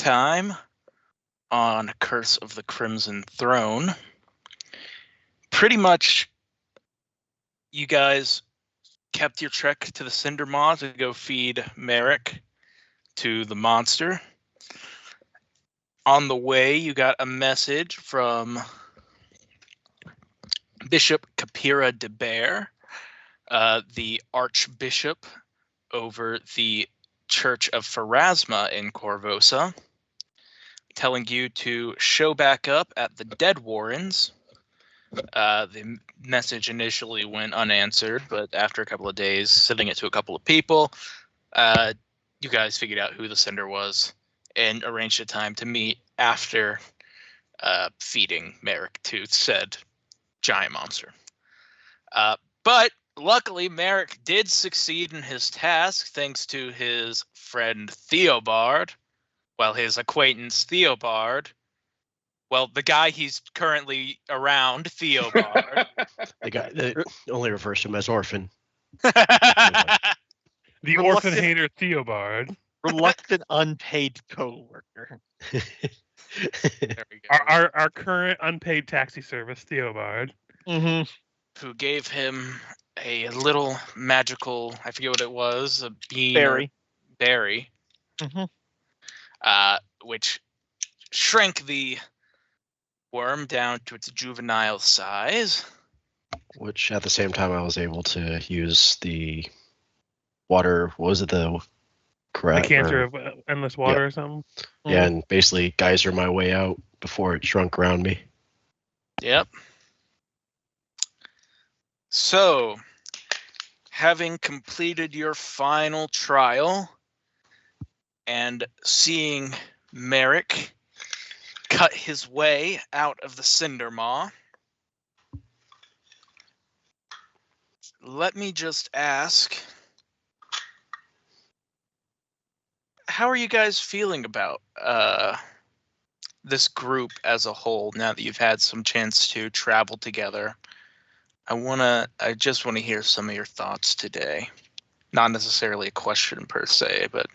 time on Curse of the Crimson Throne, pretty much you guys kept your trek to the Cinder Maw to go feed Merrick to the monster. On the way, you got a message from Bishop Capira de Bear, the Archbishop over the Church of Pharasma in Korvosa, telling you to show back up at the Dead Warrens. The message initially went unanswered, but after a couple of days, sending it to a couple of people, you guys figured out who the sender was and arranged a time to meet after feeding Merrick to said giant monster. But luckily, Merrick did succeed in his task thanks to his friend Theobard. Well, his acquaintance Theobard. Well, the guy he's currently around, Theobard. The guy that only refers to him as Orphan. The orphan hater Theobard. Reluctant unpaid co-worker. There we go. Our current unpaid taxi service, Theobard. Mm-hmm. Who gave him a little magical, I forget what it was, a bean berry, Mm-hmm. Which shrank the worm down to its juvenile size. Which at the same time I was able to use the water, what was it, the cancer of endless water or something? Yeah, and basically geyser my way out before it shrunk around me. Yep. So, having completed your final trial and seeing Merrick cut his way out of the Cinder Maw, let me just ask, how are you guys feeling about this group as a whole now that you've had some chance to travel together? I just want to hear some of your thoughts today. Not necessarily a question per se, but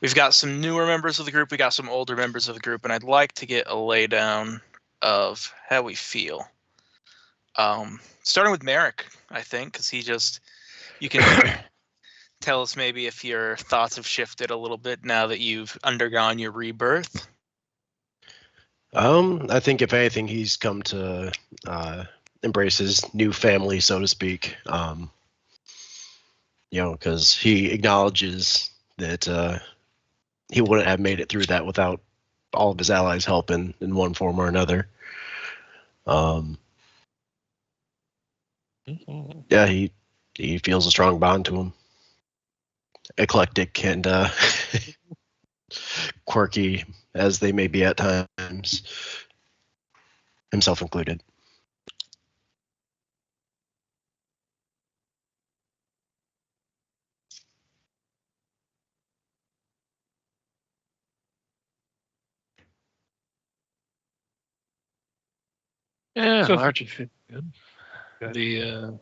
we've got some newer members of the group, we got some older members of the group, and I'd like to get a laydown of how we feel. Starting with Merrick, I think, because you can tell us maybe if your thoughts have shifted a little bit now that you've undergone your rebirth. I think if anything, he's come to embrace his new family, so to speak. Because he acknowledges that he wouldn't have made it through that without all of his allies helping in one form or another. Yeah, he feels a strong bond to him. Eclectic and quirky as they may be at times, himself included. Yeah, So- largely fit good. The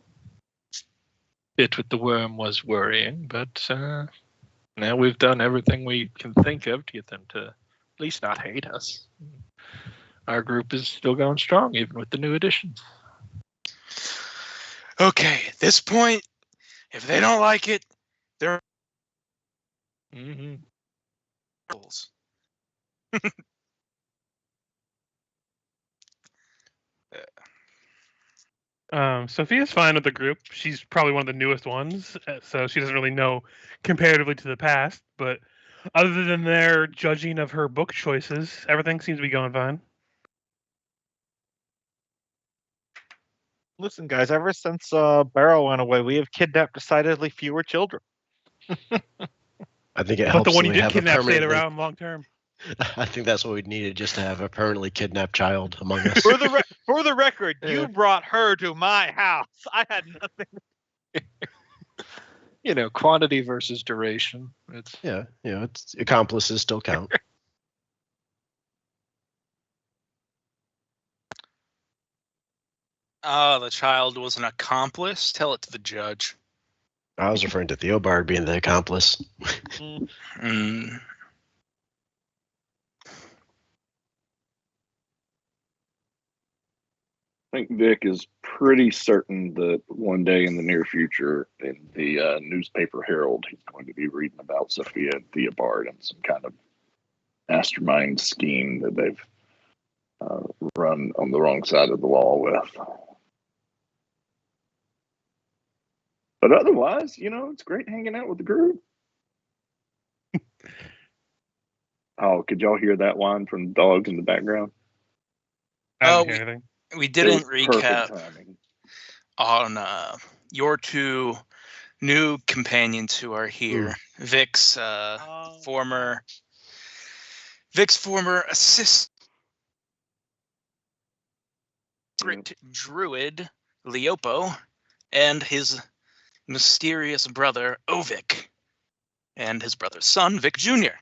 bit with the worm was worrying, but now we've done everything we can think of to get them to at least not hate us. Our group is still going strong, even with the new additions. Okay, at this point, if they don't like it, they're Mm-hmm. rules. Sophia's fine with the group. She's probably one of the newest ones, so she doesn't really know comparatively to the past. But other than their judging of her book choices, everything seems to be going fine. Listen, guys, ever since Barrow went away, we have kidnapped decidedly fewer children. I think it But helps the one when you we did have a kidnap stayed permanently. around long term. I think that's what we needed, just to have a permanently kidnapped child among us. For the record, you brought her to my house. I had nothing. Quantity versus duration. It's Yeah, it's accomplices still count. The child was an accomplice? Tell it to the judge. I was referring to Theobard being the accomplice. Mm. think Vic is pretty certain that one day in the near future, in the newspaper Herald, he's going to be reading about Sophia and Theobald and some kind of mastermind scheme that they've run on the wrong side of the law with. But otherwise, it's great hanging out with the group. Oh, could y'all hear that whine from the dogs in the background? I Oh, didn't hear anything. We It didn't was perfect recap timing. on your two new companions who are here. Vic's former assistant druid Leopo, and his mysterious brother Ovik, and his brother's son Vic Jr.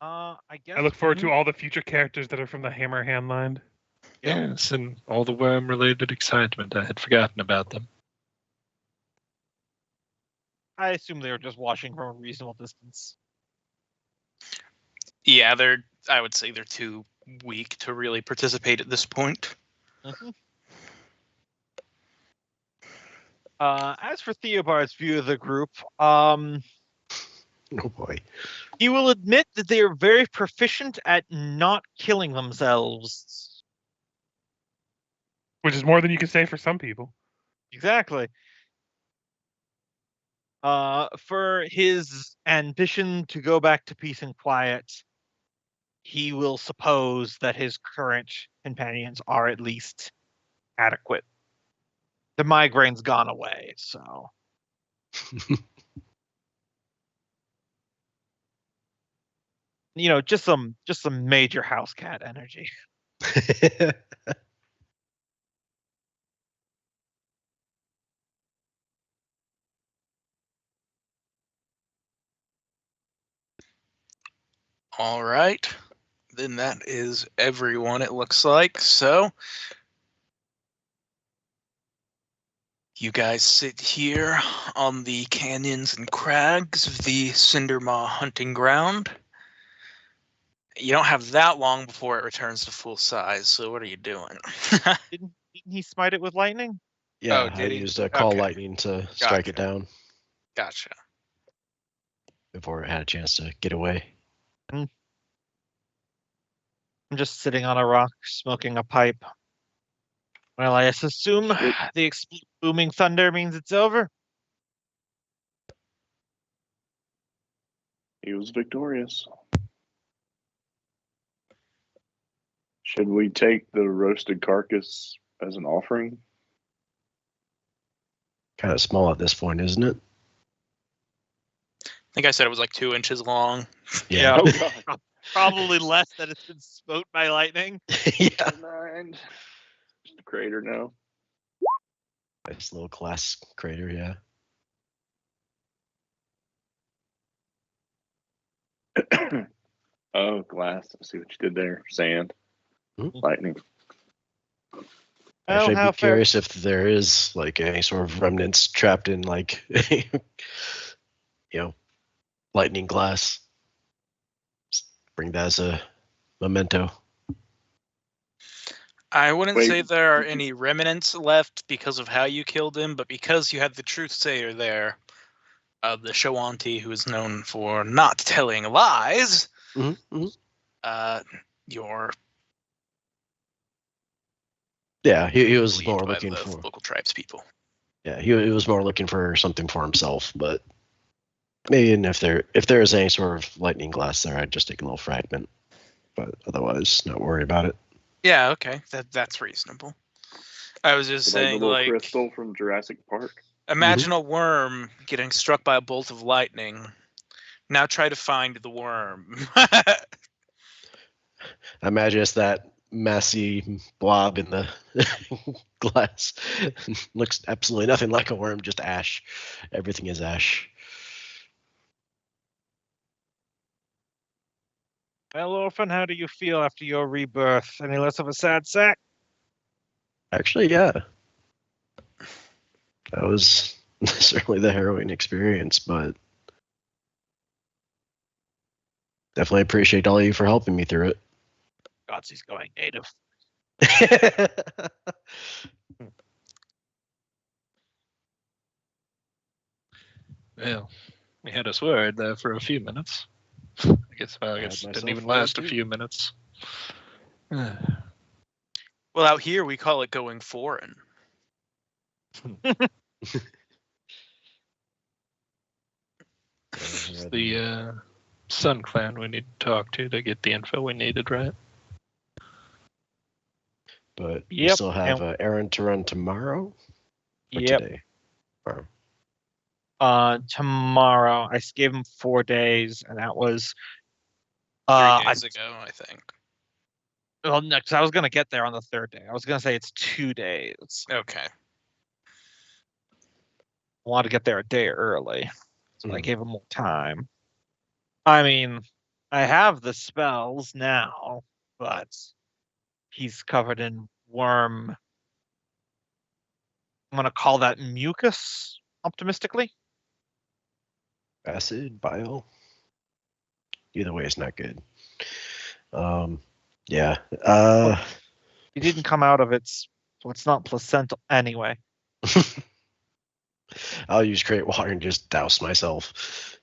I guess I look forward to all the future characters that are from the Hammer Handline. Yes, and all the worm-related excitement. I had forgotten about them. I assume they were just watching from a reasonable distance. Yeah, I would say they're too weak to really participate at this point. Mm-hmm. As for Theobald's view of the group, Oh boy. he will admit that they are very proficient at not killing themselves. Which is more than you can say for some people. Exactly. For his ambition to go back to peace and quiet, he will suppose that his current companions are at least adequate. The migraine's gone away, so. Just some major house cat energy. All right. Then that is everyone, it looks like. So you guys sit here on the canyons and crags of the Cindermaw hunting ground. You don't have that long before it returns to full size, so what are you doing? Didn't he smite it with lightning? Yeah, did I he? used a call Okay. lightning to strike it down Gotcha. before it had a chance to get away. I'm just sitting on a rock, smoking a pipe. Well, I assume the booming thunder means it's over. He was victorious. Should we take the roasted carcass as an offering? Kind of small at this point, isn't it? I think I said it was like 2 inches long. Yeah. Oh, God. Probably less that it's been smote by lightning. Yeah. Never mind. Just a crater now. Nice little glass crater, yeah. Oh, glass. I see what you did there. Sand. Mhm. Lightning. Actually, how I'd be curious if there is like any sort of remnants trapped in like, lightning glass. Just bring that as a memento. I wouldn't Wait. say there are any remnants left because of how you killed him, but because you had the truth sayer there, the Shawanti, who is known for not telling lies, Mm-hmm. you're Yeah, he was believed more by looking the for. local tribes people. Yeah, he was more looking for something for himself, but maybe if there is any sort of lightning glass there, I'd just take a little fragment. But otherwise, not worried about it. Yeah, okay, that's reasonable. I was just Like the saying, little like, crystal from Jurassic Park. imagine a worm getting struck by a bolt of lightning. Now try to find the worm. I imagine it's that messy blob in the glass. Looks absolutely nothing like a worm, just ash. Everything is ash. Well, Orphan, how do you feel after your rebirth? Any less of a sad sack? Actually, yeah. That was certainly the harrowing experience, but Definitely appreciate all of you for helping me through Godsy's going native. it. Well, we had us worried there for a few minutes. I guess had it didn't myself even worried last a too. few minutes. Well, out here we call it going foreign. It's the Sun Clan we need to talk to get the info we needed, right? But you Yep, still have an errand to run tomorrow or Yep. today? Or, Tomorrow. I gave him 4 days, and that was 3 days ago, I think. well, no, 'cause I was gonna get there on the 3rd day. I was gonna say it's 2 days. Okay. I wanted to get there a day early, so I Mhm. gave him more time. I mean, I have the spells now, but he's covered in worm. I'm gonna call that mucus, optimistically. acid, bile. Either way, it's not good. Yeah. He didn't come out of it, so it's not placental anyway. I'll use great water and just douse myself.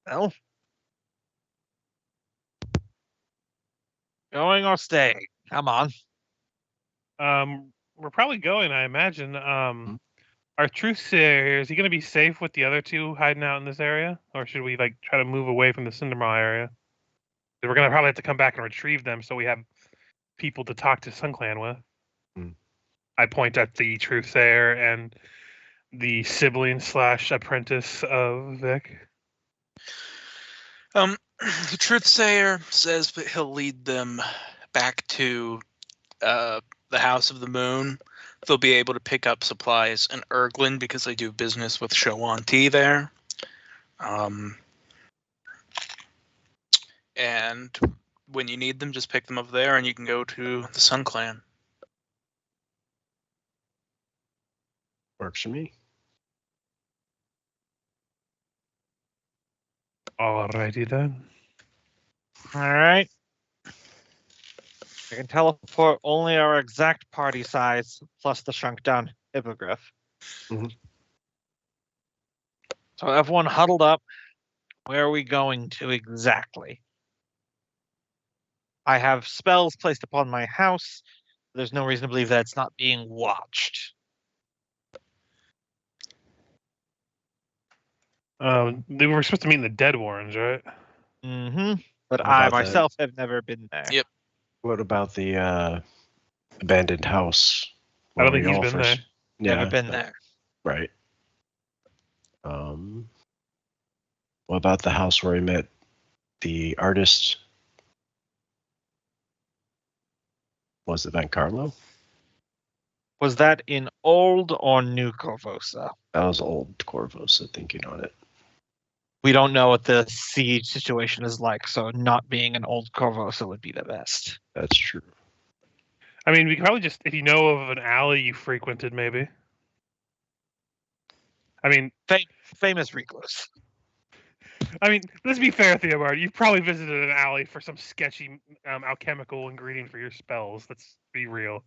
Well, going or staying? Come on. We're probably going, I imagine. Our truthsayer, is he going to be safe with the other two hiding out in this area, or should we like try to move away from the Cindermaw area? 'Cause we're going to probably have to come back and retrieve them, so we have people to talk to Sun Clan with. Hmm. I point at the truthsayer and the sibling / apprentice of Vic. The truthsayer says that he'll lead them back to the House of the Moon. They'll be able to pick up supplies in Erglin because they do business with Shoanti there. And when you need them, just pick them up there and you can go to the Sun Clan. Works for me. Alrighty then. All right. I can teleport only our exact party size plus the shrunk down hippogriff. Mhm. So everyone huddled up. Where are we going to exactly? I have spells placed upon my house. There's no reason to believe that it's not being watched. They were supposed to meet in the Dead Warrens, right? Mm-hmm. But How I about that? myself have never been there. Yep. What about the abandoned house? I don't where think we he's all been there. Never Yeah, been there. right. What about the house where we met the artist? Was it Van Carlo? Was that in old or new Corvosa? That was old Corvosa thinking on it. We don't know what the siege situation is like, so not being an old Corvosa would be the best. That's true. I mean, we could probably just, if you know of an alley you frequented, maybe. I mean, Famous recluse. let's be fair, Theobald. You've probably visited an alley for some sketchy alchemical ingredient for your spells. Let's be real.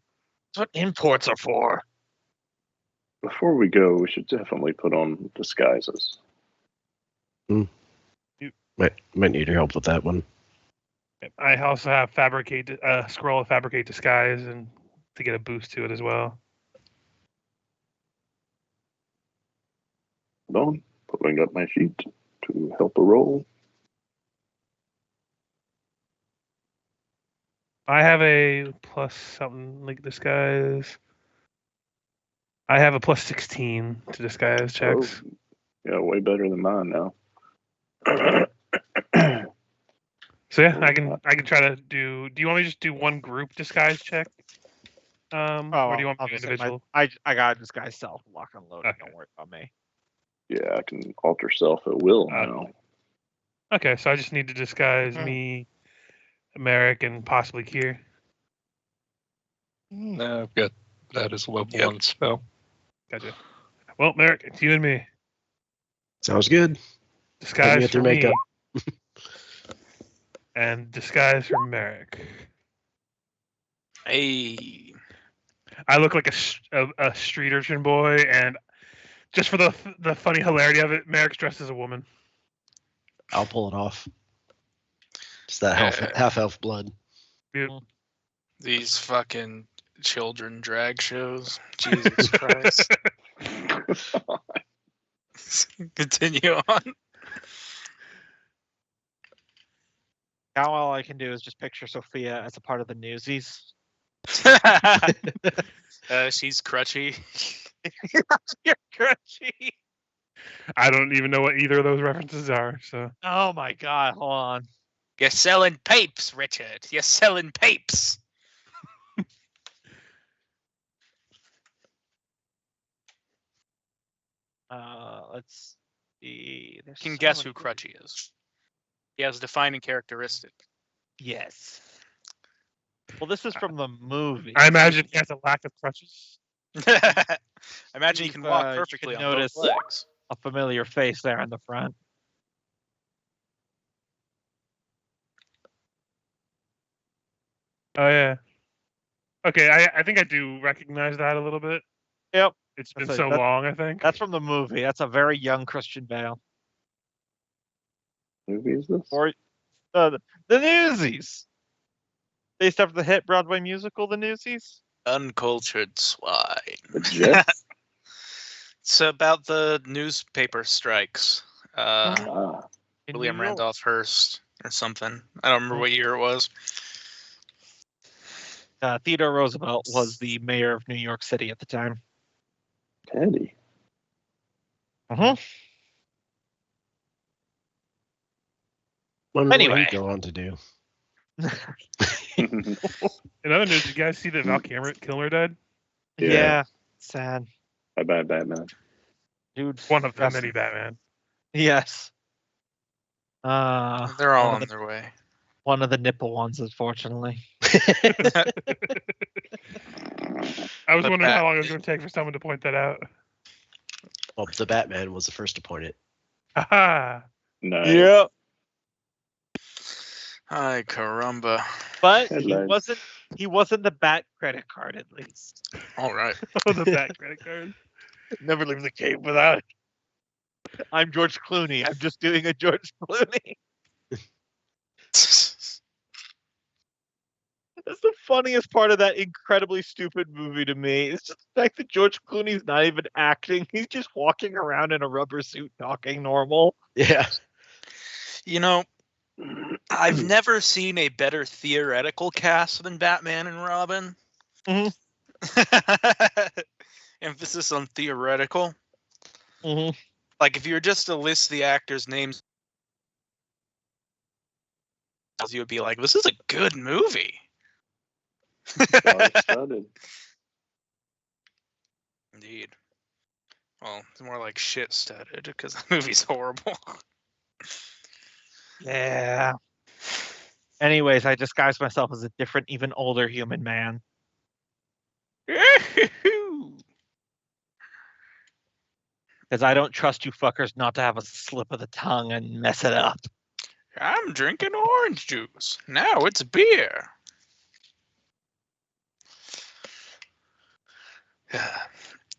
That's what imports are for. Before we go, we should definitely put on disguises. Might need your help with that one. I also have scroll of fabricate disguise and to get a boost to it as well. Hold on, pulling up my sheet to help a roll. I have a plus something like disguise. I have a plus 16 to disguise checks. Oh, yeah, way better than mine now. So yeah, I can try to do. Do you want me to just do one group disguise check? Or do you want me to do individual? I got this guy's self lock and load. Okay. Don't worry about me. Yeah, I can alter self at will now. Okay, so I just need to disguise Hmm. me, Merrick, and possibly Kier. No, I've got that as a level Yep. 1 spell. Gotcha. Well, Merrick, it's you and me. Sounds good. Disguise with for your me. makeup. And disguise for Merrick. Hey. I look like a street urchin boy, and just for the funny hilarity of it, Merrick's dressed as a woman. I'll pull it off. Just that Uh, half elf blood. These fucking children drag shows. Jesus Christ. Continue on. Now all I can do is just picture Sophia as a part of the Newsies. She's crutchy. You're crunchy. I don't even know what either of those references are. So Oh my god, hold on. You're selling papes, Richard. You're selling papes. Let's see. You can guess who Crutchy is. He has a defining characteristic. Yes. Well, this is from the movie. I imagine he has a lack of crutches. I imagine he can You walk can perfectly on notice- both legs. a familiar face there in the front. Oh yeah. Okay, I think I do recognize that a little bit. Yep. It's been That's so it. long. I think. That's from the movie. That's a very young Christian Bale. Movie is this? Or the Newsies. Based after the hit Broadway musical, The Newsies. Uncultured swine. The Jets? It's about the newspaper strikes. Ah, In William New York. Randolph Hearst or something. I don't remember what year it was. Theodore Roosevelt was the mayor of New York City at the time. Teddy. Uh-huh. Wonder what Anyway. he'd go on to do. In other news, did you guys see that Val Kilmer died? Yeah. Yeah. Sad. Bye-bye, Batman. Dude. One of the Yes. many Batman. Yes. They're all one on of the- their way. One of the nipple ones, unfortunately. I was But wondering how long it was going to take for someone to point that out. Well, the Batman was the first to point it. Aha! Nice. Yep. Ay, caramba. But Headlines. he wasn't the Bat credit card at least. All right. Oh, the Bat credit card. Never leave the cave without it. I'm George Clooney. I'm just doing a George Clooney. That's the funniest part of that incredibly stupid movie to me. It's just the fact that George Clooney's not even acting. He's just walking around in a rubber suit talking normal. Yeah. You know, I've never seen a better theoretical cast than Batman and Robin. Mhm. Emphasis on theoretical. Mm-hmm. Like, if you were just to list the actors' names, you would be like, this is a good movie. Star-studded. Indeed. Well, it's more like shit-studded, because the movie's horrible. Yeah. Anyways, I disguised myself as a different, even older human man. Because I don't trust you fuckers not to have a slip of the tongue and mess it up. I'm drinking orange juice. Now it's beer.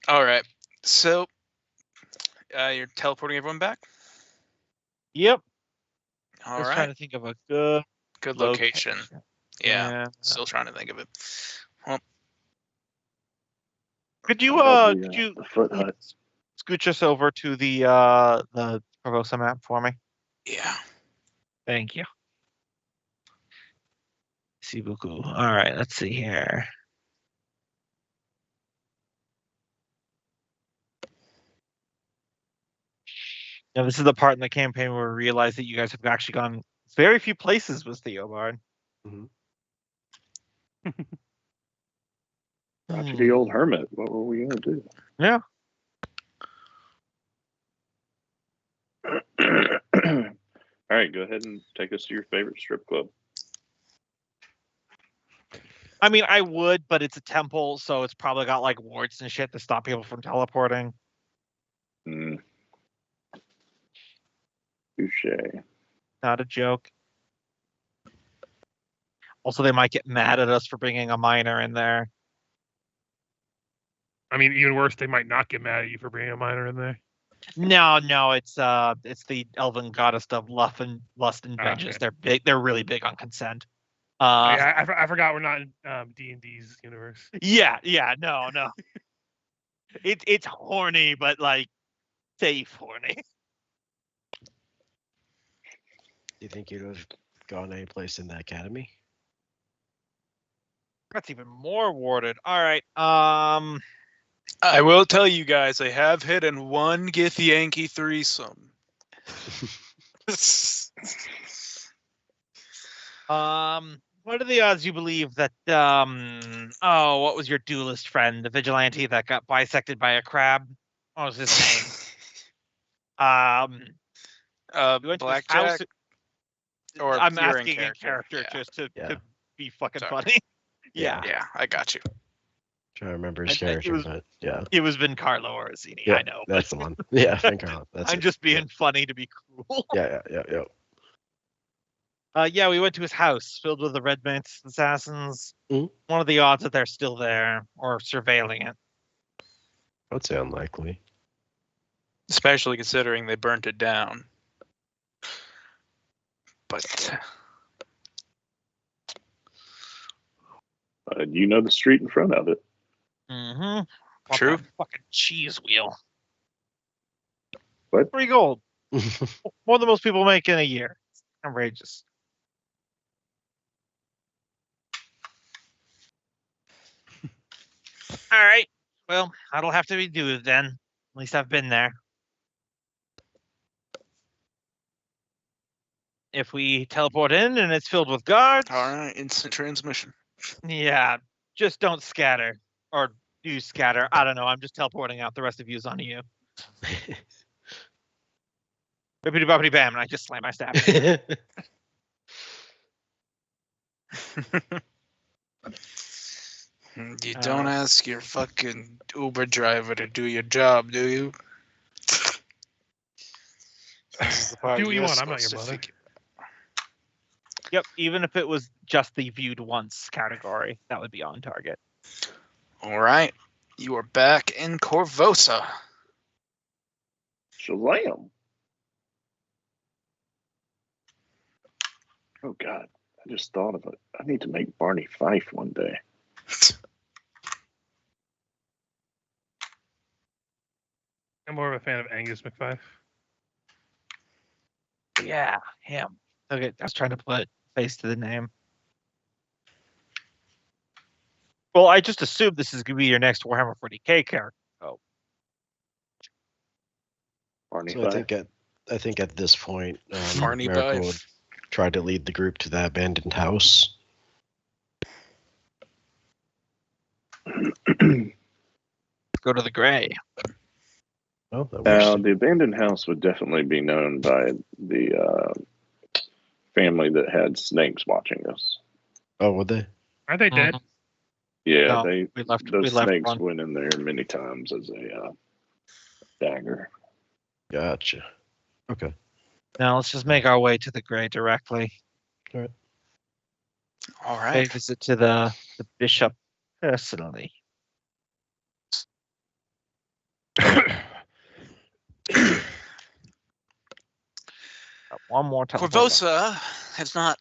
All right. So, you're teleporting everyone back? Yep. All Just right. trying to think of a good Good location. Yeah. Yeah. Still trying to think of it. Could you Probably, could you the Foot Hut. scooch us over to the Corvosa map for me? Yeah. Thank you. See beaucoup. All right, let's see here. Now this is the part in the campaign where we realize that you guys have actually gone very few places with Theobard. Not to the old hermit. What were we gonna do? Yeah. All right, go ahead and take us to your favorite strip club. I mean, I would, but it's a temple, so it's probably got like wards and shit to stop people from teleporting. Touche. Not a joke. Also, they might get mad at us for bringing a minor in there. I mean, even worse, they might not get mad at you for bringing a minor in there. No, it's the elven goddess of lust and vengeance. Okay. They're really big on consent. I forgot we're not in D&D's universe. Yeah, no. It's horny, but like safe horny. Do you think you'd have gone any place in the academy? That's even more warded. All right. I will tell you guys, I have hidden one Githyanki threesome. What are the odds you believe that what was your duelist friend, the vigilante that got bisected by a crab? What was his name? We went to his house. Blackjack. Or I'm you're asking in character Yeah. just to be fucking Sorry. funny. Yeah. Yeah, I got you. Trying to remember his I- it character, was- but yeah, It was Vincarlo Orsini, Yeah, I know. that's the one. Yeah, Vincarlo. That's I'm it. just being funny to be cruel. Yeah. Yeah, we went to his house filled with the Red Mantis assassins. Mhm. What are the odds that they're still there or surveilling it? I would say unlikely. Especially considering they burnt it down. But You know the street in front of it. Mm-hmm. True. Fucking cheese wheel. What? 3 gold. More than most people make in a year. Outrageous. All right. Well, that'll have to be do then. At least I've been there. If we teleport in and it's filled with guards, all right, instant transmission. yeah, just don't scatter. Or do scatter. I don't know. I'm just teleporting out. The rest of you is on you. Bippity boppity bam, and I just slam my staff. You don't ask your fucking Uber driver to do your job, do you? Do what you want. I'm not your mother. Yep, even if it was just the viewed once category, that would be on target. All right, you are back in Corvosa. Shalam. Oh God, I just thought of it. I need to make Barney Fife one day. I'm more of a fan of Angus McFife. Yeah, him. Okay, I was trying to put face to the name. Well, I just assumed this is going to be your next Warhammer 40k character. Barney So Fife. I think at this point, Barney Miracle Fife. would try to lead the group to that abandoned house. Go to the Gray. Oh, that Now, works. the abandoned house would definitely be known by the family that had snakes watching us. Oh, would they? Are they dead? Yeah, No, they we left. those We left snakes one. went in there many times as a dagger. Gotcha. Okay. Now let's just make our way to the Gray directly. All Pay right. a visit to the bishop personally. One more time. Corvosa has not.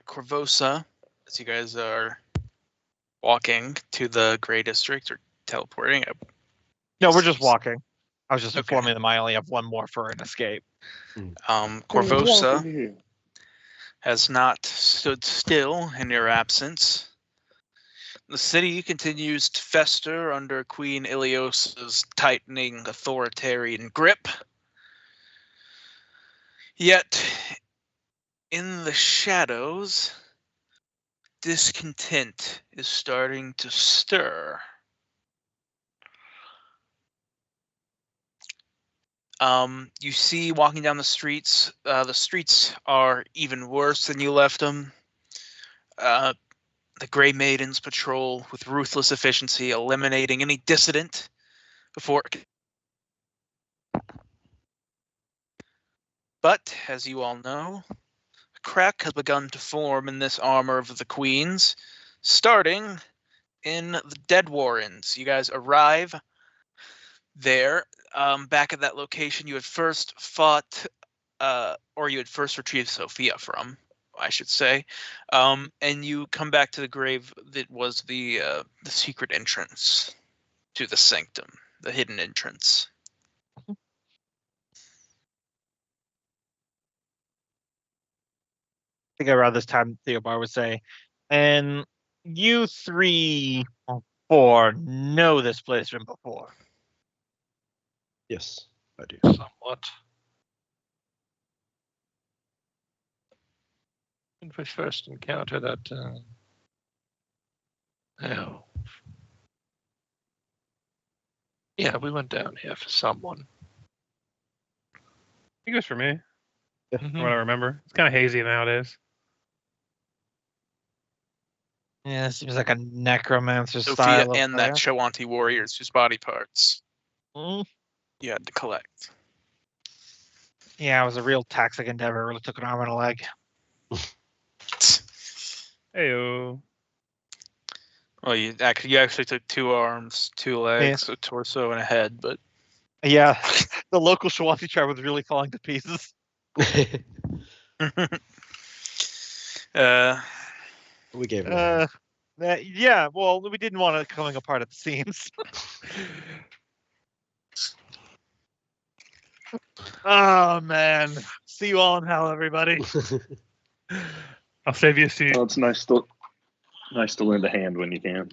Corvosa, as you guys are walking to the Gray District or teleporting. No, we're just walking. I was just Okay. informing them I only have one more for an escape. Corvosa has not stood still in your absence. The city continues to fester under Queen Ilios's tightening authoritarian grip. Yet, in the shadows, discontent is starting to stir. You see walking down the streets are even worse than you left them. The Grey Maidens patrol with ruthless efficiency, eliminating any dissident before. But, as you all know, a crack has begun to form in this armor of the Queen's, starting in the Dead Warrens. You guys arrive there, back at that location you had first fought, or you had first retrieved Sophia from, I should say, and you come back to the grave that was the secret entrance to the sanctum, the hidden entrance. I think around this time, Theobar would say, and you 3 or 4 know this place from before. Yes, I do. Somewhat. When we first encountered that, yeah, we went down here for someone. I think it was for me, Mhm. from what I remember. It's kind of hazy nowadays. Yeah, it seems like a necromancer Sophia style. of and that player. Shawanti warriors whose body parts Mm, you had to collect. yeah, it was a real taxic endeavor. It really took an arm and a leg. Heyo. Well, you actually took 2 arms, 2 legs, a torso, and a head, but Yeah, the local Shawanti tribe was really falling to pieces. We gave it. A Yeah, well, we didn't want it coming apart at the seams. Oh man, see you all in hell, everybody. I'll save you a seat. Well, it's nice to lend a hand when you can.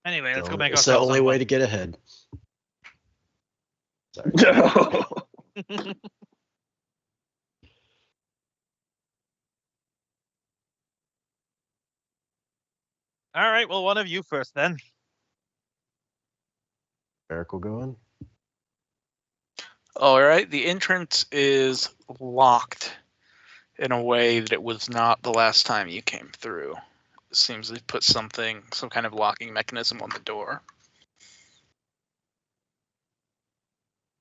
Anyway, let's go make It's the ourselves only way to get ahead. Sorry. All right, well, one of you first then. Eric will go in. all right, the entrance is locked in a way that it was not the last time you came through. It seems they put some kind of locking mechanism on the door.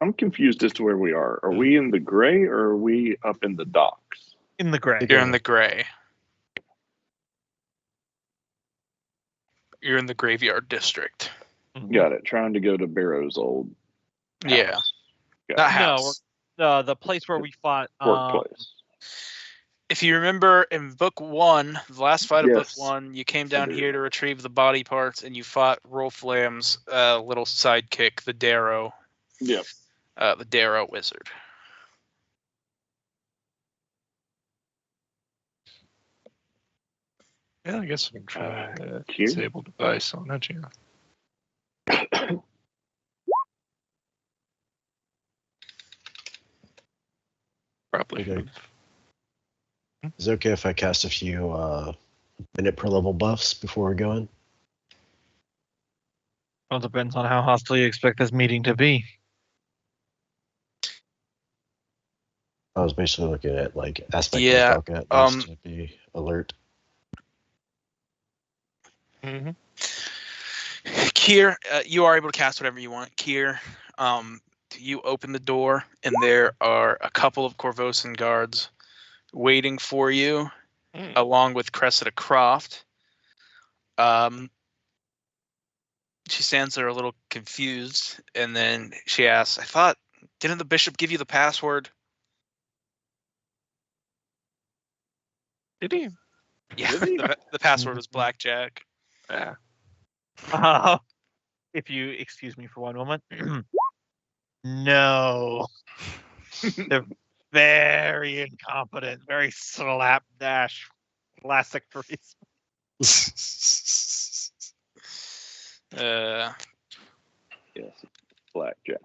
I'm confused as to where we are. Are we in the gray or are we up in the docks? In the gray. You're in the gray. You're in the graveyard district. Got it. Trying to go to Barrow's old Yeah. house. That Got house. The place where we fought. Workplace. If you remember in book 1, the last fight of book Yes. 1, you came I down do. here to retrieve the body parts and you fought Rolf Lamb's little sidekick, the Darrow. Yep. The Darrow wizard. Yeah, I guess we can try the Q? disable device on it, yeah. Probably Okay. should have. Is it okay if I cast a few minute per level buffs before we go in? Well, depends on how hostile you expect this meeting to be. I was basically looking at like aspect Yeah, of Falcon at least to be alert. Mm-hmm. Kier, you are able to cast whatever you want. Kier, you open the door, and there are a couple of Corvosan guards waiting for you, along with Cressida Croft. She stands there a little confused, and then she asks, didn't the bishop give you the password? Did he? Yeah, Did he? the password was blackjack. Yeah. If you excuse me for one moment. No. They're very incompetent, very slapdash, classic Therese. Yes. Blackjack.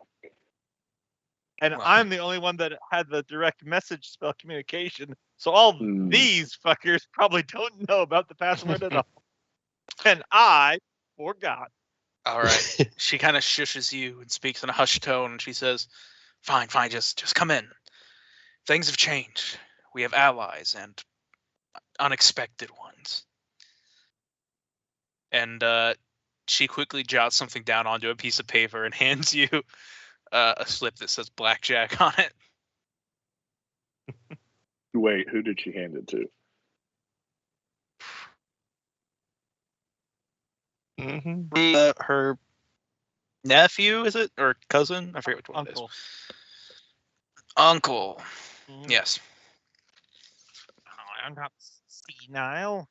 And Well. I'm the only one that had the direct message spell communication. So all Hmm. these fuckers probably don't know about the password at all. And I forgot. All right. She kind of shushes you and speaks in a hushed tone, and she says, "Fine, fine, just come in. Things have changed. We have allies and unexpected ones." And she quickly jots something down onto a piece of paper and hands you a slip that says blackjack on it. Wait, who did she hand it to? Her nephew, is it? Or cousin? I forget which one Uncle. it is. Uncle. Mhm. Yes. Oh, I'm not senile.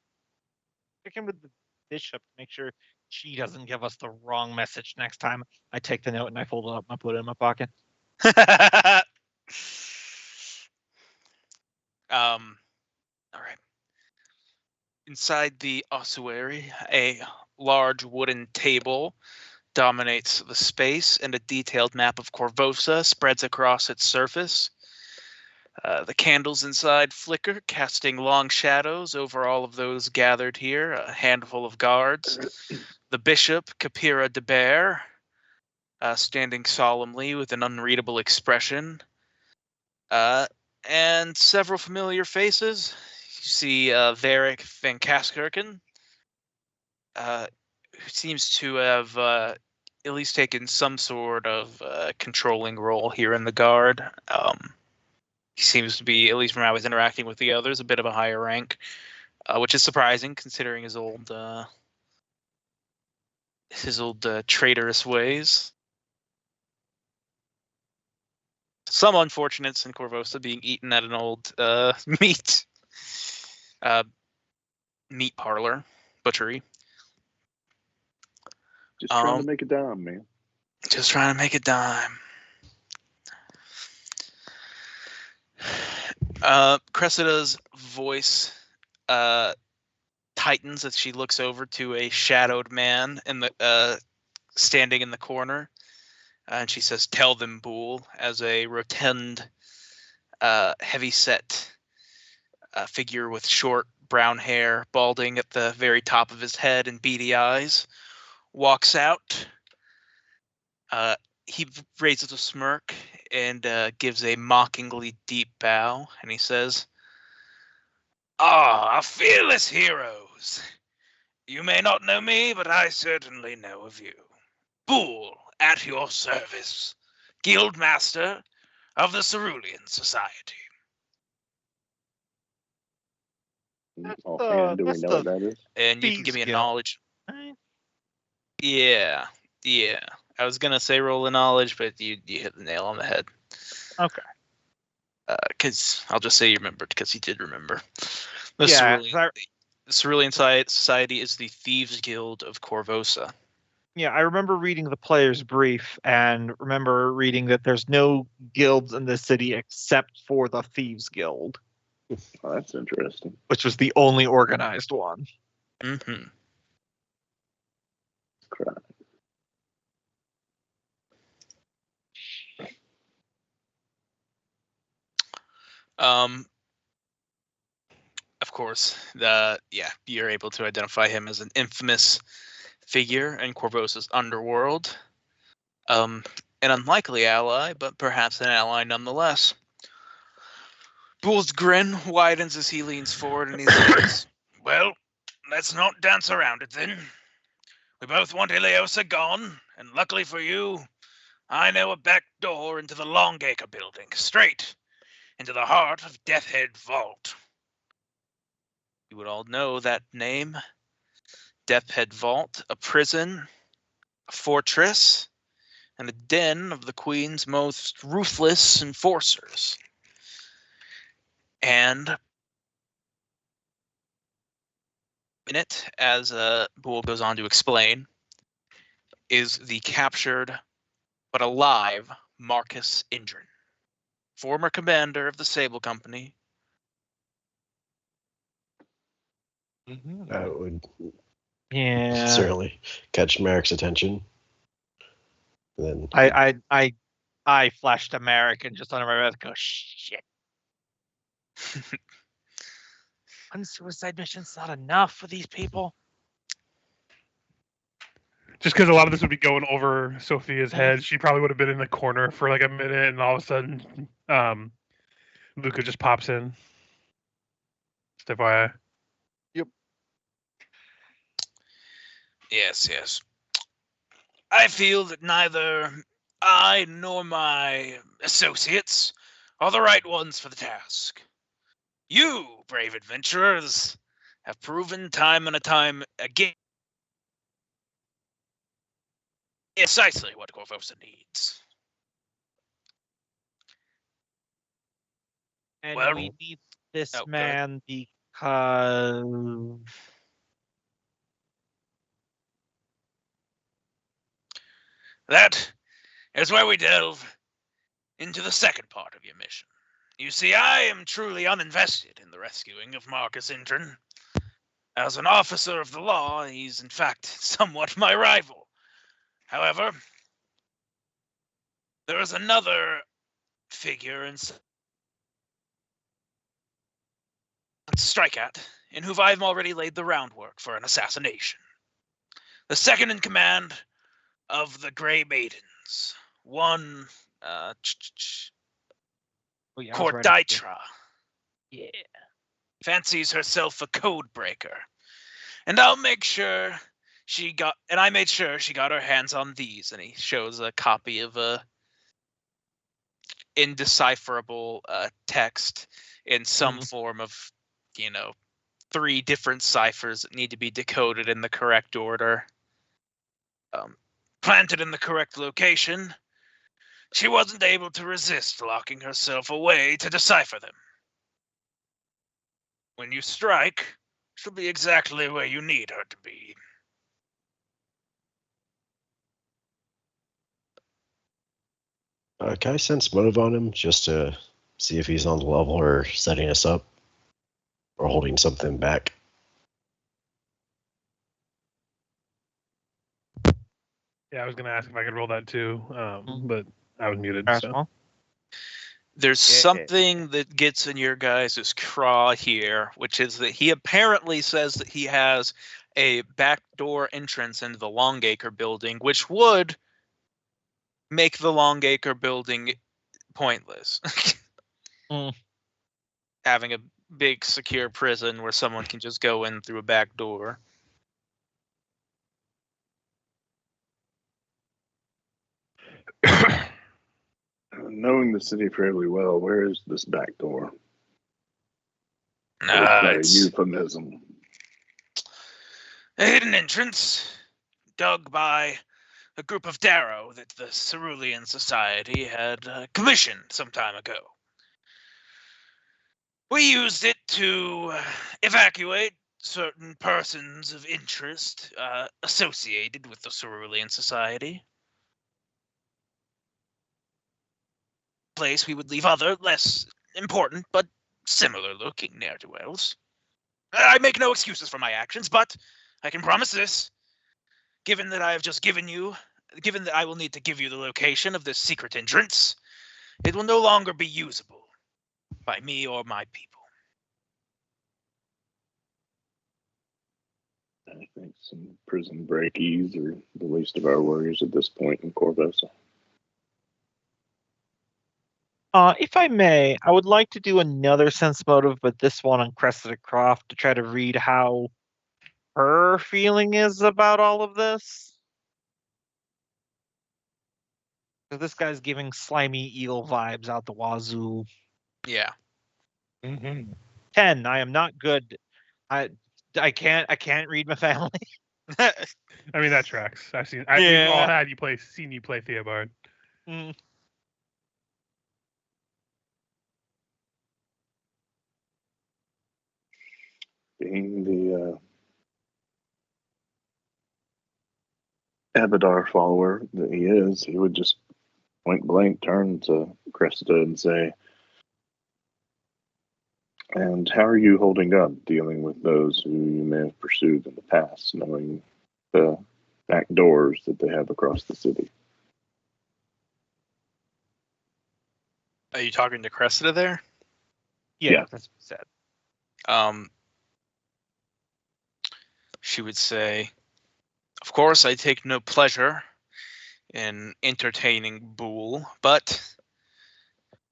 Check in with the bishop. Make sure she doesn't give us the wrong message next time. I take the note and I fold it up and I put it in my pocket. All right. Inside the ossuary, a large wooden table dominates the space, and a detailed map of Corvosa spreads across its surface. The candles inside flicker, casting long shadows over all of those gathered here, a handful of guards. The bishop, Capira de Bear, standing solemnly with an unreadable expression. And several familiar faces. You see Varric Van Kaskerken, who seems to have at least taken some sort of controlling role here in the guard. He seems to be, at least from how he's interacting with the others, a bit of a higher rank, which is surprising considering his old traitorous ways. Some unfortunates in Corvosa being eaten at an old meat parlor, butchery. Just trying to make a dime, man. Just trying to make a dime. Cressida's voice tightens as she looks over to a shadowed man in the standing in the corner, and she says, "Tell them, Boole," as a rotund, heavy-set figure with short brown hair, balding at the very top of his head and beady eyes, walks out. He raises a smirk and gives a mockingly deep bow, and he says, "Ah, fearless heroes! You may not know me, but I certainly know of you. Boole, at your service, Guildmaster of the Cerulean Society." Offhand, do we that's know the what that is? And you can give Thieves me a Guild. knowledge. Right? Yeah. I was gonna say roll a knowledge, but you hit the nail on the head. Okay. Because I'll just say you remembered, because you did remember. The Yeah, Cerulean Society is the Thieves Guild of Corvosa. Yeah, I remember reading the player's brief and remember reading that there's no guilds in the city except for the Thieves Guild, Oh, that's interesting. which was the only organized one. Mm-hmm. Crap. Of course, you're able to identify him as an infamous figure in Corvosa's underworld. An unlikely ally, but perhaps an ally nonetheless. Boole's grin widens as he leans forward and he says, "Well, let's not dance around it then. We both want Iliosa gone, and luckily for you, I know a back door into the Longacre building, straight into the heart of Deathhead Vault." You would all know that name. Deathhead Vault, a prison, a fortress, and a den of the Queen's most ruthless enforcers. And in it, as Boole goes on to explain, is the captured but alive Marcus Indrin, former commander of the Sable Company. That would Yeah. certainly catch Merrick's attention. And then I flashed American just under my breath. Go shit. One suicide mission's not enough for these people. Just because a lot of this would be going over Sophia's Mhm. head, she probably would have been in the corner for like a minute, and all of a sudden, Luca just pops in. Just FYI. Yes, yes. I feel that neither I nor my associates are the right ones for the task. You, brave adventurers, have proven time and time again precisely what Corvosa needs. And Well- we need this Oh, go man because That is where we delve into the second part of your mission. You see, I am truly uninvested in the rescuing of Marcus Intern. As an officer of the law, he's in fact somewhat my rival. However, there is another figure in strike at, in whom I've already laid the groundwork for an assassination. The second in command of the Grey Maidens, one oh, yeah, I was writing it down. Corditra, Yeah. fancies herself a code breaker, and I made sure she got her hands on these. And he shows a copy of a indecipherable text in some form of, 3 different ciphers that need to be decoded in the correct order. Planted in the correct location, she wasn't able to resist locking herself away to decipher them. When you strike, she'll be exactly where you need her to be. Can I sense motive on him just to see if he's on the level or setting us up or holding something back? Yeah, I was gonna ask if I could roll that too, but I was muted. As So. well. There's Yeah. something that gets in your guys' craw here, which is that he apparently says that he has a backdoor entrance into the Longacre building, which would make the Longacre building pointless. Having a big secure prison where someone can just go in through a back door. Knowing the city fairly well, where is this back door? Or is that a It's euphemism? a hidden entrance dug by a group of Darrow that the Cerulean Society had commissioned some time ago. We used it to evacuate certain persons of interest associated with the Cerulean Society. Place we would leave other, less important, but similar-looking ne'er-do-wells. I make no excuses for my actions, but I can promise this. Given that I will need to give you the location of this secret entrance, it will no longer be usable by me or my people. I think some prison breakies are the least of our worries at this point in Corvosa. If I may, I would like to do another sense motive, but this one on Cressida Croft to try to read how her feeling is about all of this. Because this guy's giving slimy eel vibes out the wazoo. Yeah. 10. I am not good. I can't read my family. I mean that tracks. We've all Yeah. had seen you play Theobard. Being the Abadar follower that he is, he would just point blank turn to Cressida and say, "And how are you holding up dealing with those who you may have pursued in the past, knowing the back doors that they have across the city?" Are you talking to Cressida there? Yeah. That's what it said. She would say, course, I take no pleasure in entertaining Boole, but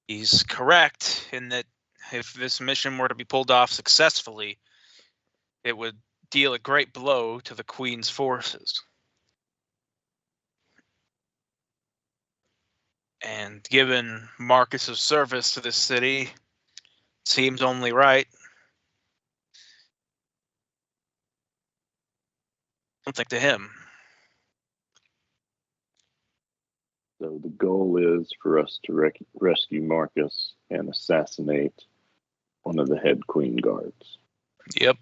he's correct in that if this mission were to be pulled off successfully, it would deal a great blow to the Queen's forces. And given Marcus's service to this city, seems only right. Something to him. So the goal is for us to rescue Marcus and assassinate one of the head Queen guards. Yep.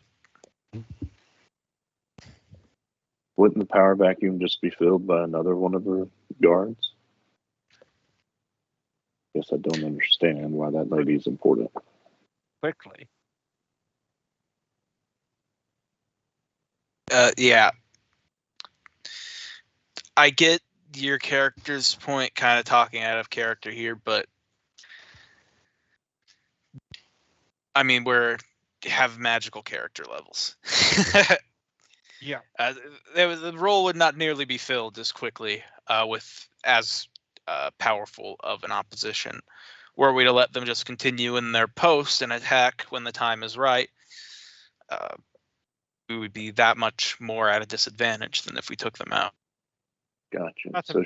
Wouldn't the power vacuum just be filled by another one of her guards? Guess I don't understand why that lady's important. Quickly. Yeah. I get your character's point, kind of talking out of character here, but I mean, we have magical character levels. Yeah. The role would not nearly be filled as quickly with as powerful of an opposition. Were we to let them just continue in their post and attack when the time is right, we would be that much more at a disadvantage than if we took them out. Gotcha. So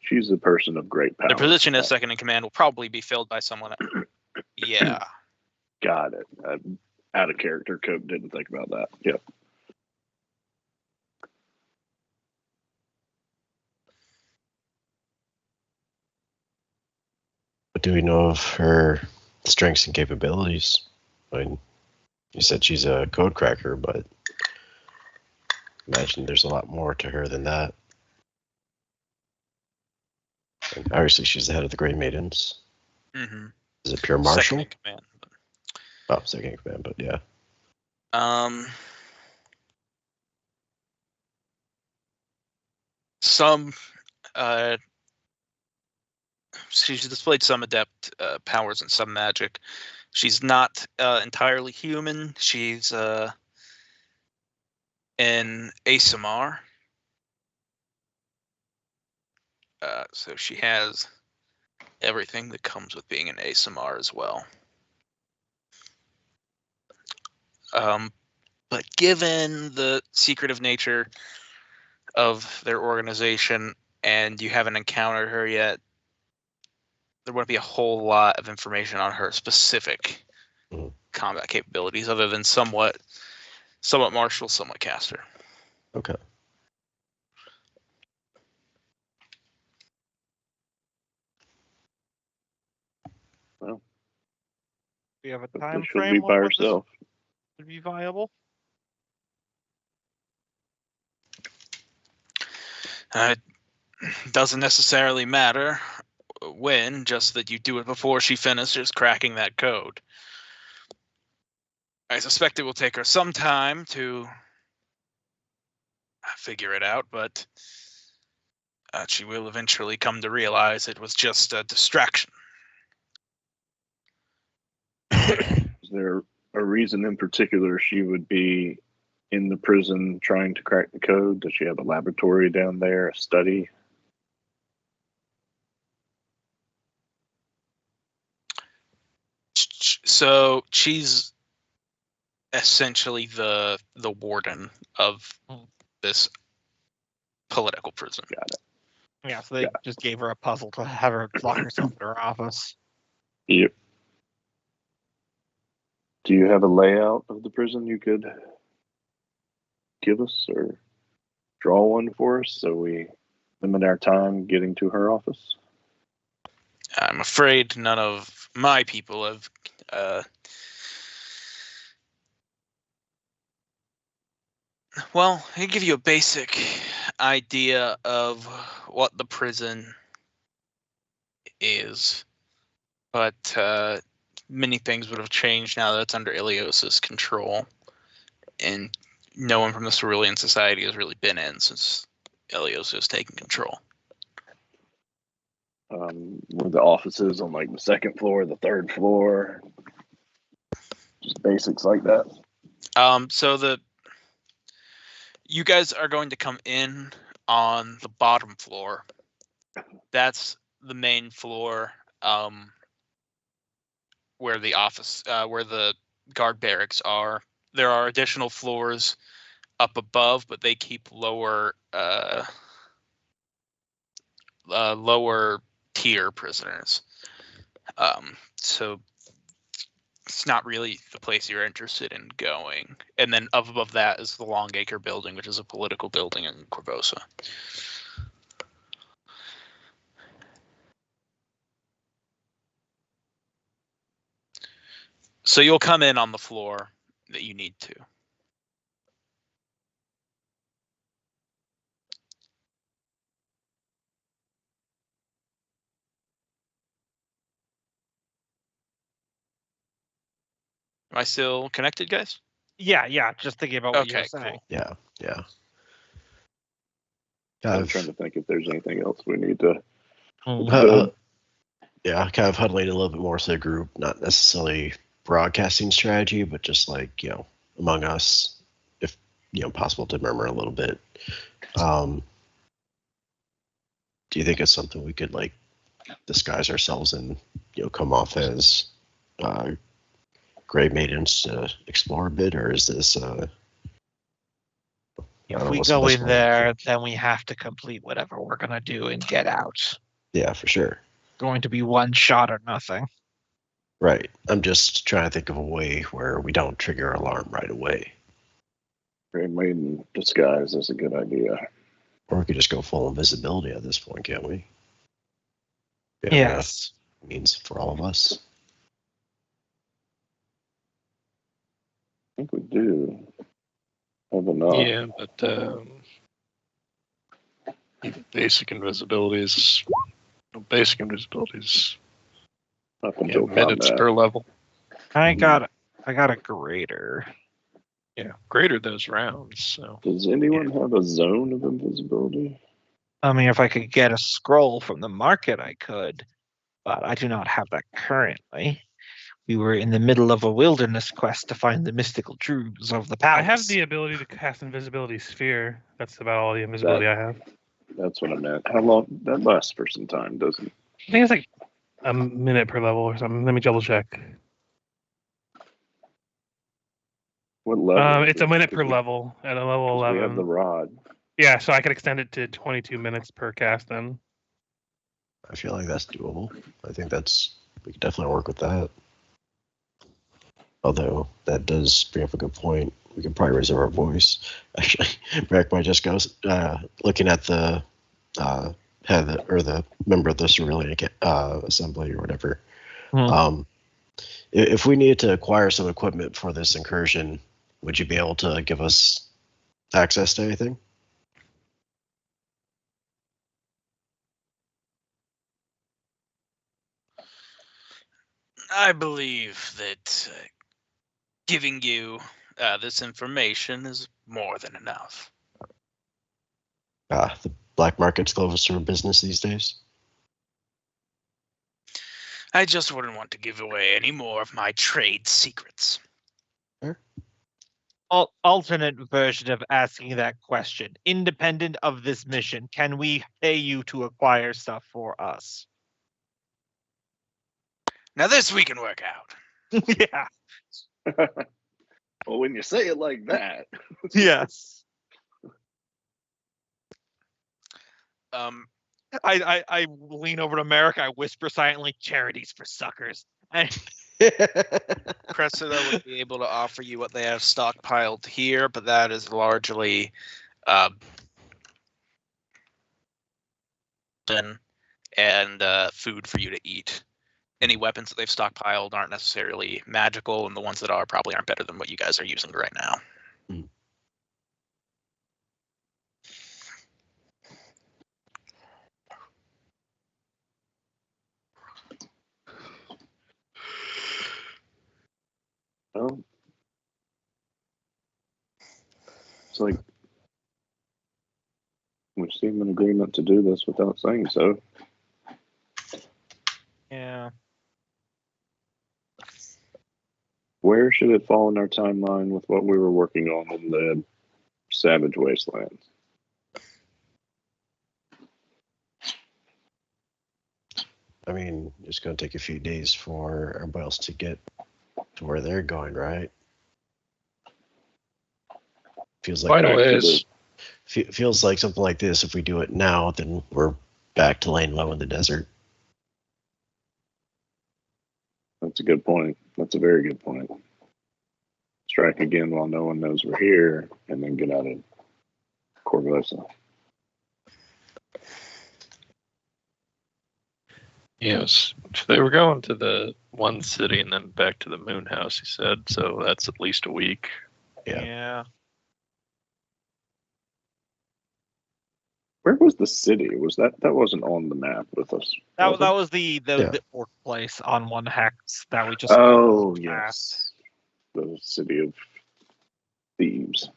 she's a person of great power. Their position as second in command will probably be filled by someone else. Yeah. Got it. Out of character code, didn't think about that. Yep. What do we know of her strengths and capabilities? I mean, you said she's a code cracker, but imagine there's a lot more to her than that. And obviously, she's the head of the Grey Maidens. Mm-hmm. Is it pure martial? Second in command. Oh, second in command, but yeah. She's displayed some adept powers and some magic. She's not entirely human. She's an Aasimar. So she has everything that comes with being an Aasimar as well. But given the secretive nature of their organization and you haven't encountered her yet, there wouldn't be a whole lot of information on her specific combat capabilities other than somewhat martial, somewhat caster. Okay. Well, We have a hopefully time she'll frame be by when this herself. would be viable. It doesn't necessarily matter when, just that you do it before she finishes cracking that code. I suspect it will take her some time to figure it out, but she will eventually come to realize it was just a distraction. Is there a reason in particular she would be in the prison trying to crack the code? Does she have a laboratory down there, a study? So she's essentially the warden of this political prison. Got it. Yeah, so they just gave her a puzzle to have her lock herself in her office. Yep. Do you have a layout of the prison you could give us or draw one for us so we limit our time getting to her office? I'm afraid none of my people have well, I can give you a basic idea of what the prison is, but many things would have changed now that it's under Ilios's control, and no one from the Cerulean Society has really been in since Ilios has taken control. Were the offices on like the second floor, the third floor, just basics like that? So You guys are going to come in on the bottom floor. That's the main floor, where the office, where the guard barracks are. There are additional floors up above, but they keep lower tier prisoners. So it's not really the place you're interested in going. And then up above that is the Longacre building, which is a political building in Corvosa. So you'll come in on the floor that you need to. Am I still connected, guys? Yeah. Just thinking about what you were Okay, saying. cool. Yeah. I'm trying to think if there's anything else we need to. Yeah, kind of huddling a little bit more to the group, not necessarily broadcasting strategy, but just like, among us, if, possible to murmur a little bit. Do you think it's something we could, like, disguise ourselves and, come off as Grey Maidens to explore a bit, or is this... If we go in there, then we have to complete whatever we're going to do and get out. Yeah, for sure. Going to be one shot or nothing. Right. I'm just trying to think of a way where we don't trigger alarm right away. Grey Maiden disguise is a good idea. Or we could just go full invisibility at this point, can't we? Yeah, Yes. Means for all of us. I think we do have enough. Yeah, but basic invisibility is Up until minutes combat. per level. I got a greater. Yeah, greater those rounds. So Does anyone have a zone of invisibility? I mean, if I could get a scroll from the market, I could, but I do not have that currently. We were in the middle of a wilderness quest to find the mystical truths of the palace. I have the ability to cast invisibility sphere. That's about all the invisibility I have. That's what I meant. How long? That lasts for some time, doesn't it? I think it's like a minute per level or something. Let me double check. What level? It's a minute per level at a level 'Cause 11. We have the rod. Yeah, so I could extend it to 22 minutes per cast then. I feel like that's doable. I think we could definitely work with that. Although that does bring up a good point. We could probably reserve our voice. Actually, Breck might just go looking at the head or the member of the Cerulean assembly or whatever. If we needed to acquire some equipment for this incursion, would you be able to give us access to anything? I believe that giving you this information is more than enough. The black market's closed for business these days. I just wouldn't want to give away any more of my trade secrets. Alternate version of asking that question. Independent of this mission, can we pay you to acquire stuff for us? Now this we can work out. Yeah. Well, when you say it like that. Yes. I lean over to America. I whisper silently, "Charities for suckers." And Cressida would be able to offer you what they have stockpiled here, but that is largely food for you to eat. Any weapons that they've stockpiled aren't necessarily magical, and the ones that are probably aren't better than what you guys are using right now. Well, it's like we seem in agreement to do this without saying so. yeah. Where should it fall in our timeline with what we were working on in the Savage Wastelands. I mean, it's going to take a few days for everybody else to get to where they're going, right? Feels like Quite a back to ways. feels like something like this. If we do it now, then we're back to laying low in the desert. That's a good point. That's a very good point. Strike again while no one knows we're here, and then get out of Corvosa. Yes, so they were going to the one city and then back to the moon house, he said, so that's at least a week. Yeah. Where was the city? Was that wasn't on the map with us? That it? was the Yeah. orc place on one hex that we just. Oh passed. yes, the city of thieves.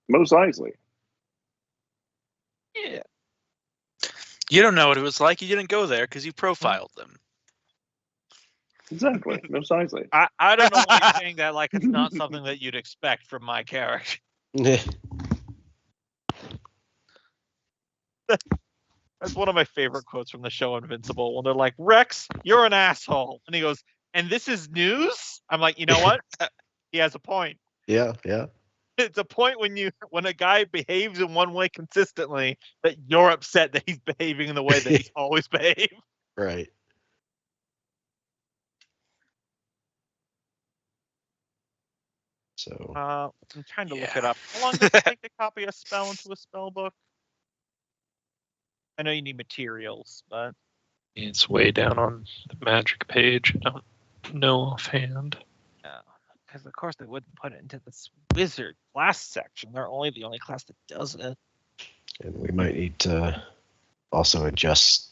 Mos Eisley. Yeah. You don't know what it was like. You didn't go there because you profiled them. Exactly, Mos Eisley. I don't know why you're saying that like it's not something that you'd expect from my character. That's one of my favorite quotes from the show Invincible when they're like, Rex, you're an asshole. And he goes, and this is news? I'm like, you know what? He has a point. Yeah. It's a point when a guy behaves in one way consistently that you're upset that he's behaving in the way that he's always behaved. Right. So I'm trying to look it up. How long does it take to copy a spell into a spell book? I know you need materials, but It's way down on the magic page. I don't know offhand. because of course they wouldn't put it into this wizard class section. They're the only class that does it. and we might need to also adjust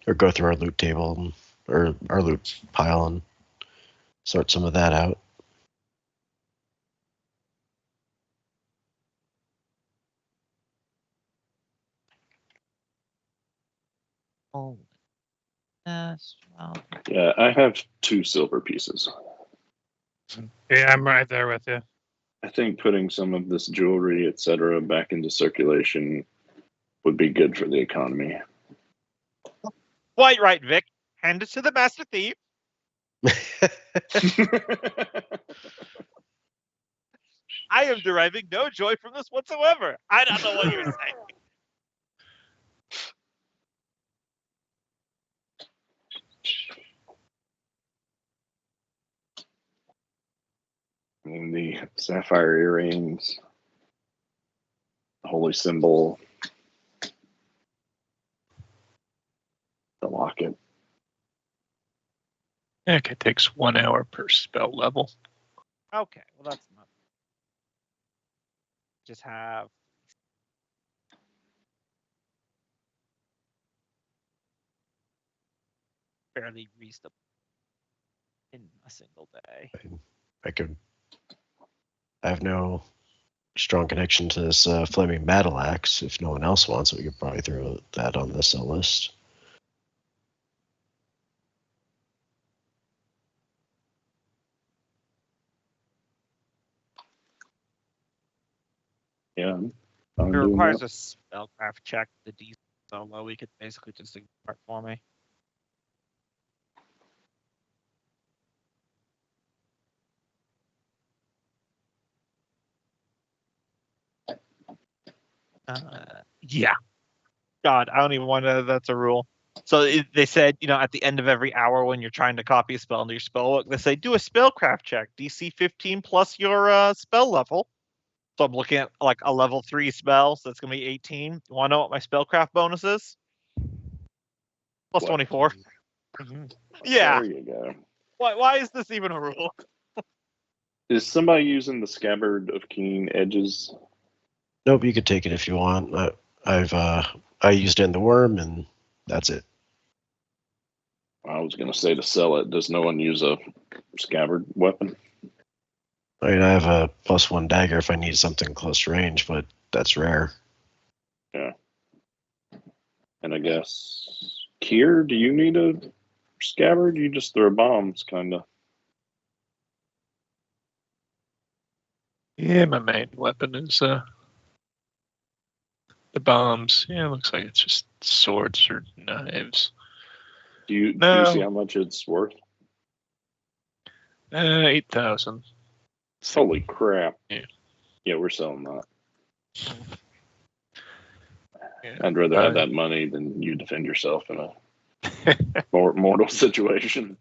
or go through our loot table or our loot pile and sort some of that out. Oh, yes. Well, Yeah, I have 2 silver pieces. Yeah, I'm right there with you. I think putting some of this jewelry, etc., back into circulation would be good for the economy. quite right, Vic. Hand it to the master thief. I am deriving no joy from this whatsoever. I don't know what you're saying. I mean, the sapphire earrings, the holy symbol, the locket. Heck, it takes 1 hour per spell level. Okay, well that's not. Just have. Fairly reasonable in a single day. I have no strong connection to this flaming battle axe. If no one else wants it, we could probably throw that on the sell list. Yeah. It requires a spellcraft check. The D so low, we could basically just ignore it for me. Yeah. God, I don't even want to. That's a rule. So they said, at the end of every hour when you're trying to copy a spell into your spell book, they say do a spellcraft check, DC 15 plus your spell level. So I'm looking at like a level 3 spell, so that's gonna be 18. You want to know what my spellcraft bonus is? Plus 24. Yeah. There you go. Why is this even a rule? Is somebody using the Scabbard of Keen Edges? Nope, you could take it if you want. I used it in the worm, and that's it. I was going to say to sell it. Does no one use a scabbard weapon? I mean, I have a +1 dagger if I need something close range, but that's rare. Yeah. And I guess, Kier, do you need a scabbard? You just throw bombs, kind of. Yeah, my main weapon is the bombs. Yeah, it looks like it's just swords or knives. Do you No. see how much it's worth? 8,000. Holy crap! Yeah. We're selling that. Yeah. I'd rather have that money than you defend yourself in a mortal situation.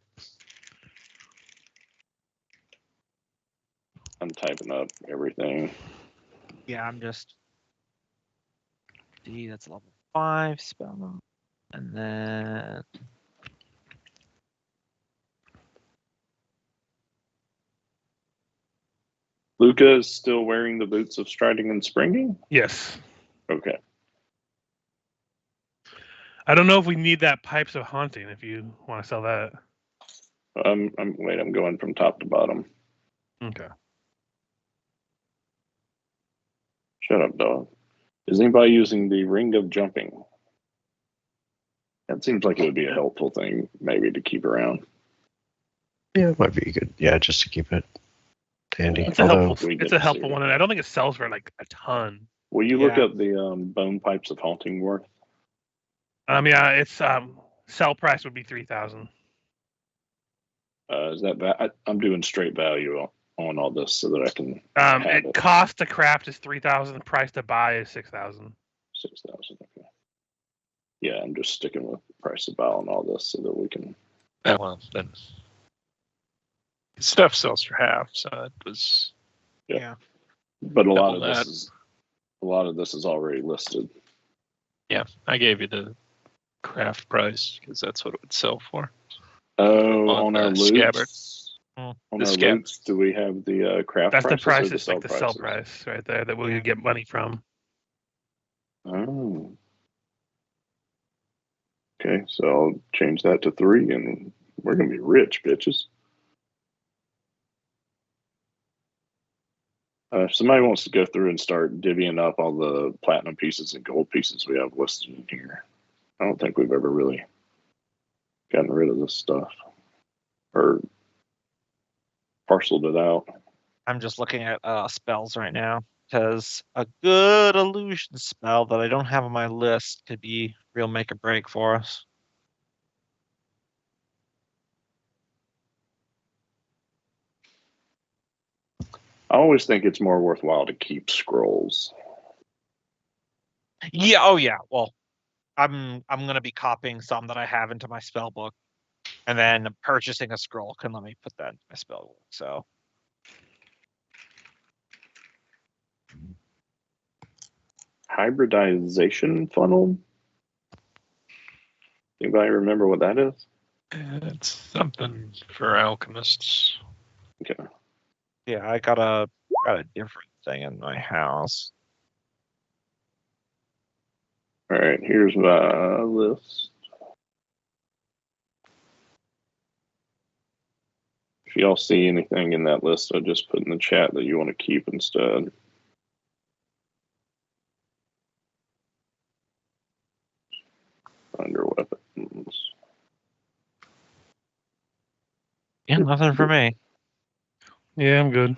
I'm typing up everything. Yeah, I'm just. See, that's level 5 spell. And then. Luca is still wearing the boots of striding and springing? Yes. Okay. I don't know if we need that Pipes of Haunting if you want to sell that. I'm going from top to bottom. Okay. Shut up, dog. Is anybody using the Ring of Jumping? That seems like it would be a helpful thing, maybe, to keep around. Yeah, it might be good. Yeah, just to keep it handy. It's a helpful one, and I don't think it sells for like a ton. Will you look up the Bone Pipes of Haunting worth? Yeah, it's sell price would be 3,000. Is that I'm doing straight value on all this so that I can. It cost to craft is 3,000. The price to buy is 6,000. 6,000. Okay. Yeah, I'm just sticking with price to buy on all this so that we can. Well, then stuff sells for half, so it was. Yeah. But a lot of this is already listed. Yeah, I gave you the craft price because that's what it would sell for. Oh, on our loots. Scabbard. On our loots, do we have the craft price? That's the price. It's like the sell price right there that we'll get money from. Oh. Okay, so I'll change that to 3, and we're gonna be rich, bitches. If somebody wants to go through and start divvying up all the platinum pieces and gold pieces we have listed in here, I don't think we've ever really gotten rid of this stuff or parceled it out. I'm just looking at spells right now because a good illusion spell that I don't have on my list could be real make or break for us. I always think it's more worthwhile to keep scrolls. Yeah. Oh, yeah. Well, I'm gonna be copying some that I have into my spell book, and then purchasing a scroll can let me put that in my spell book. So. Hybridization funnel? Anybody remember what that is? It's something for alchemists. Okay. Yeah, I got a different thing in my house. All right, here's my list. If y'all see anything in that list, I just put in the chat that you want to keep instead. Under weapons. Yeah, nothing for me. Yeah, I'm good.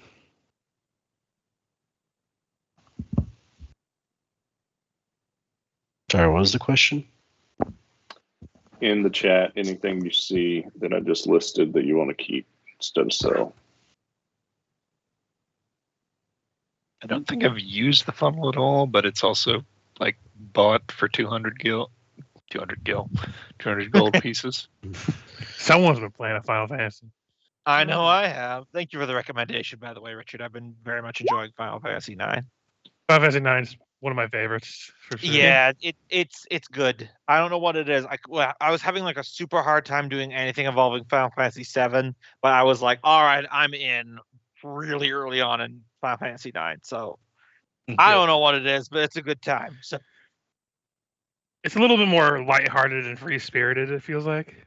Sorry, what was the question? In the chat, anything you see that I just listed that you want to keep instead of sell. I don't think I've used the funnel at all, but it's also like bought for 200 gold pieces. Someone's been playing a Final Fantasy. I know I have. Thank you for the recommendation, by the way, Richard. I've been very much enjoying Final Fantasy IX. Final Fantasy IX is one of my favorites for sure. Yeah, it's good. I don't know what it is. I was having like a super hard time doing anything involving Final Fantasy VII, but I was like, all right, I'm in really early on in Final Fantasy IX. So I don't know what it is, but it's a good time. So it's a little bit more lighthearted and free spirited. It feels like.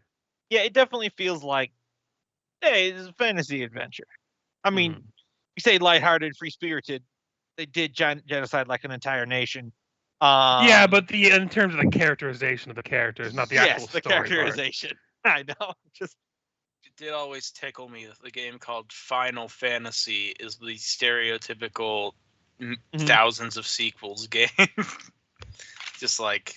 Yeah, it definitely feels like, hey, it's a fantasy adventure. I mean, you say lighthearted, free spirited. They did genocide like an entire nation. Yeah, but in terms of the characterization of the characters, not the actual story. Yes, the characterization. Part. I know. Just did always tickle me that the game called Final Fantasy is the stereotypical thousands of sequels game. Just like,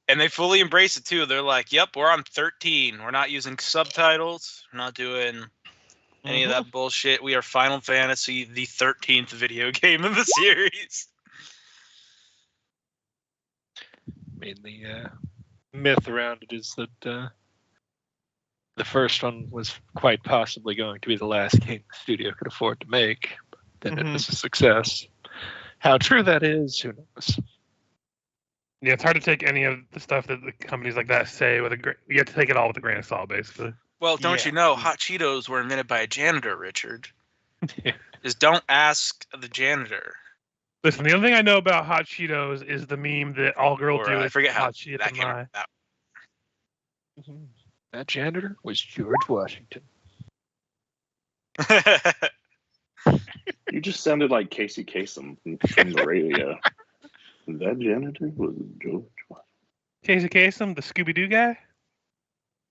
and they fully embrace it too. They're like, yep, we're on 13. We're not using subtitles. We're not doing any of that bullshit. We are Final Fantasy, the 13th video game in the series. I mean, the myth around it is that the first one was quite possibly going to be the last game the studio could afford to make, but then it was a success. How true that is, who knows? Yeah, it's hard to take any of the stuff that the companies like that say with you have to take it all with a grain of salt, basically. Well, don't you know, Hot Cheetos were invented by a janitor, Richard. Just don't ask the janitor. Listen, the only thing I know about Hot Cheetos is the meme that all girls do. I forget how Hot Cheetos that came out. That janitor was George Washington. You just sounded like Casey Kasem from the radio. That janitor was George Washington. Casey Kasem, the Scooby-Doo guy?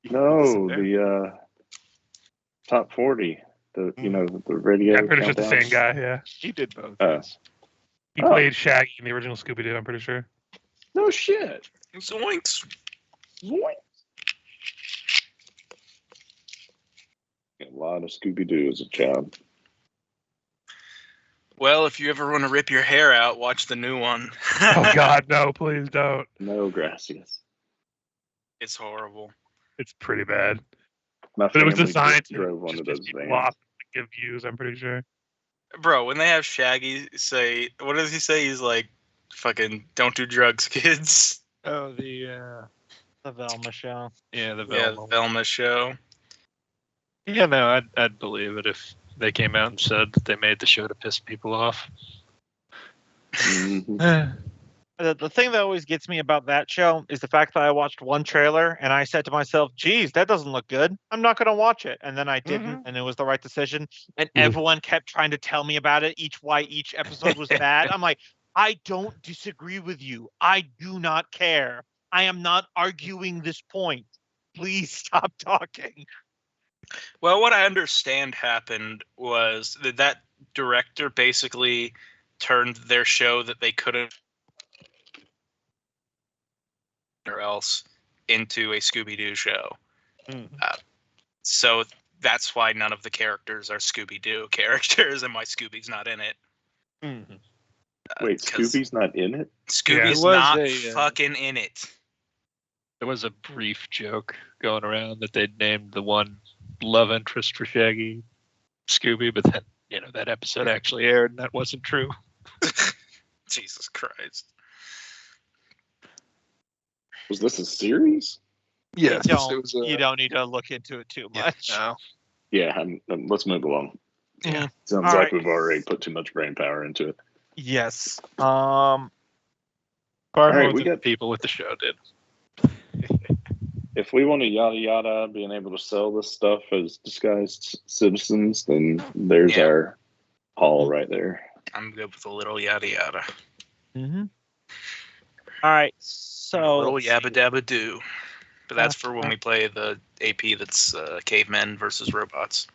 No, the top 40. The the radio. Yeah, I'm pretty sure it's the countdown. same guy, yeah. He did both. He played Shaggy in the original Scooby-Doo, I'm pretty sure. No shit. Zoinks. Zoinks. A lot of Scooby-Doo as a child. Well, if you ever want to rip your hair out, watch the new one. Oh, God, no, please don't. No, gracias. It's horrible. It's pretty bad. My But it was family designed to drove one just of piss those people vans. off to give views, I'm pretty sure. Bro, when they have Shaggy say, what does he say? He's like, fucking, don't do drugs, kids. Oh, the Velma show. yeah, the Yeah, Velma. the Velma show. Yeah, no, I'd believe it if they came out and said that they made the show to piss people off. Mhm. The thing that always gets me about that show is the fact that I watched one trailer and I said to myself, geez, that doesn't look good. I'm not going to watch it. And then I didn't, and it was the right decision. And everyone kept trying to tell me about it, why each episode was bad. I'm like, I don't disagree with you. I do not care. I am not arguing this point. Please stop talking. Well, what I understand happened was that director basically turned their show that they couldn't or else into a Scooby-Doo show. So that's why none of the characters are Scooby-Doo characters and why Scooby's not in it. Wait, 'cause Scooby's not in it? Scooby's was not a, fucking in it. There was a brief joke going around that they'd named the one love interest for Shaggy Scooby, but then, that episode actually aired and that wasn't true. Jesus Christ. Was this a series? Yes, You don't need to look into it too much. No. Yeah, let's move along. Yeah. Sounds All like right. we've already put too much brain power into it. Yes. Far right, more we than got- people with the show did. If we want to yada yada being able to sell this stuff as disguised citizens, then there's Yeah. our haul right there. I'm good with a little yada yada. Mm-hmm. All right. So little let's yabba see. dabba do. But that's for when we play the AP that's cavemen versus robots.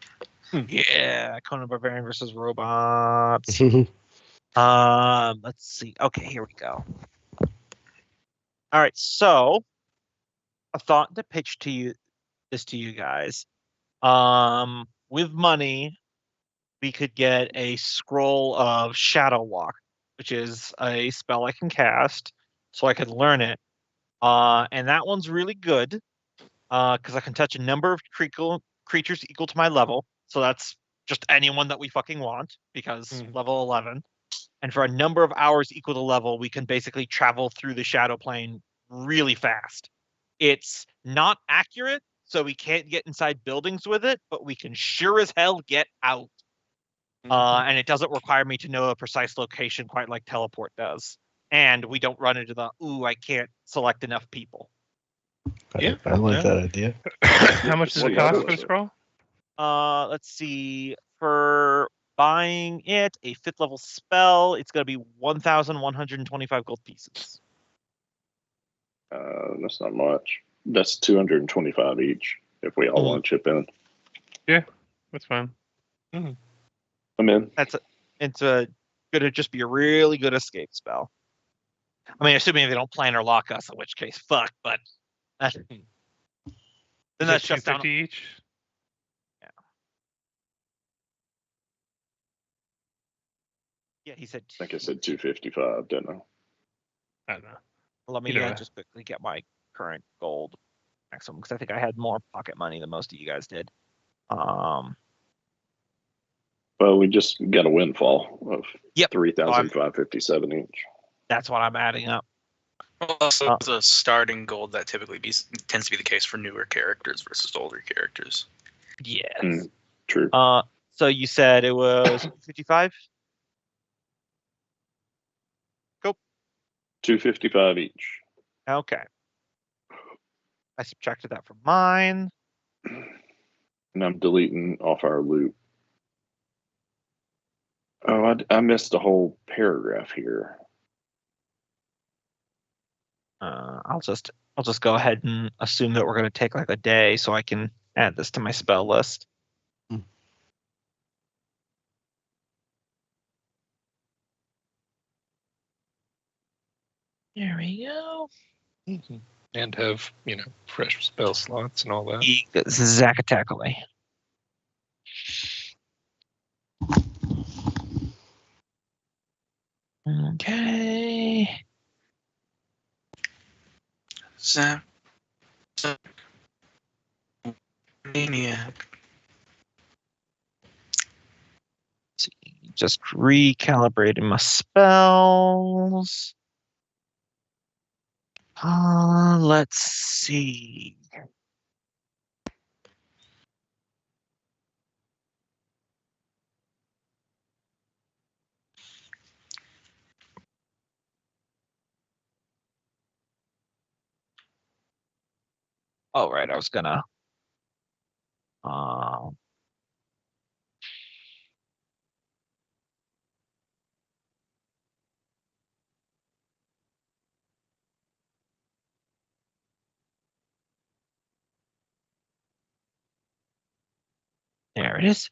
Yeah, Conan Barbarian versus robots. Let's see. Okay, here we go. All right, so a thought to pitch to you guys. With money, we could get a scroll of Shadow Walk, which is a spell I can cast, so I could learn it. And that one's really good because I can touch a number of creatures equal to my level. So that's just anyone that we fucking want because level 11. And for a number of hours equal to level, we can basically travel through the shadow plane really fast. It's not accurate, so we can't get inside buildings with it, but we can sure as hell get out. And it doesn't require me to know a precise location quite like teleport does. And we don't run into the, I can't select enough people. Yeah. I like that idea. How much does it Well, cost yeah, for the scroll? Let's see. For buying it, a 5th level spell, it's going to be 1,125 gold pieces. That's not much. That's 225 each. if we all want to chip in. That's fine. I'm in. It's gonna just be a really good escape spell. I mean, assuming they don't plan or lock us, in which case, fuck. But then Is that's it just down. 250 each? Yeah, he said. I think I said 255, didn't I? I don't know. Let me Either way. just quickly get my current gold maximum because I think I had more pocket money than most of you guys did. Well, we just got a windfall of Yep. 3,557 each. That's what I'm adding up. Well, also the starting gold that typically tends to be the case for newer characters versus older characters. Yes. True. So you said it was 55? 255 each. Okay. I subtracted that from mine. And I'm deleting off our loot. Oh, I missed a whole paragraph here. I'll just go ahead and assume that we're going to take like a day so I can add this to my spell list. There we go. And have, fresh spell slots and all that. Exactly. Okay. Zap. Maniac. Just recalibrating my spells. Let's see. Oh, right. I was gonna. There it is.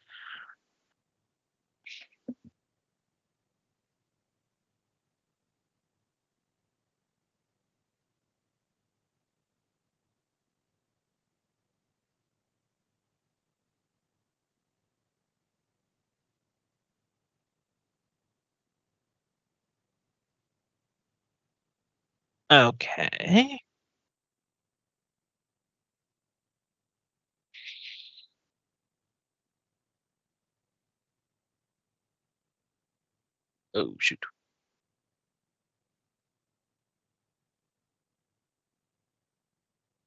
Okay. Oh, shoot.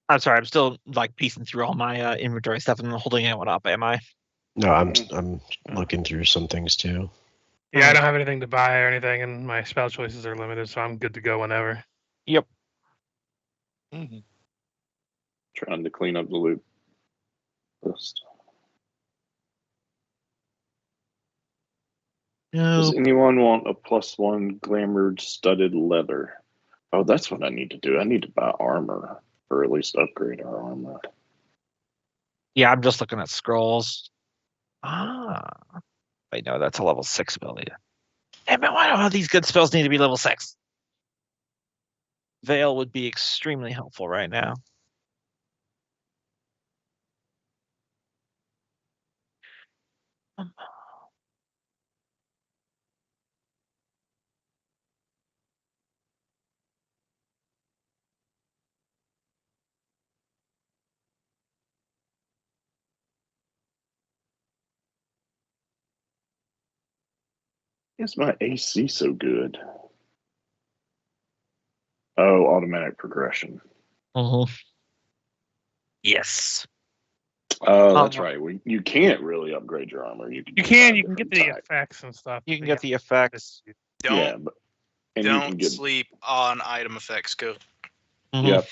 I'm sorry. I'm still like piecing through all my inventory stuff and holding anyone up. Am I? No, I'm looking through some things too. Yeah, I don't have anything to buy or anything, and my spell choices are limited, so I'm good to go whenever. Yep. Trying to clean up the loot list. Does anyone want a +1 glamored studded leather? Oh, that's what I need to do. I need to buy armor, or at least upgrade our armor. Yeah, I'm just looking at scrolls. Wait, no, that's a level 6 ability. Damn it, why do all these good spells need to be level 6? Veil would be extremely helpful right now. Is my AC so good? Oh, automatic progression. Yes. Oh, that's right. You can't really upgrade your armor. You can get the effects and stuff. You can get the effects. Don't sleep on item effects. Go. Yep.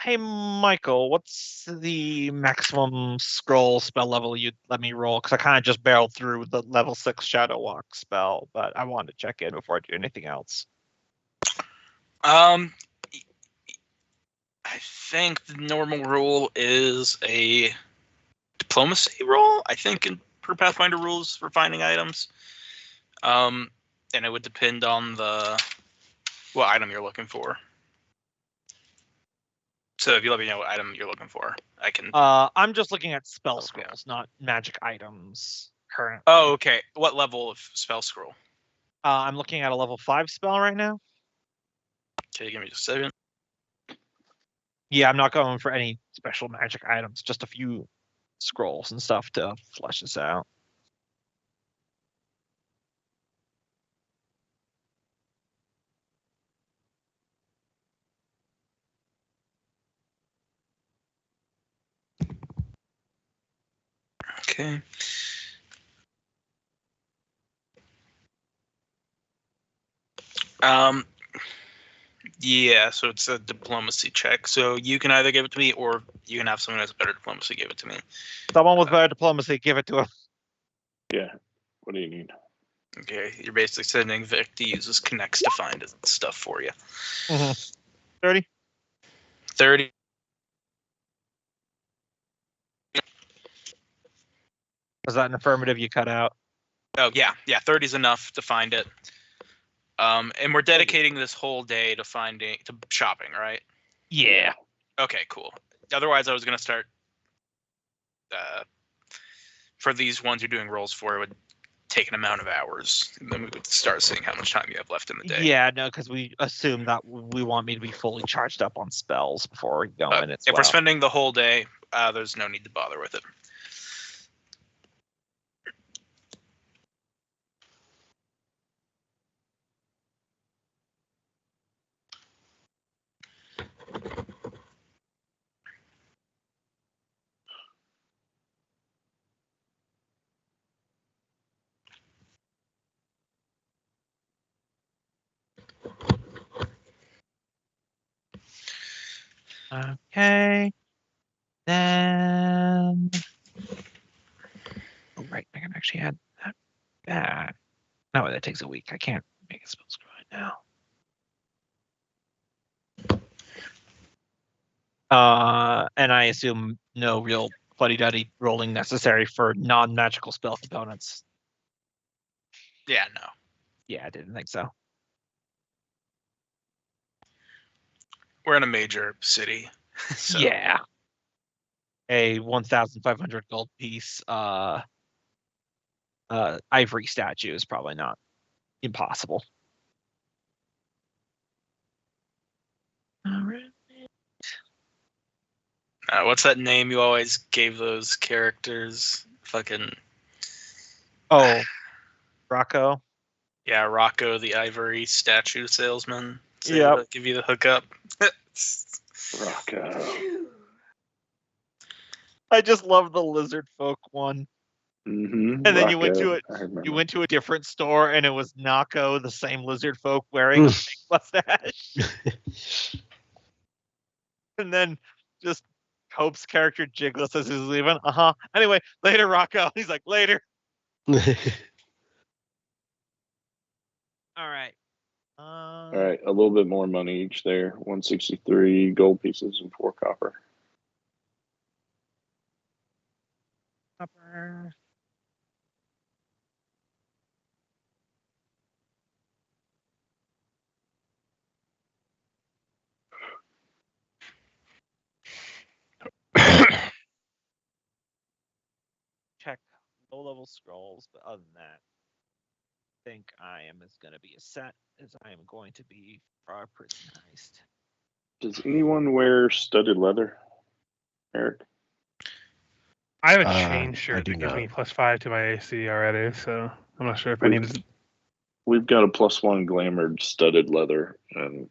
Hey Michael, what's the maximum scroll spell level you'd let me roll? Because I kind of just barreled through the level 6 Shadow Walk spell, but I wanted to check in before I do anything else. I think the normal rule is a diplomacy roll. I think per Pathfinder rules for finding items. And it would depend on what item you're looking for. So if you let me know what item you're looking for, I can. I'm just looking at spell Okay. scrolls, not magic items currently. Oh, okay. What level of spell scroll? I'm looking at a level 5 spell right now. Okay, give me just a second. Yeah, I'm not going for any special magic items, just a few scrolls and stuff to flesh this out. Okay. Yeah, so it's a diplomacy check. So you can either give it to me, or you can have someone who has better diplomacy give it to me. Someone with better diplomacy, give it to him. Yeah. What do you need? Okay, you're basically sending Vic to use his connects to find stuff for you. 30. 30. Was that an affirmative you cut out? Oh yeah, 30 is enough to find it. And we're dedicating this whole day to shopping, right? Yeah. Okay, cool. Otherwise, I was gonna start. For these ones you're doing rolls for, it would take an amount of hours, and then we would start seeing how much time you have left in the day. Yeah, no, because we assume that we want me to be fully charged up on spells before we go in. If we're spending the whole day, there's no need to bother with it. Okay. Then. Oh, right. I can actually add that back. No, that takes a week. I can't make a spell scroll right now. And I assume no real fuddy-duddy rolling necessary for non-magical spell components. Yeah, no. Yeah, I didn't think so. We're in a major city. So. Yeah. A 1,500 gold piece ivory statue is probably not impossible. All right. What's that name you always gave those characters? Fucking. Oh, Rocco. Yeah, Rocco, the ivory statue salesman. Yeah. Give you the hookup. Rocco. I just love the lizard folk one. Mm-hmm. And then you went to it. I remember. You went to a different store, and it was Nako, the same lizard folk wearing a fake mustache. And then just Hope's character Jiggles as he's leaving. Anyway, later, Rocco. He's like, later. All right. All right, a little bit more money each there. 163 gold pieces and 4 copper. Copper. Check low-level scrolls, but other than that, I think I am as going to be as set as I am going to be for our prison heist. Does anyone wear studded leather, Eric? I have a chain shirt do that gives not. me +5 to my AC already, so I'm not sure if I need to. We've got a +1 glamored studded leather, and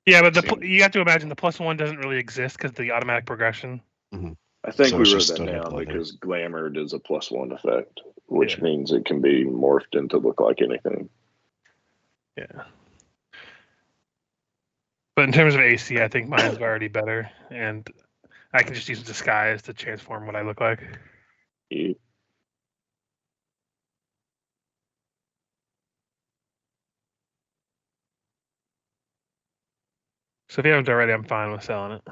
Yeah, but you have to imagine the +1 doesn't really exist because the automatic progression. I think So we it's wrote just that studded down leather. because glamored is a +1 effect, which Yeah. means it can be morphed into look like anything. Yeah. But in terms of AC, I think mine's already better, and I can just use disguise to transform what I look like. You, So if you haven't already, I'm fine with selling it.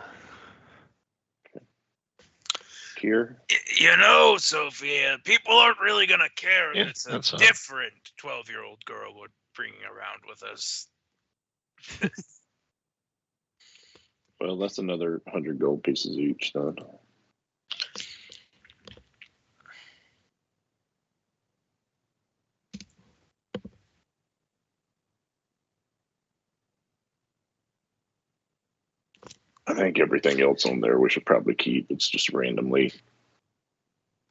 Here, You know, Sophia, people aren't really gonna care if Yeah, it's a that's all. different 12-year-old girl we're bringing around with us. well, that's another 100 gold pieces each, then. I think everything else on there we should probably keep. It's just randomly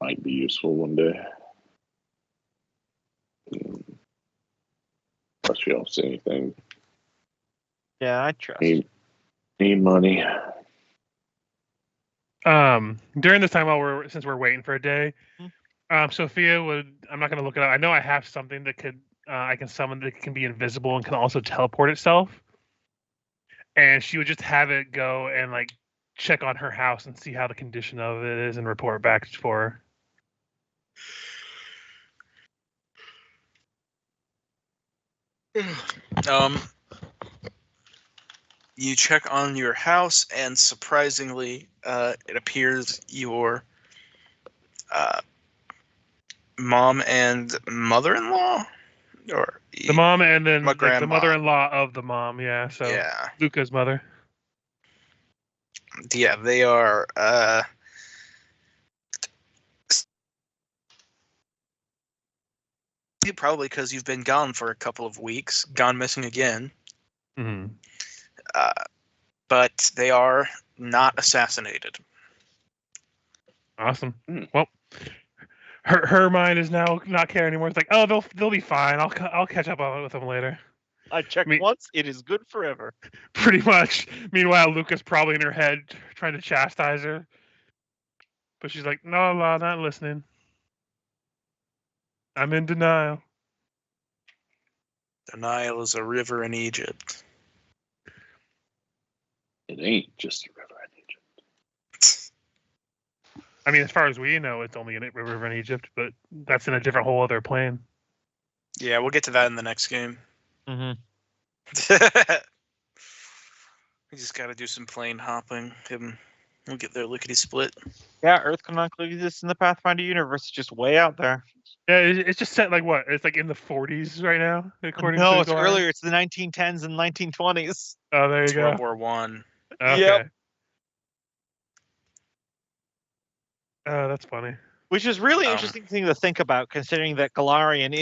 might be useful one day. Unless you don't see anything. Yeah, I trust. Need money. During this time, since we're waiting for a day, Sophia would. I'm not going to look it up. I know I have something that could. I can summon that can be invisible and can also teleport itself. And she would just have it go and like check on her house and see how the condition of it is and report back for her. You check on your house, and surprisingly, it appears your mom and mother-in-law, or the mom and then my like, the grandma. mother-in-law of the mom. Yeah, so Yeah, Luca's mother. yeah, they are. Probably because you've been gone for a couple of weeks, gone missing again. Mm-hmm. But they are not assassinated. Awesome. Mm. Well, her mind is now not care anymore. It's like, oh, they'll be fine. I'll catch up on it with them later. I checked Me- once. It is good forever. Pretty much. Meanwhile, Luca's probably in her head trying to chastise her, but she's like, no, not listening. I'm in denial. The Nile is a river in Egypt. It ain't just a river in Egypt. I mean, as far as we know, it's only a river in Egypt, but that's in a different whole other plane. Yeah, we'll get to that in the next game. Mm-hmm. We just got to do some plane hopping, and we'll get there lickety split. Yeah, Earth canonically exists in the Pathfinder universe. It's just way out there. Yeah, it's just set like what? It's like in the 40s right now, according No, to it's Galarian? earlier. It's the 1910s and 1920s. Oh, there you It's go. World War One. Okay. Yep. That's funny. Which is really interesting thing to think about, considering that Galarian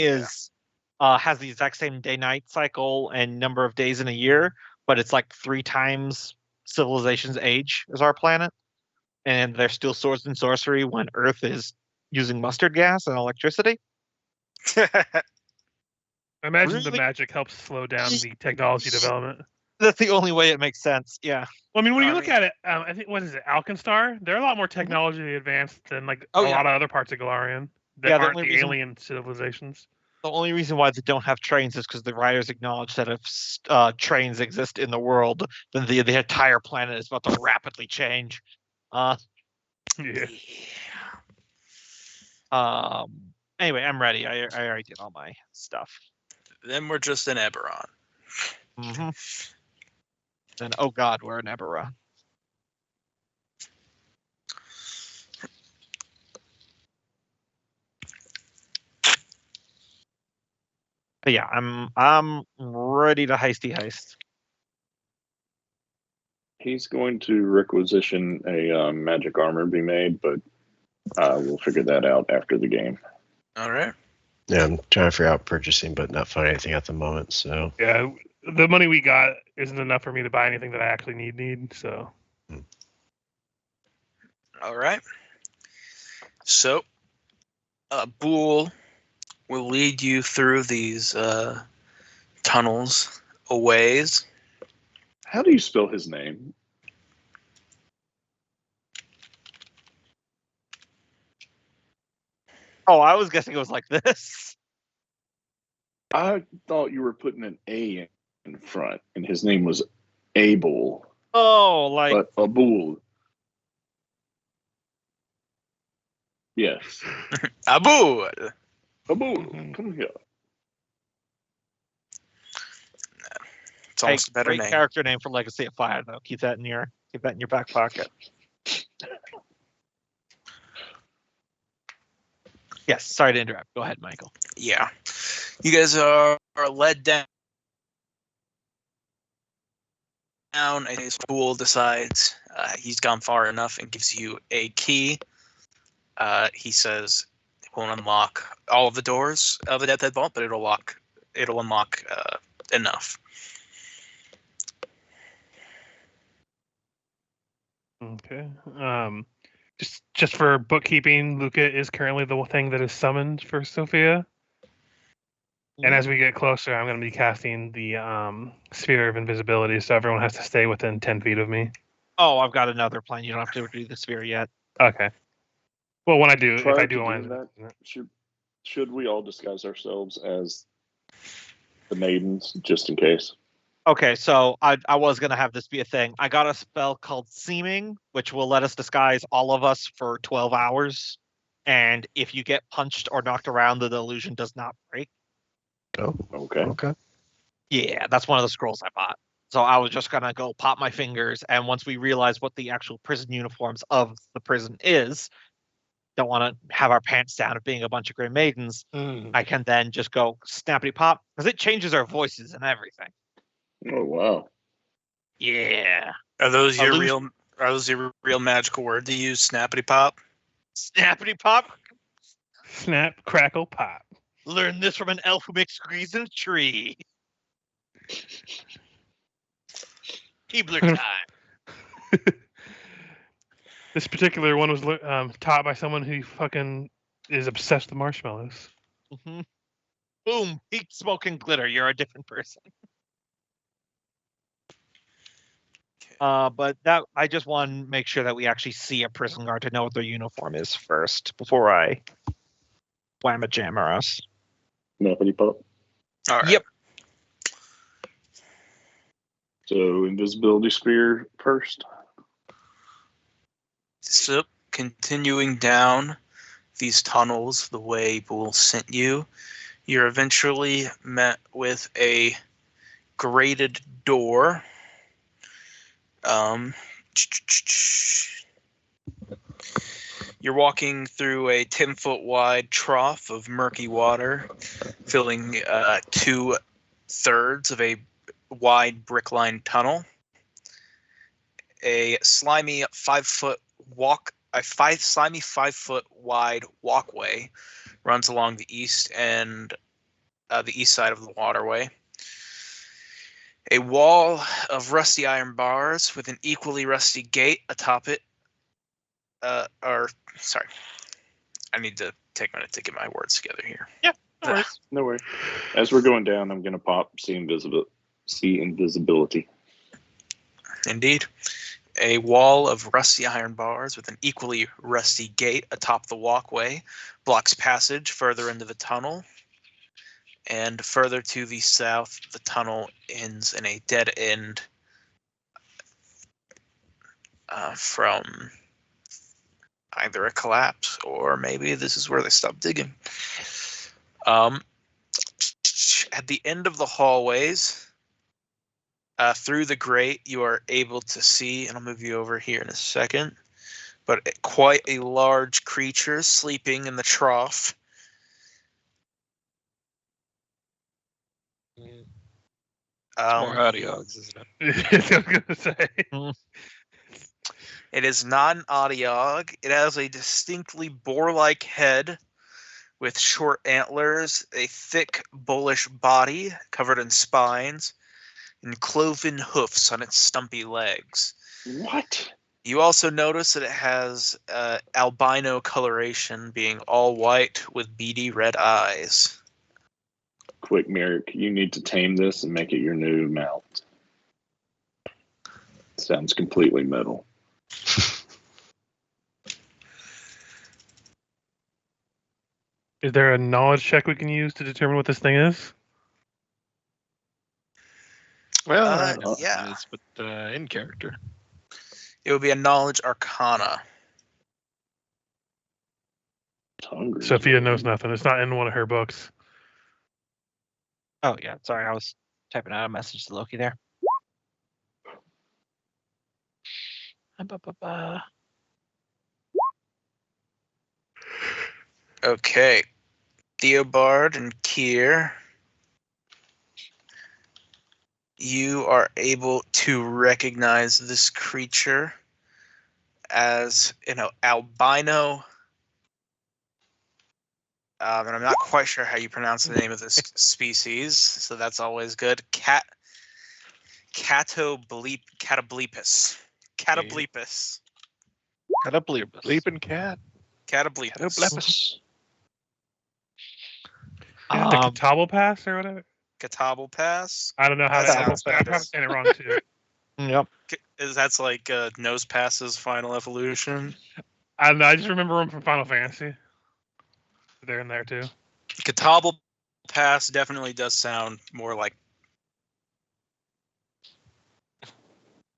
has the exact same day-night cycle and number of days in a year, but it's like 3 times civilization's age as our planet, and there's still swords and sorcery when Earth is using mustard gas and electricity. I imagine the Really? magic helps slow down the technology development. That's the only way it makes sense. Yeah. Well, I mean, when you I look mean- at it, I think what is it, Alkenstar? They're a lot more technologically advanced than like Oh, a yeah. lot of other parts of Galarian that Yeah, the aren't only the reason- alien civilizations. The only reason why they don't have trains is because the writers acknowledge that if trains exist in the world, then the entire planet is about to rapidly change. Yeah. Anyway, I'm ready. I already did all my stuff. Then we're just in Eberron. Mm-hmm. Then, oh god, we're in Eberron. But yeah, I'm ready to heist. He's going to requisition a magic armor be made, but we'll figure that out after the game. All right. Yeah, I'm trying to figure out purchasing, but not finding anything at the moment. So Yeah, the money we got isn't enough for me to buy anything that I actually need. So All right. So, Boole will lead you through these tunnels a ways. How do you spell his name? Oh, I was guessing it was like this. I thought you were putting an A in front, and his name was Abel, Oh, like but Abul. Yes, Abu. Abul, come here. It's almost a better great name. character name for Legacy of Fire, though. Keep that in your back pocket. Yes, sorry to interrupt. Go ahead, Michael. Yeah. You guys are led down. A fool decides he's gone far enough and gives you a key. He says it won't unlock all of the doors of the Death Head Vault, but it'll unlock enough. Okay. Just for bookkeeping, Luca is currently the thing that is summoned for Sophia. And as we get closer, I'm going to be casting the Sphere of Invisibility, so everyone has to stay within 10 feet of me. Oh, I've got another plan. You don't have to do the sphere yet. Okay. Well, when I do, Prior if I to do doing align, that, should we all disguise ourselves as the maidens just in case? Okay, so I was going to have this be a thing. I got a spell called Seeming, which will let us disguise all of us for 12 hours. And if you get punched or knocked around, the illusion does not break. Oh, Okay. okay. Yeah, that's one of the scrolls I bought. So I was just going to go pop my fingers. And once we realize what the actual prison uniforms of the prison is, don't want to have our pants down of being a bunch of Grey Maidens, I can then just go snappity pop, because it changes our voices and everything. Oh wow. Yeah. Are those your Illusion. real magical word to use? Snappity pop. Snappity pop. snap, crackle, pop. Learn this from an elf who makes degrees in a tree. Keebler time. This particular one was taught by someone who fucking is obsessed with marshmallows. Mm-hmm. Boom. Heat, smoke, and glitter. You're a different person. But that I just want to make sure that we actually see a prison guard to know what their uniform is first before I wham a jammer us. Snappity pop. All right. Yep. So invisibility sphere first. So, continuing down these tunnels the way Boole sent you, you're eventually met with a grated door. You're walking through a 10-foot wide trough of murky water, filling 2/3 of a wide brick-lined tunnel. A slimy 5-foot wide walkway runs along the east side of the waterway. A wall of rusty iron bars with an equally rusty gate atop it. Sorry, I need to take a minute to get my words together here. Yeah, no worries. No worries. As we're going down, I'm gonna pop see invisibility. Indeed. A wall of rusty iron bars with an equally rusty gate atop the walkway blocks passage further into the tunnel. And further to the south, the tunnel ends in a dead end from either a collapse or maybe this is where they stopped digging. At the end of the hallways, through the grate, you are able to see, and I'll move you over here in a second, but quite a large creature sleeping in the trough. More Adiogs, isn't it? I was gonna say. It is not an Adiog. It has a distinctly boar-like head with short antlers, a thick, bullish body covered in spines, and cloven hoofs on its stumpy legs. What? You also notice that it has albino coloration, being all white with beady red eyes. Quick, Merrick, you need to tame this and make it your new mount. Sounds completely metal. Is there a knowledge check we can use to determine what this thing is? Well, yeah. Is, but in character. It would be a knowledge arcana. Hungry. Sophia knows nothing. It's not in one of her books. Oh, yeah. Sorry, I was typing out a message to Loki there. Okay. Theobald and Kier, you are able to recognize this creature as, albino. And I'm not quite sure how you pronounce the name of this species, so that's always good. Catoblepus. Catoblepus. Bleeping cat. Catoblepus. Catoblepus. The Catobble Pass or whatever. Catobble Pass. I don't know how That to. sounds I'm bad. probably saying it wrong too. Yep. That's like Nose Pass's final evolution. I don't know. I just remember them from Final Fantasy. They're in there too. Catobble Pass definitely does sound more like.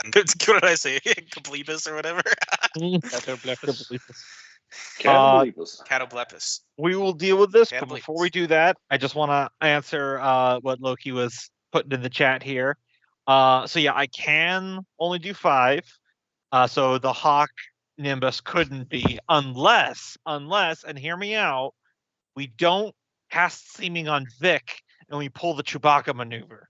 What did I say? Catoblepus or whatever. Catoblepus. We will deal with this, but Catoblepus. before we do that, I just want to answer what Loki was putting in the chat here. So yeah, I can only do 5. So the Hawk Nimbus couldn't be unless, and hear me out, we don't cast Seeming on Vic and we pull the Chewbacca maneuver.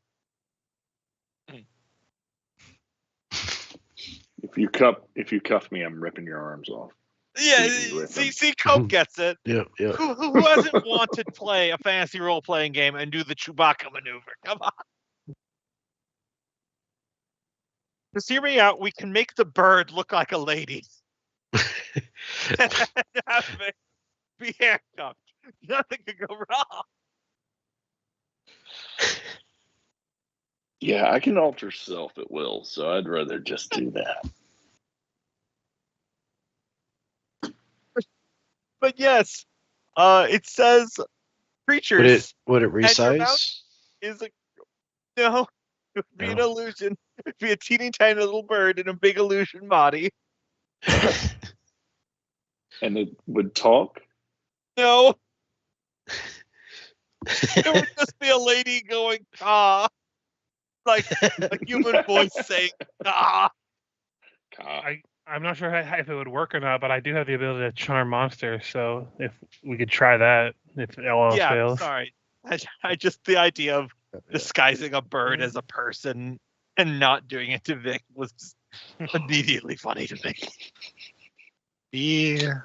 If you cuff me, I'm ripping your arms off. Yeah, Rip them. see, Cope gets it. Yep. Who hasn't wanted to play a fantasy role-playing game and do the Chewbacca maneuver? Come on. Just hear me out. We can make the bird look like a lady. And have it be handcuffed. Nothing could go wrong. Yeah, I can alter self at will, so I'd rather just do that. But yes, it says creatures Would it And your mouth- resize? is a no. It would be an illusion. It'd be a teeny tiny little bird in a big illusion body. And it would talk? No. It would just be a lady going ah, like a human voice saying ah. I'm not sure if it would work or not, but I do have the ability to charm monsters. So if we could try that, if all else Yeah, fails. sorry. I just the idea of disguising a bird as a person and not doing it to Vic was just immediately funny to me. Yeah,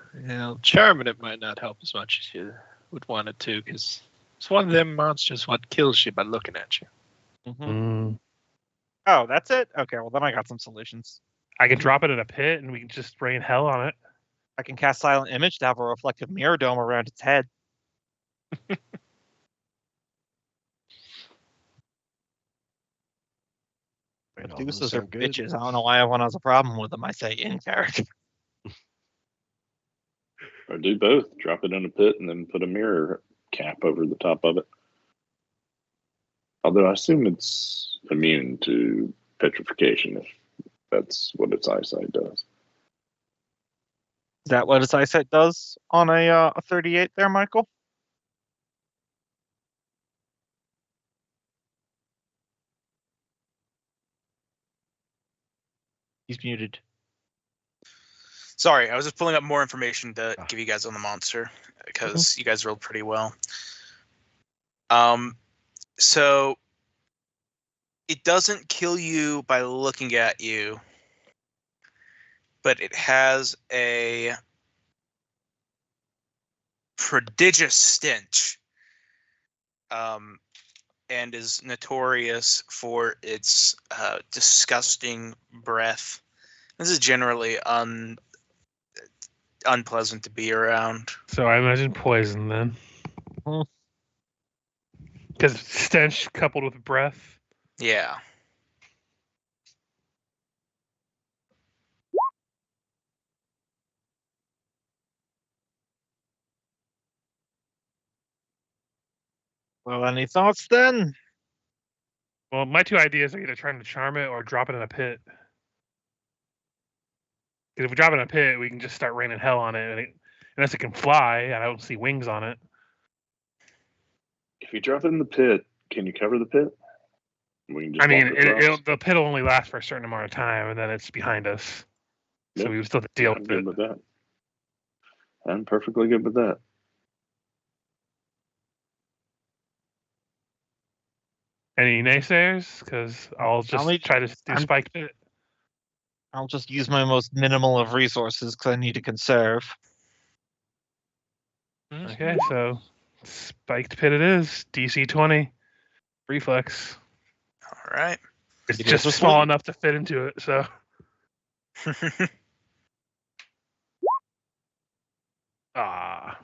charming it might not help as much as you would want it to, because it's one of them monsters what kills you by looking at you. Mm. Oh, that's it? Okay, well then I got some solutions. I can drop it in a pit, and we can just rain hell on it. I can cast Silent Image to have a reflective mirror dome around its head. Deuces are bitches. I don't know why everyone has a problem with them. I say in character. Or do both. Drop it in a pit and then put a mirror cap over the top of it. Although I assume it's immune to petrification if that's what its eyesight does. Is that what its eyesight does on a 38 there, Michael? He's muted. Sorry, I was just pulling up more information to give you guys on the monster because you guys rolled pretty well. So it doesn't kill you by looking at you, but it has a prodigious stench, and is notorious for its disgusting breath. This is generally unpleasant to be around. So I imagine poison then. Because stench coupled with breath. Yeah. Well, any thoughts then? Well, my two ideas are either trying to charm it or drop it in a pit. Because if we drop it in a pit, we can just start raining hell on it, and unless it can fly, and I don't see wings on it. If you drop it in the pit, can you cover the pit? We can just I mean, walk across? the pit will only last for a certain amount of time, and then it's behind us. So Yep. we would still have to deal I'm with good it. with that. I'm perfectly good with that. Any naysayers? Because I'll just Only- try to do I'm- spike pit. I'll just use my most minimal of resources because I need to conserve. Okay, so spiked pit it is. DC 20. Reflex. All right. It's It just is a small sleep. enough to fit into it, so. Ah.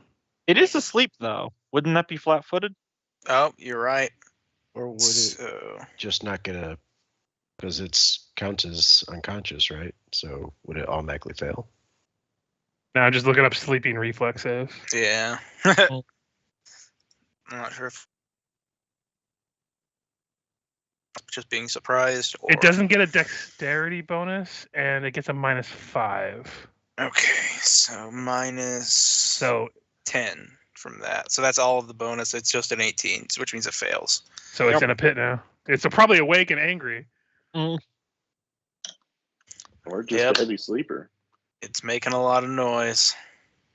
It is asleep though. Wouldn't that be flat-footed? Oh, you're right. Or would it So just not get a? Because it's counts as unconscious, right? So would it automatically fail? Now I'm just looking up sleeping reflexes. yeah. I'm not sure if just being surprised or It doesn't get a dexterity bonus, and it gets a -5. Okay, so minus So 10 from that. So that's all of the bonus. It's just an 18, which means it fails. so it's Yep. in a pit now. It's probably awake and angry. Or just Yep. a heavy sleeper. It's making a lot of noise.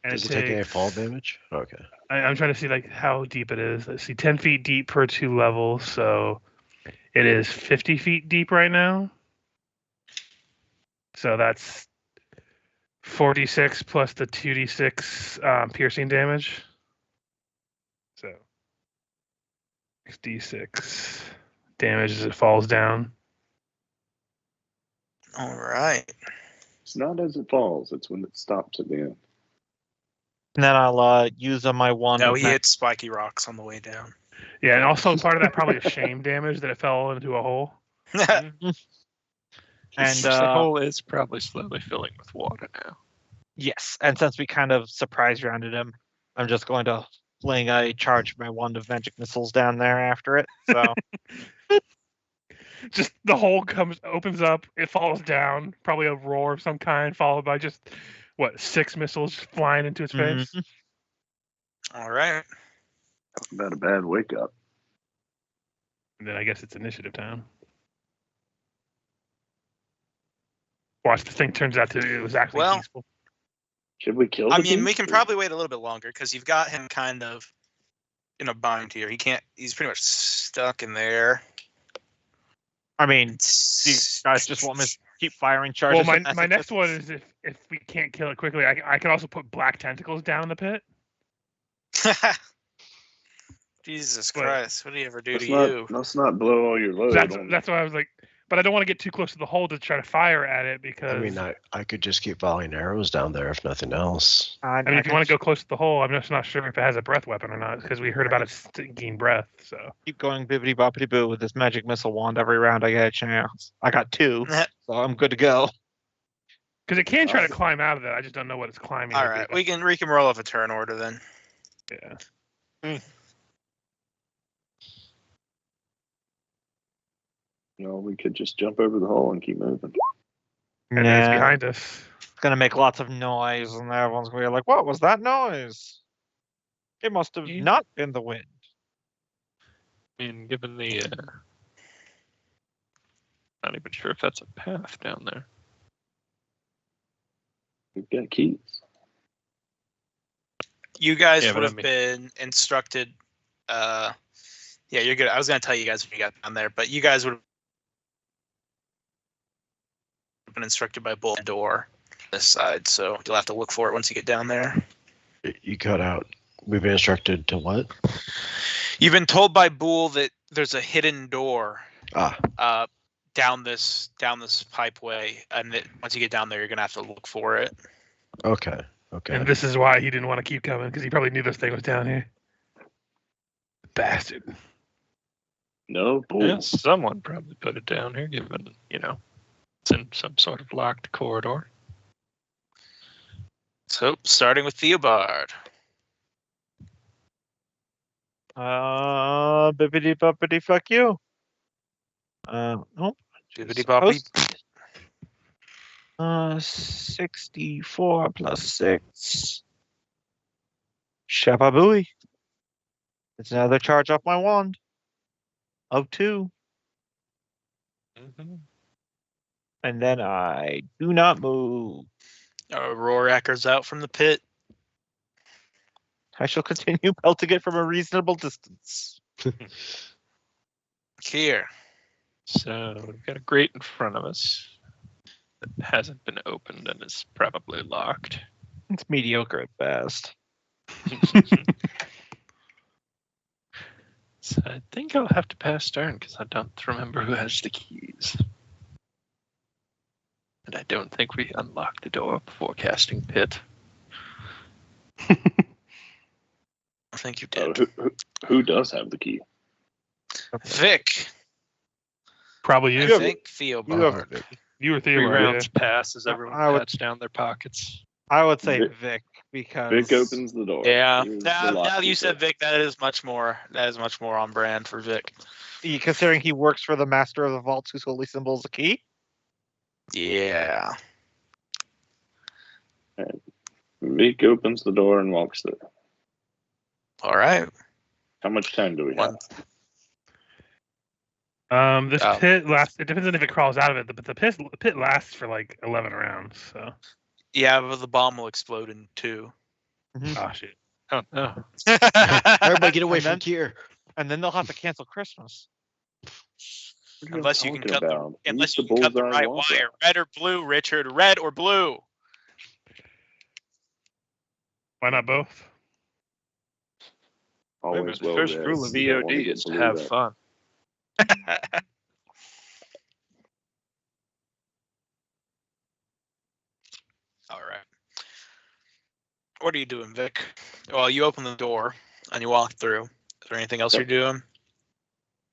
And Does it it take any takes, fall damage? Okay. I'm trying to see like how deep it is. Let's see, 10 feet deep per 2 levels. So it is 50 feet deep right now. So that's 46 plus the 2d6 piercing damage. So 6d6 damage as it falls down. All right. It's not as it falls, it's when it stops at the end. And then I'll use on my wand. No, of he ma- hit spiky rocks on the way down. Yeah, and also part of that probably is shame damage that it fell into a hole. And The hole is probably slowly filling with water now. yes, and since we kind of surprise rounded him, I'm just going to fling a charge of my wand of magic missiles down there after it. So Just the hole opens up, it falls down, probably a roar of some kind, followed by just 6 missiles just flying into its face. Mhm. All right. Talk about a bad wake up. And then I guess it's initiative time. Watch, the thing turns out it was actually Well, peaceful. Should we kill I the mean, we beast, can or- probably wait a little bit longer because you've got him kind of in a bind here. He's pretty much stuck in there. I mean, do you guys just want me to keep firing charges? Well, of my magic next one missiles? is if we can't kill it quickly, I can also put black tentacles down in the pit. Jesus What? Christ, what did he ever do let's to not, you? let's not blow all your load. That's on- that's why I was like, but I don't want to get too close to the hole to try to fire at it because I mean, I could just keep volleying arrows down there if nothing else. I mean, if you want to go close to the hole, I'm just not sure if it has a breath weapon or not because we heard about it stinking breath. So keep going bibbity boppity boo with this magic missile wand every round I get a chance. I got 2, so I'm good to go. because it can try to climb out of that, I just don't know what it's climbing. All would be. right, we can roll off a turn order then. Yeah. No, we could just jump over the hole and keep moving. And then it's Yeah, behind us. it's gonna make lots of noise, and everyone's gonna be like, "What was that noise? It must have Yeah. not been the wind." I mean, given the, not even sure if that's a path down there. We've got keys. You guys Yeah, would but I have mean- been instructed. Yeah, you're good. I was gonna tell you guys when you got down there, but you guys would have been instructed by Bull door this side, so you'll have to look for it once you get down there. You cut out. We've been instructed to what? You've been told by Bull that there's a hidden door Ah, down this pipeway, and that once you get down there, you're gonna have to look for it. okay. Okay. And this is why he didn't want to keep coming because he probably knew this thing was down here. Bastard. No, bull. Yeah, someone probably put it down here, given, it's in some sort of locked corridor. So, starting with Theobald. Bibbity boppity fuck you. Nope. Bibbidi boppity. 64 plus 6. Shababooey. It's another charge off my wand. Of 2. Mm-hmm. And then I do not move. A roar echoes out from the pit. I shall continue pelting it from a reasonable distance. Here. So we've got a grate in front of us that hasn't been opened and is probably locked. It's mediocre at best. So I think I'll have to pass turn because I don't remember who has the keys. And I don't think we unlocked the door before casting pit. I think you did. Who does have the key? Vic. Probably I you. think You have- Theobald. You or Three Theo. rounds pass as I everyone would- pats down their pockets. I would say Vic- Vic because Vic opens the door. Yeah. Here's Now the lock that you said keeper. Vic, that is much more on brand for Vic. considering he works for the master of the vaults whose holy symbol is a key. Yeah. Vic opens the door and walks through. All right. How much time do we have? This Oh. pit lasts. It depends on if it crawls out of it, but the pit lasts for like 11 rounds. So, Yeah, but the bomb will explode in 2. oh shit. Oh no. Everybody get away And from then- Kier. And then they'll have to cancel Christmas. What are Unless you can talking cut the about? unless Use you can cut the bullseye right whopper. wire. Red or blue, Richard. Red or blue. Why not both? Always The well first read. rule of You don't wanna EOD get is to blue have red. fun. All right. What are you doing, Vic? Well, you open the door and you walk through. Is there anything else you're doing?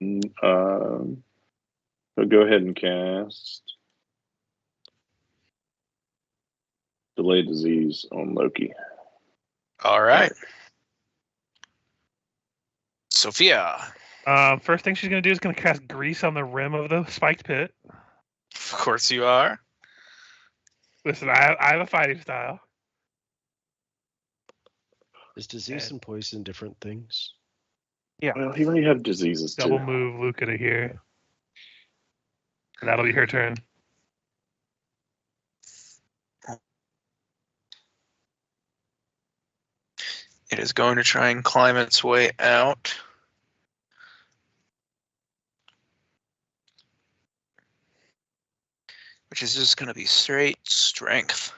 So go ahead and cast Delay Disease on Loki. All right. Sophia. First thing she's gonna do is gonna cast grease on the rim of the spiked pit. Of course you are. Listen, I have a fighting style. Is disease and poison different things? Well, he might have diseases too. Double move Luca to here. And that'll be her turn. It is going to try and climb its way out. Which is just going to be straight strength.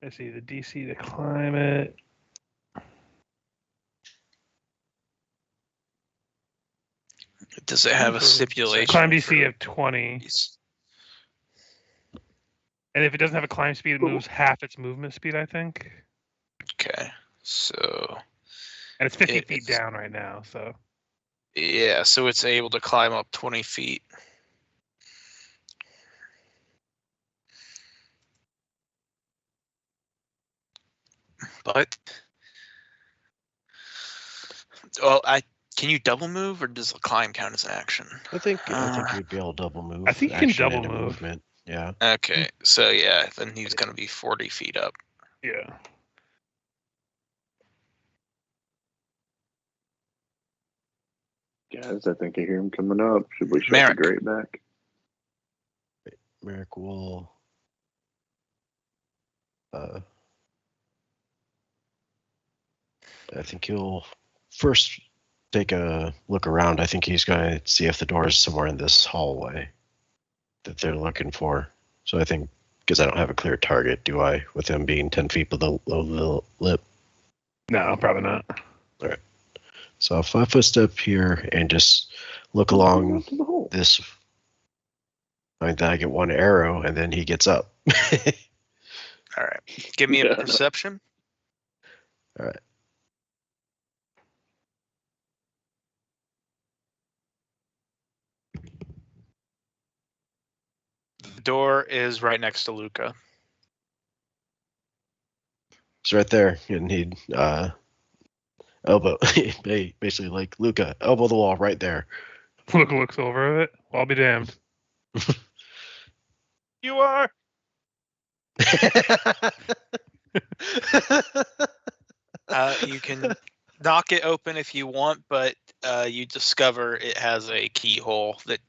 Let's see the DC to climb it. Does it have a stipulation? Climb DC for of 20. these? And if it doesn't have a climb speed, it moves half its movement speed, I think. Okay, so And it's 50 It- feet it's- down right now, so. yeah, so it's able to climb up 20 feet. But well, can you double move or does the climb count as an action? I think you'd be able to double move. I think you can action double into move. movement. Yeah. Okay, so yeah, then he's gonna be 40 feet up. Yeah. Guys, I think I hear him coming up. Should we shut Merrick. the grate back? Merrick will. I think he'll first take a look around. I think he's going to see if the door is somewhere in this hallway that they're looking for. So I think, because I don't have a clear target, do I, with him being 10 feet below the lip? No, probably not. So 5 foot step here and just look along To the hole. this. Then I get one arrow and then he gets up. All right, give me a Yeah. perception. All right. The door is right next to Luca. It's right there, and he'd elbow, basically like Luca, elbow the wall right there. Luca looks over it. Well, I'll be damned. You are. You can knock it open if you want, but you discover it has a keyhole that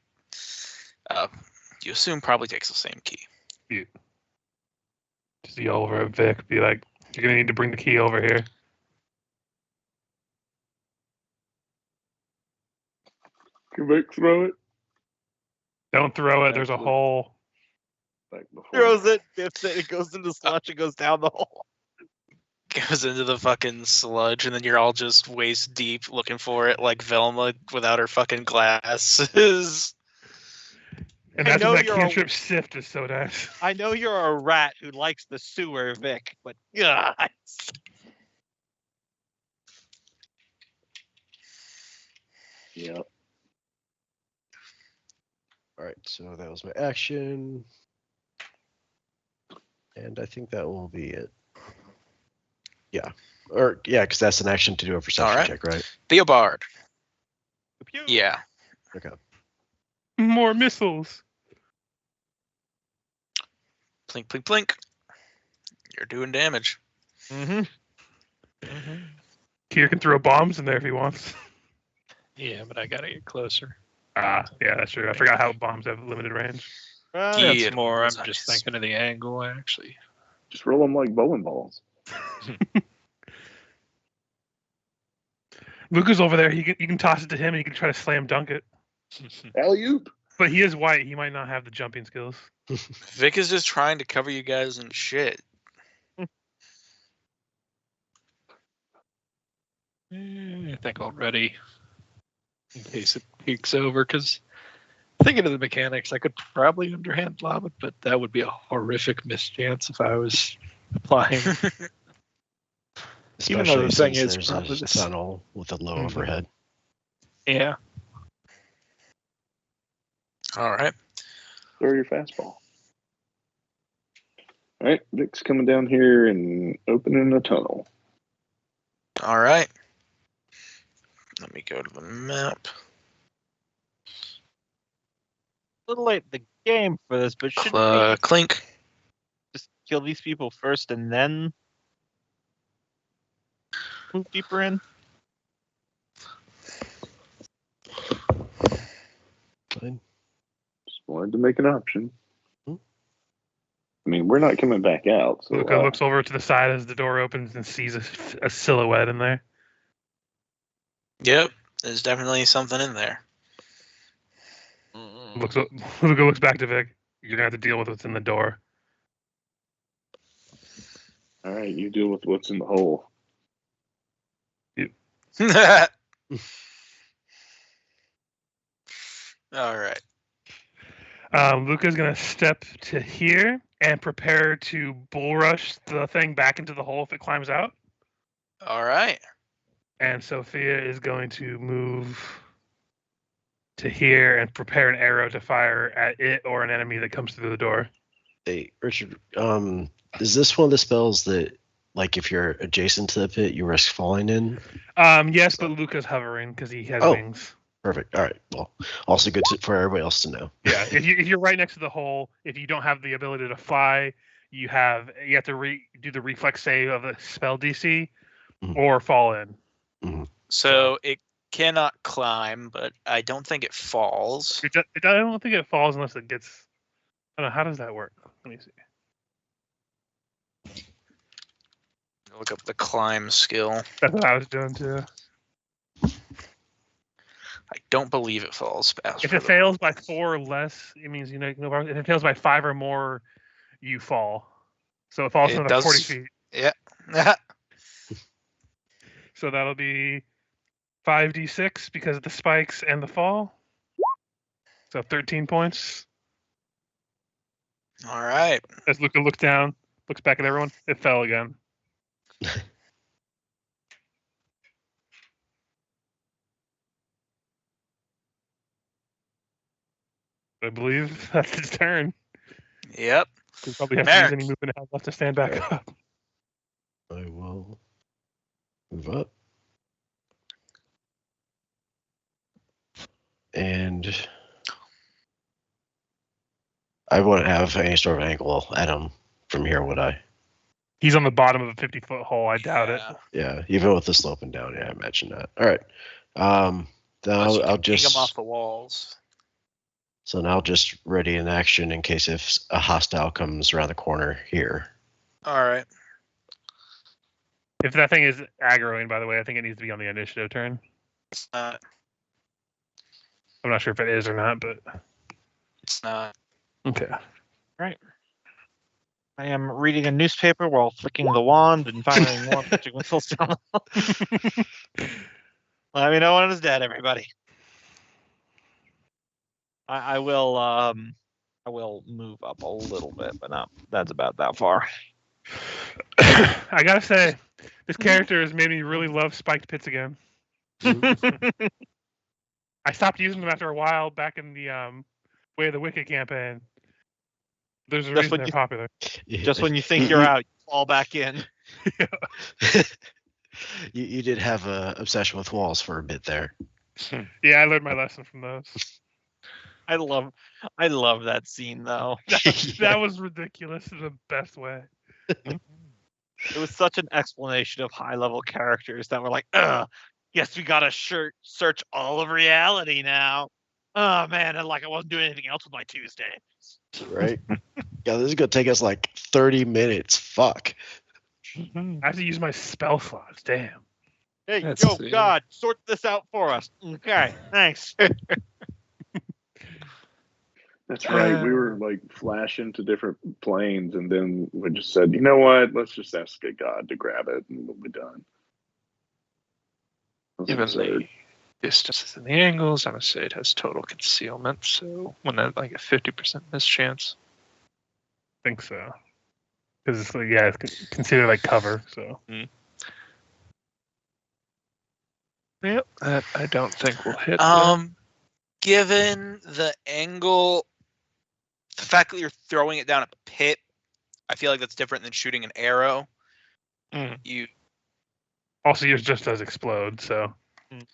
you assume probably takes the same key. Just yell over at Vic, be like, "You're gonna need to bring the key over here." Can Vic throw it? Don't throw it. There's a Actually. hole. Back before. Throws it, dips it, it goes into sludge and goes down the hole. Goes into the fucking sludge, and then you're all just waist deep looking for it, like Velma without her fucking glasses. And I that's know when that you're cantrip sift is so nice. I know you're a rat who likes the sewer, Vic, but God. Yep. All right, so that was my action. And I think that will be it. Yeah. Or, yeah, because that's an action to do a perception Alright. check, right? Theobard. Pew. Yeah. Okay. More missiles. Plink, plink, plink. You're doing damage. Mm-hmm. Kier can throw bombs in there if he wants. Yeah, but I gotta get closer. Yeah, that's true. I forgot how bombs have limited range. Yeah. That's more. I'm Nice. just thinking of the angle, actually. Just roll them like bowling balls. Luca's over there. You can toss it to him, and you can try to slam dunk it. Alley oop. But he is white. He might not have the jumping skills. Vic is just trying to cover you guys in shit. I think already, in case it peeks over, because thinking of the mechanics, I could probably underhand lob it, but that would be a horrific mischance if I was applying. Even though Especially the thing since is there's probably a this- tunnel with a low overhead. Yeah. All right. Throw your fastball. All right, Vic's coming down here and opening the tunnel. All right. Let me go to the map. A little late in the game for this, but should we Clink. just kill these people first and then move deeper in? Fine. Just wanted to make an option. Hmm. I mean, we're not coming back out. So, Luca looks over to the side as the door opens and sees a silhouette in there. Yep. There's definitely something in there. Luca looks back to Vic. You're gonna have to deal with what's in the door. all right, you deal with what's in the hole. All right. Luca's gonna step to here and prepare to bull rush the thing back into the hole if it climbs out. All right. And Sophia is going to move to here and prepare an arrow to fire at it or an enemy that comes through the door. Hey, Richard, is this one of the spells that, like, if you're adjacent to the pit, you risk falling in? Yes, but Luca's hovering because he has Oh. wings. Perfect. All right. Well, also good for everybody else to know. Yeah, if you're right next to the hole, if you don't have the ability to fly, you have to do the reflex save of the spell DC Mhm. or fall in. So it cannot climb, but I don't think it falls. I don't think it falls unless it gets. I don't know, how does that work? Let me see. Look up the climb skill. That's what I was doing too. I don't believe it falls past. If it fails by 4 or less, it means no problem. If it fails by 5 or more, you fall. So it falls It another does- 40 feet. Yeah. So that'll be 5d6 because of the spikes and the fall. So 13 points. All right. As Luca looks down, looks back at everyone, it fell again. I believe that's his turn. Yep. We probably have to use Merrick. any movement it has left to stand back Yeah. up. I will move up. And I wouldn't have any sort of angle at him from here, would I? He's on the bottom of a 50-foot hole. I doubt it. Yeah, even with the sloping down. Yeah, I imagine that. All right. Then Unless you I'll can ping just. him off the walls. So now just ready in action in case if a hostile comes around the corner here. All right. If that thing is aggroing, by the way, I think it needs to be on the initiative turn. It's not. I'm not sure if it is or not, but It's not. okay. I am reading a newspaper while flicking the wand and firing more magic missiles down. Let me know when it's dead, everybody. I will move up a little bit, but not that's about that far. I gotta say, this character has made me really love spiked pits again. I stopped using them after a while back in the Way of the Wicked campaign. There's a reason they're popular. Just when you think you're out, you fall back in. You did have a obsession with walls for a bit there. Yeah, I learned my lesson from those. I love that scene though. That was ridiculous in the best way. It was such an explanation of high level characters that were like, guess we gotta search all of reality now. Oh man, and like I wasn't doing anything else with my Tuesday. Right? Yeah, this is gonna take us like 30 minutes. Fuck. I have to use my spell slots. Damn. Hey, That's yo, it. God, sort this out for us. Okay, thanks. That's right. We were like flashing to different planes, and then we just said, you know what? Let's just ask a god to grab it, and we'll be done. That's Even absurd. the distances and the angles, I'm gonna say it has total concealment. So when that like a 50% mischance. I think so. Because it's like, yeah, it's considered like cover. So Yep, that I don't think will hit. Given the angle, the fact that you're throwing it down a pit, I feel like that's different than shooting an arrow. Mm. also yours just does explode. So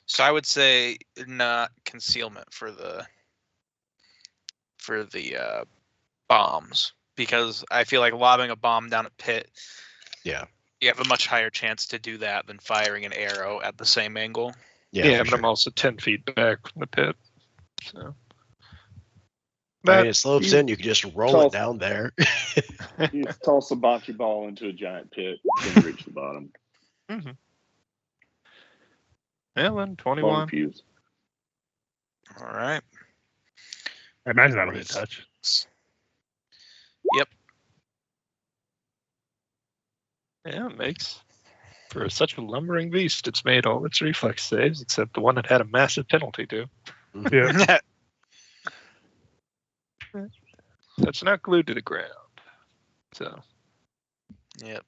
So I would say not concealment for the bombs, because I feel like lobbing a bomb down a pit, Yeah. you have a much higher chance to do that than firing an arrow at the same angle. Yeah, for but sure. I'm also 10 feet back from the pit. So. I mean, But it slopes you- in. You can just roll Tall- it down there. You toss a bocce ball into a giant pit, then reach the bottom. yeah, then Long 21. fuse. All right. I imagine that'll be a touch. Yeah, it makes for such a lumbering beast. It's made all its reflex saves except the one that had a massive penalty to. Yeah. That's not glued to the ground. So Yep.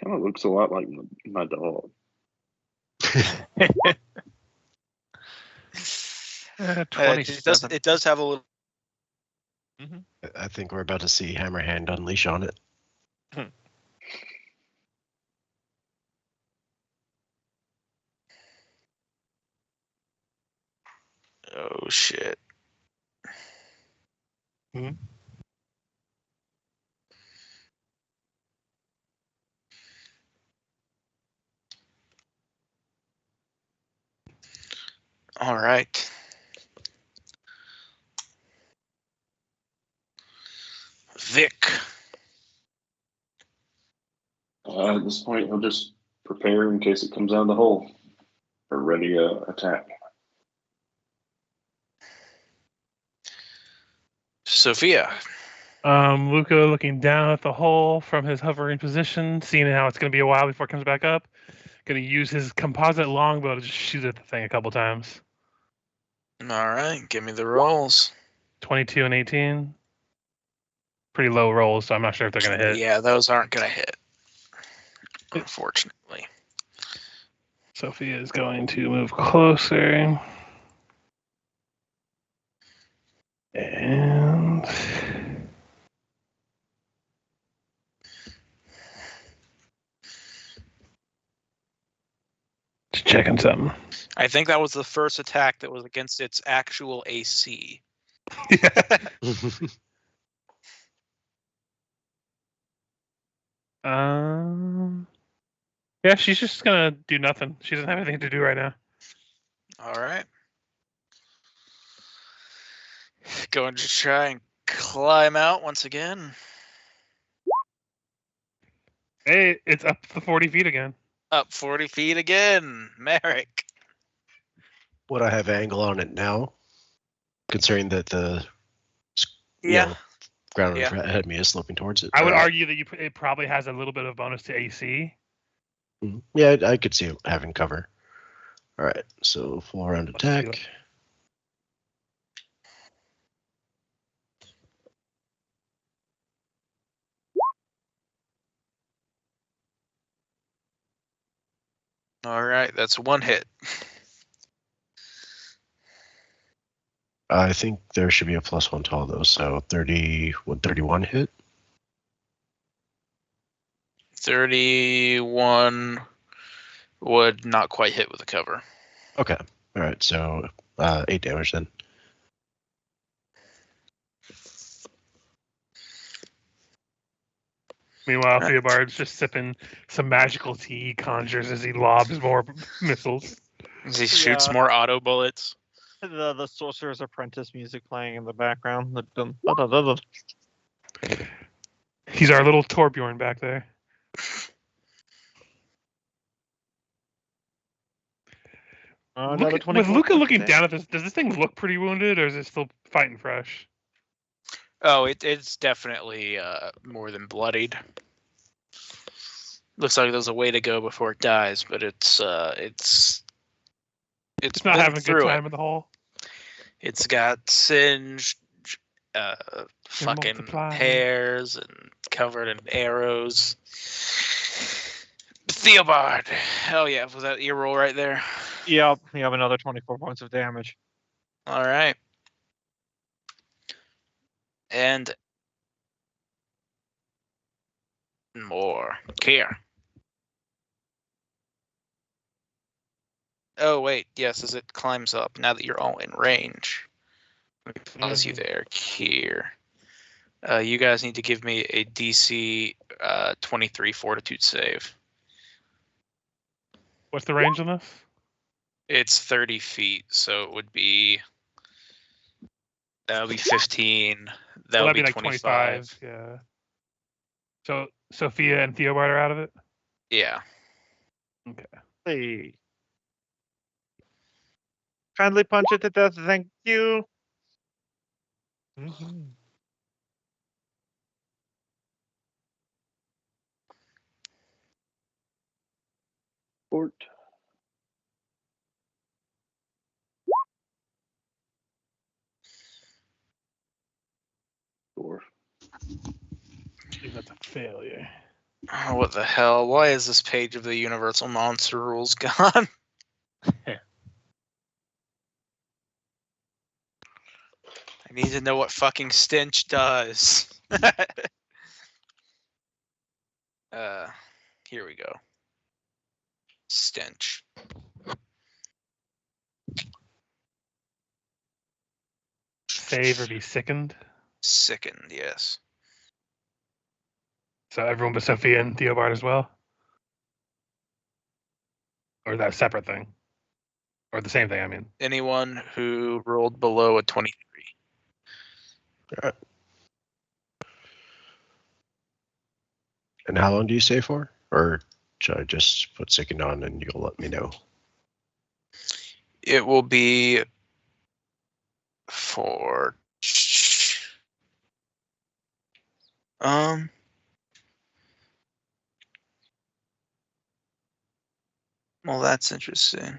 Kind of looks a lot like my dog. 27. It does have a little. I think we're about to see Hammerhand unleash on it. Oh shit. All right. Vic. At this point, he'll just prepare in case it comes out of the hole. Or ready to attack. Sophia. Luca looking down at the hole from his hovering position, seeing how it's going to be a while before it comes back up. Going to use his composite longbow to just shoot at the thing a couple times. All right, give me the rolls. 22 and 18. Pretty low rolls, so I'm not sure if they're going to hit. Yeah, those aren't going to hit, unfortunately. Sophia is going to move closer. And just checking something. I think that was the first attack that was against its actual AC. Yeah, she's just gonna do nothing. She doesn't have anything to do right now. All right. Going to try and climb out once again. Hey, it's up to 40 feet again. Up 40 feet again. Merrick. Would I have angle on it now? Considering that the you Yeah. know, ground Yeah. ahead of me is sloping towards it. I would All right. argue that it probably has a little bit of bonus to AC. Mhm. Yeah, I could see it having cover. All right, so full round Let's do attack. it. All right, that's one hit. I think there should be a +1 to all those. So 31 hit. 31 would not quite hit with a cover. Okay. All right. So 8 damage then. Meanwhile, Right. Theobald's just sipping some magical tea he conjures as he lobs more missiles. He shoots Yeah. more auto bullets. The Sorcerer's Apprentice music playing in the background. The He's our little Torbjorn back there. Another With 24 Luca points looking of down at this, does this thing look pretty wounded, or is it still fighting fresh? Oh, it's definitely more than bloodied. Looks like there's a way to go before it dies, but it's It's not been having a good through time it. in the hole. It's got singed, fucking multiplying. hairs and covered in arrows. Theobald. Hell yeah, was that your roll right there? Yep, you have another 24 points of damage. All right. And more. Care. Oh, wait. Yes, as it climbs up, now that you're all in range. Let me pause you there. Here. You guys need to give me a DC 23 fortitude save. What's the range on this? It's 30 feet, so it would be... That would be 15. That Well, would that'd be like 25. Yeah. So Sophia and Theobald are out of it? Yeah. Hey. Kindly punch it to death, thank you. Fort. Dwarf. That's a failure. Oh, what the hell? Why is this page of the Universal Monster Rules gone? I need to know what fucking stench does. Here we go. Stench. Save or be sickened. Sickened, yes. So everyone but Sophia and Theobald as well? Or is that a separate thing? Or the same thing, I mean. Anyone who rolled below a 23. And how long do you stay for? Or should I just put sickened on and you'll let me know? It will be for... Well, that's interesting.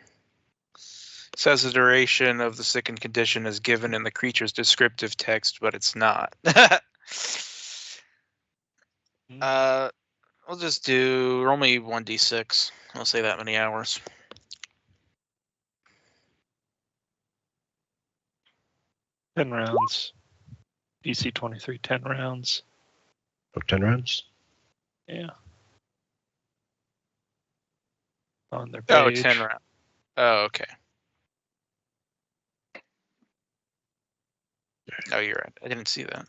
Says the duration of the sickened condition is given in the creature's descriptive text, but it's not. We'll just do roll me 1d6. I'll say that many hours. 10 rounds. DC 23, 10 rounds. Oh, 10 rounds? Yeah. On their Oh, page. 10 rounds. Oh, okay. Oh, you're right. I didn't see that.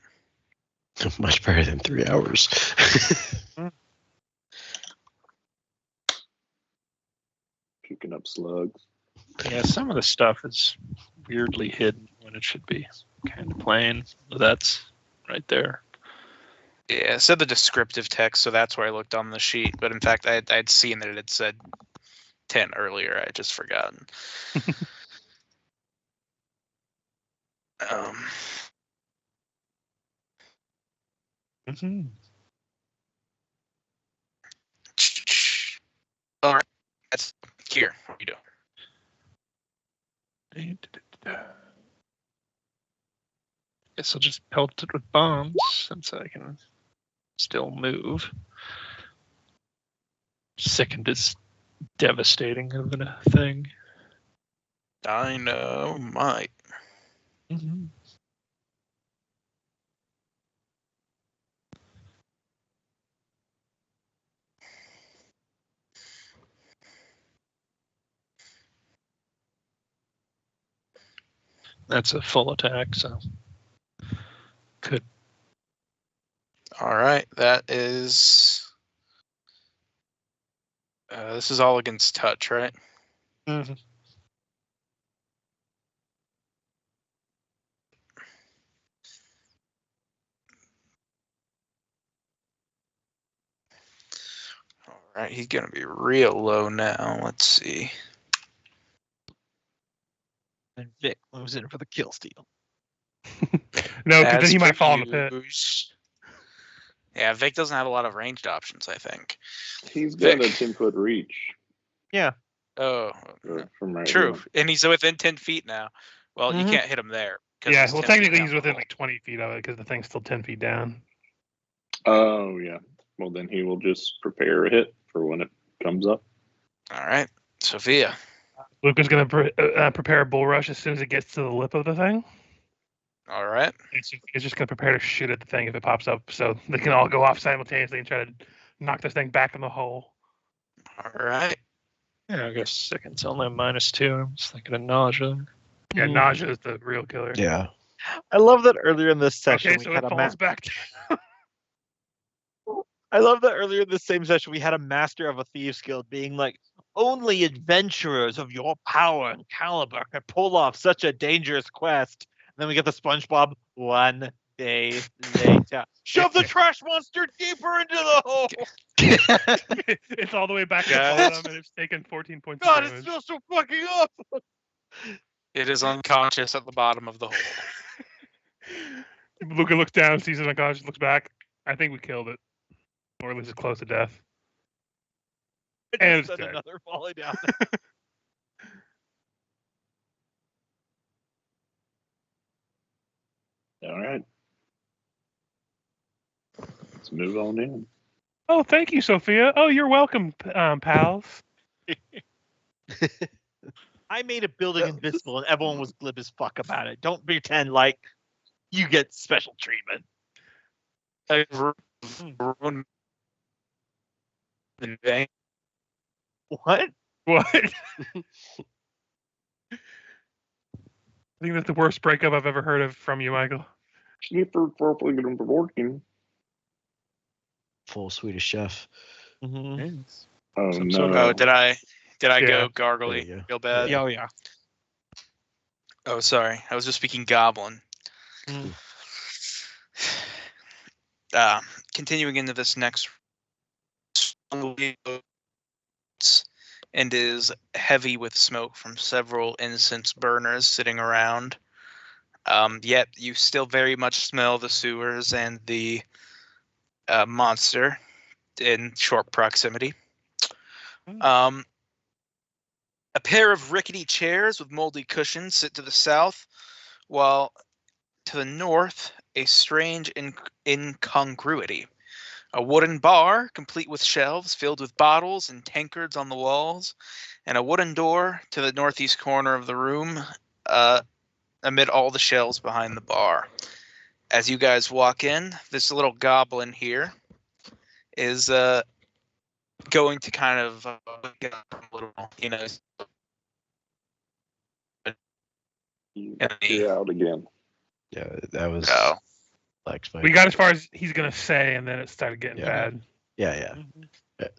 Much better than 3 hours. Kicking up slugs. Yeah, some of the stuff is weirdly hidden when it should be kind of plain. That's right there. Yeah, it said the descriptive text, so that's where I looked on the sheet. But in fact, I'd seen that it had said 10 earlier. I had just forgotten. All right, that's here. What are you doing? Guess I'll just pelt it with bombs since I can still move. Sickened is devastating of a thing. Dynamite. Mm-hmm. That's a full attack, so could. All right, that is. This is all against touch, right? Mm-hmm. All right, he's gonna be real low now. Let's see. And Vic moves in for the kill steal. No, because then As he might per fall in the pit. use- Yeah, Vic doesn't have a lot of ranged options, I think. He's got a Vic. 10-foot reach. Oh, From right true. here. And he's within 10 feet now. Well, you Mhm. can't hit him there. 'cause Yeah, he's well, 10 feet technically down he's the within hole. like 20 feet of it because the thing's still 10 feet down. Oh, yeah. Well, then he will just prepare a hit for when it comes up. All right, Sophia. Luke is going to prepare a bull rush as soon as it gets to the lip of the thing. All right. It's just going to prepare to shoot at the thing if it pops up, so they can all go off simultaneously and try to knock this thing back in the hole. All right. Yeah, I guess second's only a -2. I'm just thinking of nausea. Yeah, Mhm. nausea is the real killer. Yeah. I love that earlier in this session Okay, we so had it a falls back. I love that earlier in the same session we had a master of a thieves guild being like, only adventurers of your power and caliber can pull off such a dangerous quest. And then we get the SpongeBob 1 day later. Shove the trash monster deeper into the hole. It's all the way back to the Guys. bottom, and it's taken 14 points God, of it's damage. still so fucking awesome. It is unconscious at the bottom of the hole. Luca looks down, sees it unconscious, looks back. I think we killed it. Or at least it's close to death. I And just it's said dead. another falling down. All right. Let's move on in. Oh, thank you, Sophia. Oh, you're welcome, pals. I made a building invisible and everyone was glib as fuck about it. Don't pretend like you get special treatment. What? What? I think that's the worst breakup I've ever heard of from you, Michael. Sniffer properly working. Full Swedish chef. Mm-hmm. Oh, Some no. sort Oh, did I Yeah. go gargly? There you go. Real bad? Oh, yeah. Oh, sorry. I was just speaking goblin. Mm. Continuing into this next and is heavy with smoke from several incense burners sitting around. Yet you still very much smell the sewers and the monster in short proximity. A pair of rickety chairs with moldy cushions sit to the south, while to the north, a strange incongruity. A wooden bar, complete with shelves filled with bottles and tankards on the walls, and a wooden door to the northeast corner of the room, amid all the shelves behind the bar. As you guys walk in, this little goblin here is going to kind of get a little, You're out again. Yeah, that was Oh. like We got as far as he's gonna say, and then it started getting Yeah. bad. Yeah.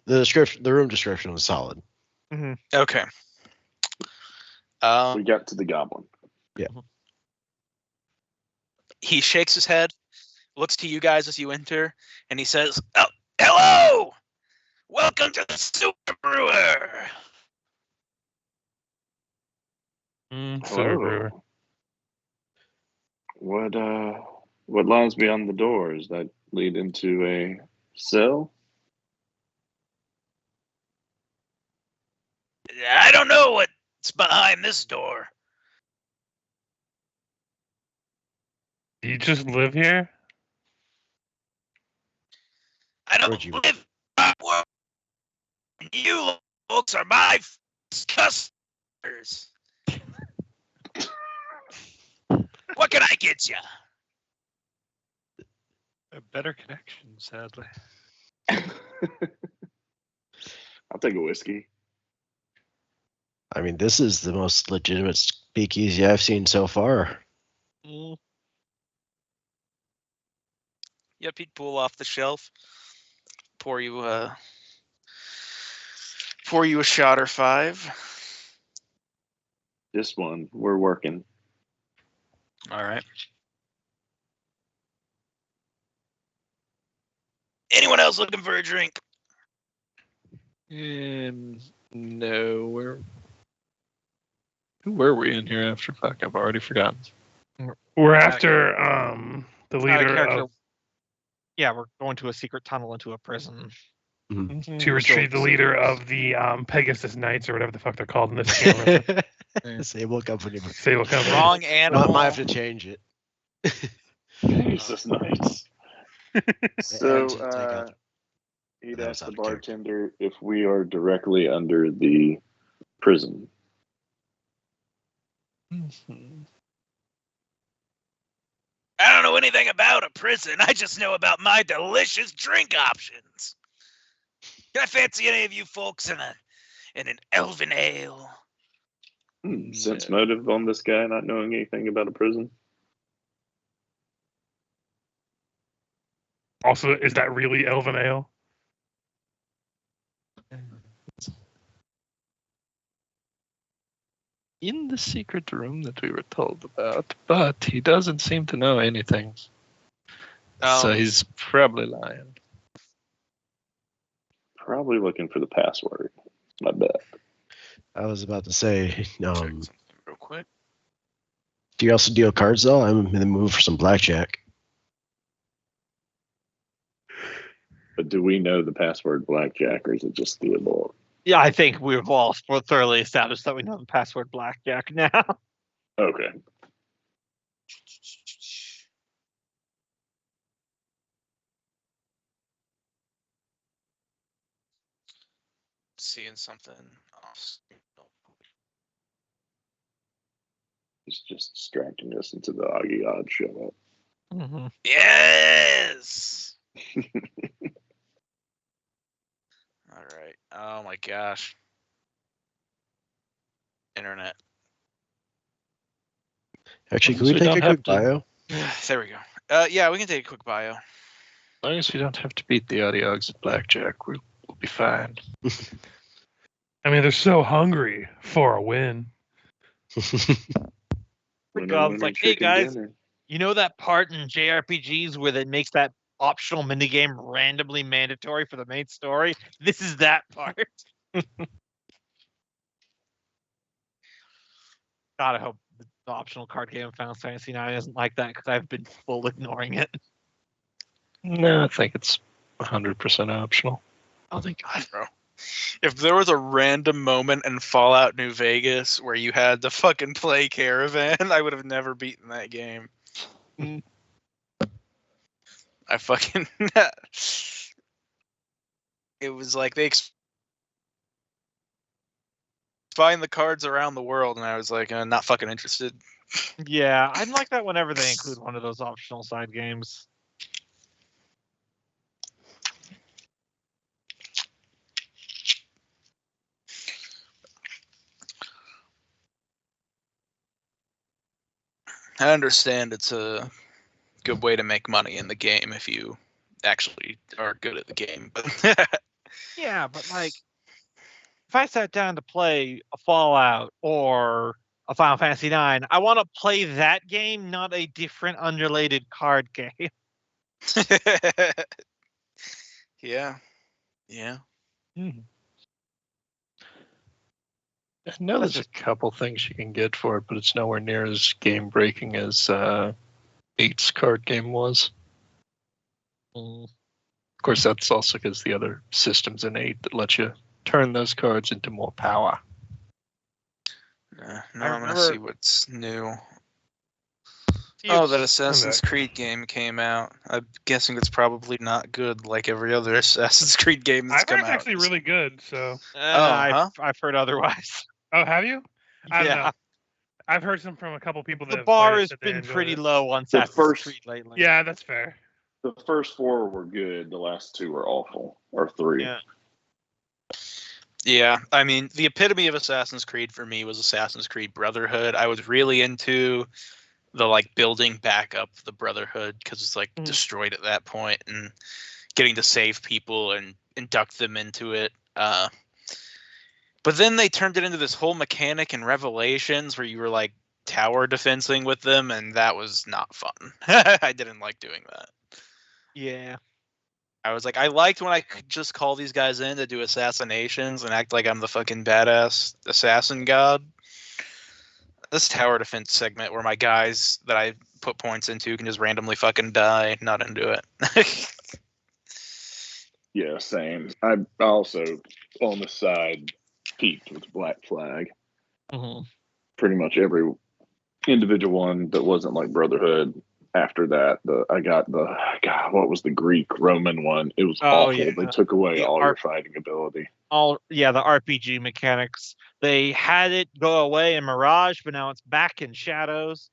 The room description was solid. Okay. We got to the goblin. He shakes his head, looks to you guys as you enter, and he says, "Oh, hello! Welcome to the Super Brewer." Super Brewer. What lies beyond the doors that lead into a cell? I don't know what's behind this door. Do you just live here? I don't Where'd you- live in my world. You folks are my customers. What can I get you? A better connection, sadly. I'll take a whiskey. I mean, this is the most legitimate speakeasy I've seen so far. Yep, he'd pull off the shelf, pour you a shot or 5. Just one. We're working. All right. Anyone else looking for a drink? No, who were we in here after? Fuck, I've already forgotten. We're after the Out of leader character. of Yeah, we're going to a secret tunnel into a prison. to retrieve the leader of the Pegasus Knights or whatever the fuck they're called in this game. Sable Company. Sable Company. Wrong animal. Might have to change it. Jesus, nice. So, And to take out- he'd that was ask out the of character. bartender if we are directly under the prison. I don't know anything about a prison. I just know about my delicious drink options. Can I fancy any of you folks in an elven ale? Sense motive on this guy not knowing anything about a prison? Also, is that really Elven Ale? In the secret room that we were told about, but he doesn't seem to know anything. So he's probably lying. Probably looking for the password. My bet. I was about to say, Check something real quick. do you also deal cards though? I'm in the mood for some blackjack. But do we know the password blackjack, or is it just Theobald? Yeah, I think we've all thoroughly established that we know the password blackjack now. Okay. Seeing something off. It's just distracting us until the Augie odds show up. Mm-hmm. Yes. All right. Oh my gosh. Internet. Actually, can So we we take don't a have quick to- bio? There we go. Yeah, we can take a quick bio. As long as we don't have to beat the Audiogs at blackjack, we'll be fine. I mean, they're so hungry for a win. God's like, hey guys, you know that part in JRPGs where it makes that optional minigame randomly mandatory for the main story? This is that part. God, I hope the optional card game of Final Fantasy IX isn't like that because I've been full ignoring it. No, I think it's 100% optional. Oh thank God, bro. If there was a random moment in Fallout New Vegas where you had to fucking play Caravan, I would have never beaten that game. I fucking... It was like they find the cards around the world, and I was like, not fucking interested. Yeah, I'd like that whenever they include one of those optional side games. I understand it's a good way to make money in the game if you actually are good at the game, but Yeah, but like, if I sat down to play a Fallout or a Final Fantasy IX, I want to play that game, not a different unrelated card game. Yeah. Yeah. I know there's a couple things you can get for it, but it's nowhere near as game breaking as 8's card game was. Of course, that's also because the other systems in 8 that let you turn those cards into more power. Now I'm gonna see what's new. Oh, that Assassin's Creed game came out. I'm guessing it's probably not good like every other Assassin's Creed game that's I've come heard it's out. actually really good. So. I've heard otherwise. Oh, have you? I don't Yeah. know. I've heard some from a couple people that The have bar played it, has that they been enjoyed pretty it. low on The Assassin's first- Creed lately. Yeah, that's fair. The first 4 were good. The last 2 were awful, or 3. Yeah. Yeah, I mean, the epitome of Assassin's Creed for me was Assassin's Creed Brotherhood. I was really into the like building back up the Brotherhood because it's like destroyed at that point, and getting to save people and induct them into it. But then they turned it into this whole mechanic in Revelations where you were like tower defensing with them, and that was not fun. I didn't like doing that. Yeah. I was like, I liked when I could just call these guys in to do assassinations and act like I'm the fucking badass assassin god. This tower defense segment where my guys that I put points into can just randomly fucking die, not into it. Yeah, same. I also, on the side, peaked with Black Flag. Pretty much every individual one that wasn't like Brotherhood. After that, I got what was the Greek Roman one? It was awful. Yeah. They took away all your fighting ability. The RPG mechanics. They had it go away in Mirage, but now it's back in Shadows.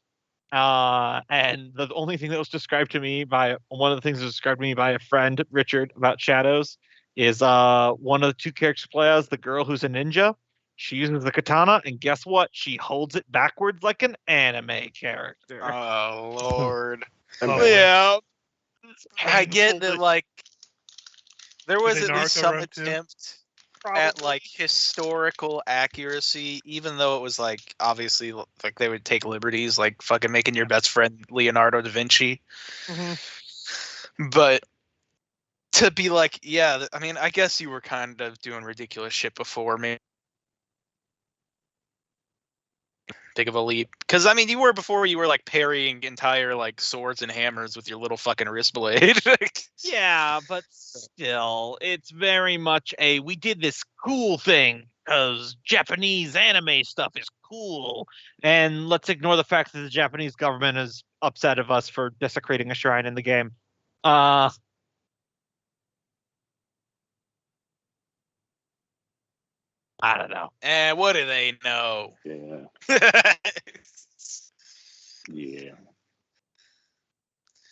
And the only thing that was described to me by one of the things that was described to me by a friend, Richard, about Shadows is one of the 2 characters play as the girl who's a ninja. She uses the katana, and guess what? She holds it backwards like an anime character. Oh Lord. Yeah. I get that, like, there was at least Naruto some Road too? attempt at like historical accuracy, even though it was like obviously like they would take liberties, like fucking making your best friend Leonardo da Vinci. But to be like, yeah, I mean, I guess you were kind of doing ridiculous shit before me. Big of a leap, because I mean, you were before you were like parrying entire like swords and hammers with your little fucking wrist blade. Yeah, but still, it's very much we did this cool thing because Japanese anime stuff is cool, and let's ignore the fact that the Japanese government is upset of us for desecrating a shrine in the game. I don't know. And what do they know? Yeah. Yeah.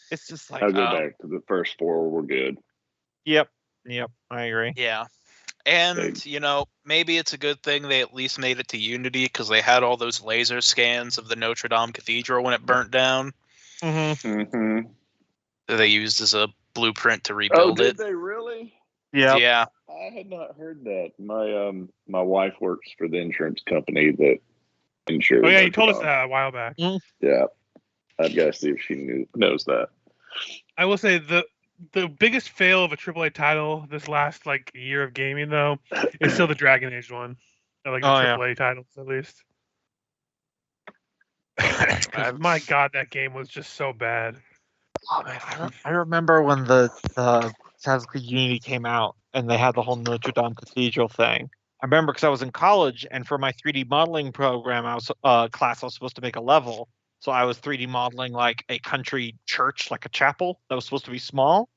It's just like I'll go back to the first 4 were good. Yep, I agree. Yeah. And, you know, maybe it's a good thing they at least made it to Unity because they had all those laser scans of the Notre Dame Cathedral when it burnt down. Mm-hmm. That they used as a blueprint to rebuild it. Did they really? Yeah. I had not heard that. My wife works for the insurance company that insures. Oh yeah, you told us that a while back. Yeah, I'd gotta see if she knows that. I will say the biggest fail of a AAA title this last like year of gaming though is still the Dragon Age one. Like the AAA titles at least. My God, that game was just so bad. Oh, man, I remember when the Assassin's Creed Unity came out and they had the whole Notre Dame Cathedral thing. I remember because I was in college and for my 3D modeling program, I was class, I was supposed to make a level. So I was 3D modeling like a country church, like a chapel that was supposed to be small.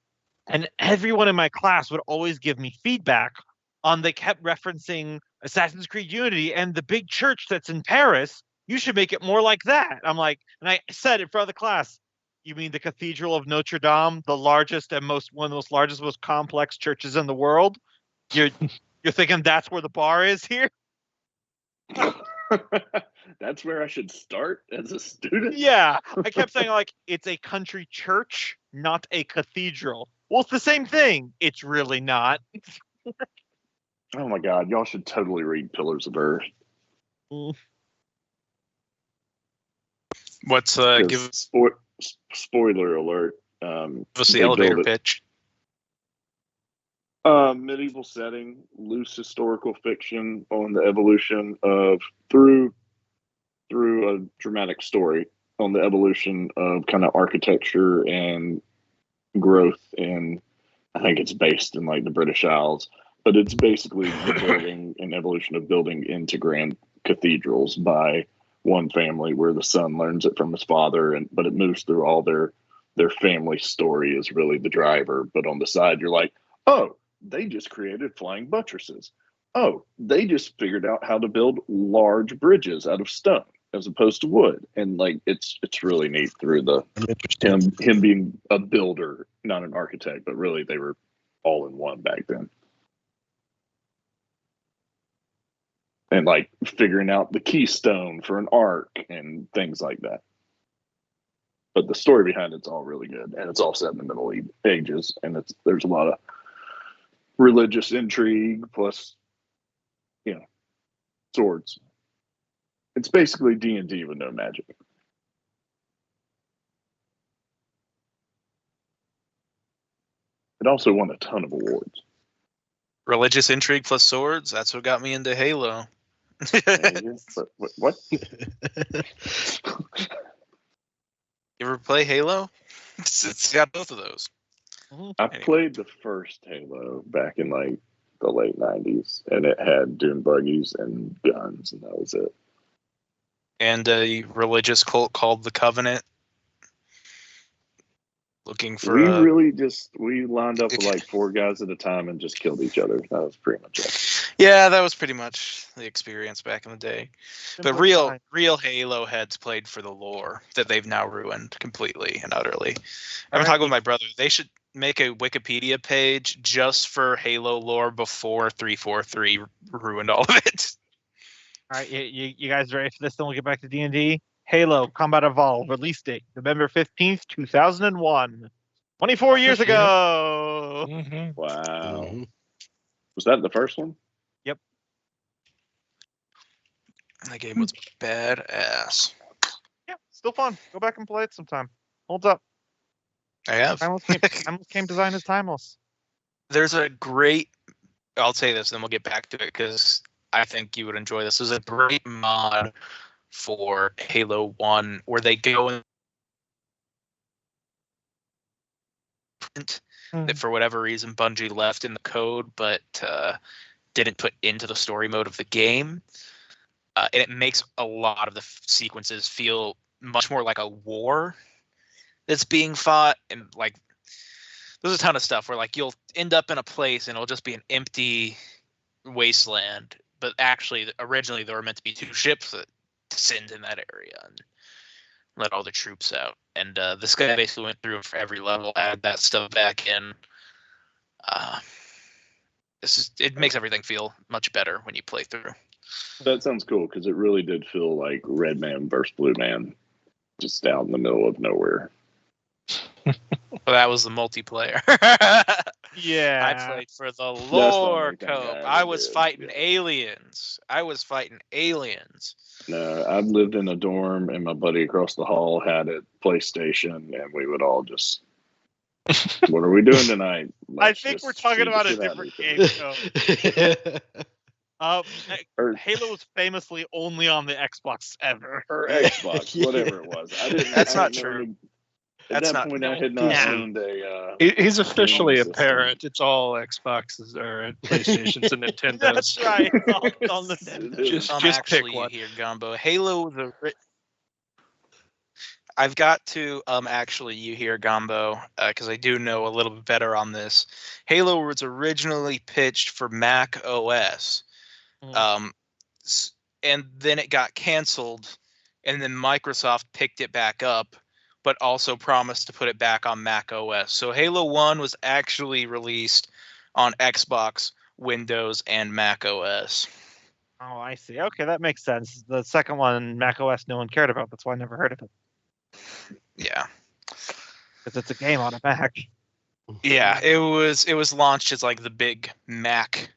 And everyone in my class would always give me feedback on they kept referencing Assassin's Creed Unity and the big church that's in Paris. You should make it more like that. I'm like, and I said in front of the class, you mean the Cathedral of Notre Dame, the largest and one of the most largest, most complex churches in the world? You're thinking that's where the bar is here? That's where I should start as a student? Yeah. I kept saying, like, it's a country church, not a cathedral. Well, it's the same thing. It's really not. Oh my god, y'all should totally read Pillars of Earth. What's 'Cause give spoiler alert. us the they elevator build it- pitch? Medieval setting, loose historical fiction on the evolution of through a dramatic story on the evolution of kind of architecture and growth. And I think it's based in like the British Isles, but it's basically the building and evolution of building into grand cathedrals by one family, where the son learns it from his father, but it moves through all their family story is really the driver. But on the side, you're like, oh, they just created flying buttresses. Oh, they just figured out how to build large bridges out of stone as opposed to wood. And like it's really neat through the him being a builder, not an architect, but really they were all in one back then. And like figuring out the keystone for an arc and things like that. But the story behind it's all really good, and it's all set in the Middle Ages, and there's a lot of religious intrigue plus, swords. It's basically D&D with no magic. It also won a ton of awards. Religious intrigue plus swords. That's what got me into Halo. What? You ever play Halo? It's got both of those. I Anyway. played the first Halo back in like the late 90s, and it had dune buggies and guns, and that was it. And a religious cult called the Covenant. Looking for We lined up with like 4 guys at a time and just killed each other. That was pretty much it. Yeah, that was pretty much the experience back in the day. But Simple real design. real Halo heads played for the lore that they've now ruined completely and utterly. I've been Alright, talking with my brother. They should make a Wikipedia page just for Halo lore before 343 ruined all of it. All right, you guys ready for this? Then we'll get back to D&D. Halo Combat Evolved, release date November 15th, 2001. 24 years ago. Mm-hmm. Wow. Mhm. Was that the first one? That game was badass. Yeah, still fun. Go back and play it sometime. Holds up. I have. Timeless game design is timeless. There's a great. I'll say this, then we'll get back to it because I think you would enjoy this. There's a great mod for Halo 1 where they go and print that for whatever reason Bungie left in the code but didn't put into the story mode of the game. And it makes a lot of the sequences feel much more like a war that's being fought. And like there's a ton of stuff where like you'll end up in a place and it'll just be an empty wasteland, but actually originally there were meant to be 2 ships that descend in that area and let all the troops out. And this guy basically went through for every level, add that stuff back in. It makes everything feel much better when you play through. That sounds cool because it really did feel like Red Man versus Blue Man, just out in the middle of nowhere. Well, that was the multiplayer. Yeah. I played for the the lore only thing cope. I I was did, fighting yeah. aliens. No, I lived in a dorm, and my buddy across the hall had a PlayStation, and we would all just. What are we doing tonight? I Let's think just we're talking beat the about a shit out of different each game. other. Or Halo was famously only on the Xbox ever. Or Xbox, Yeah. whatever it was. That's I not didn't true. own At That's that not- point, no, I had not yeah. owned a. He's officially a system. parent. It's all Xboxes or PlayStations and Nintendos. That's right. It's all Nintendo. Just Pick pick one. here, Gumbo. Halo I've got to actually you here, Gumbo, because I do know a little bit better on this. Halo was originally pitched for Mac OS, Mhm. and then it got canceled, and then Microsoft picked it back up, but also promised to put it back on Mac OS. So Halo 1 was actually released on Xbox, Windows, and Mac OS. Oh, I see. Okay, that makes sense. The second one, macOS, no one cared about. That's why I never heard of it. Yeah. Because it's a game on a Mac. Yeah, it was launched as like the big Mac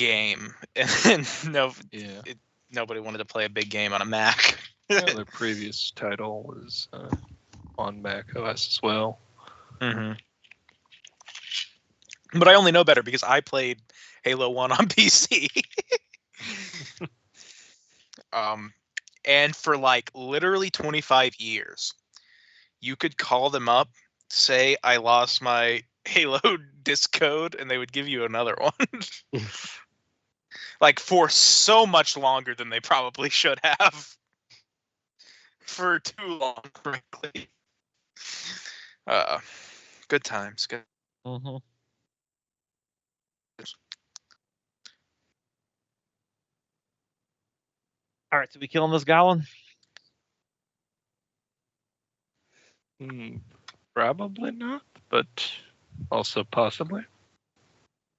game, and Yeah. nobody wanted to play a big game on a Mac. Well, their previous title was on Mac OS as well. Mm-hmm. But I only know better because I played Halo 1 on PC. And for like literally 25 years, you could call them up, say I lost my Halo disc code, and they would give you another one. Like for so much longer than they probably should have. For too long, frankly. Good times. Good. Mm-hmm. All right, so we killing this goblin? Probably not, but also possibly.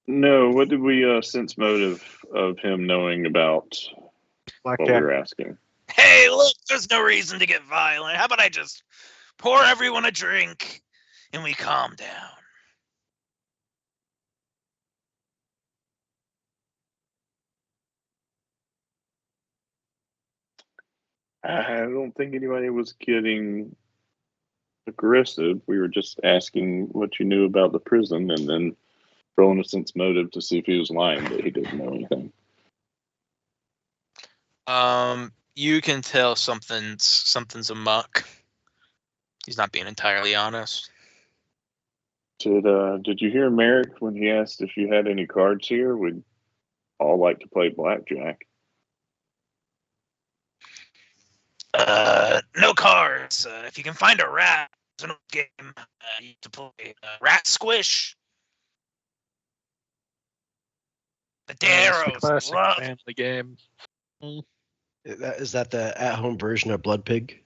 No, what did we sense motive of him knowing about what we Blackjack. were asking? Hey, look, there's no reason to get violent. How about I just pour everyone a drink and we calm down? I don't think anybody was getting aggressive. We were just asking what you knew about the prison and then rolling a sense motive to see if he was lying that he didn't know anything. You can tell something's amuck. He's not being entirely honest. Did you hear Merrick when he asked if you had any cards here? We'd all like to play blackjack. No cards. If you can find a rat, it's an game to play. Rat Squish. The It's the Darrows. classic Love. family game. Is that the at-home version of Blood Pig?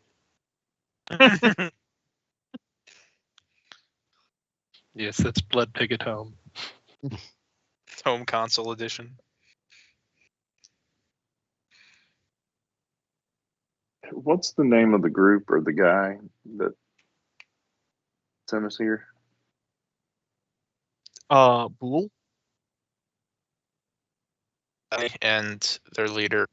Yes, that's Blood Pig at Home. Home console edition. What's the name of the group or the guy that sent us here? Boole? And their leader.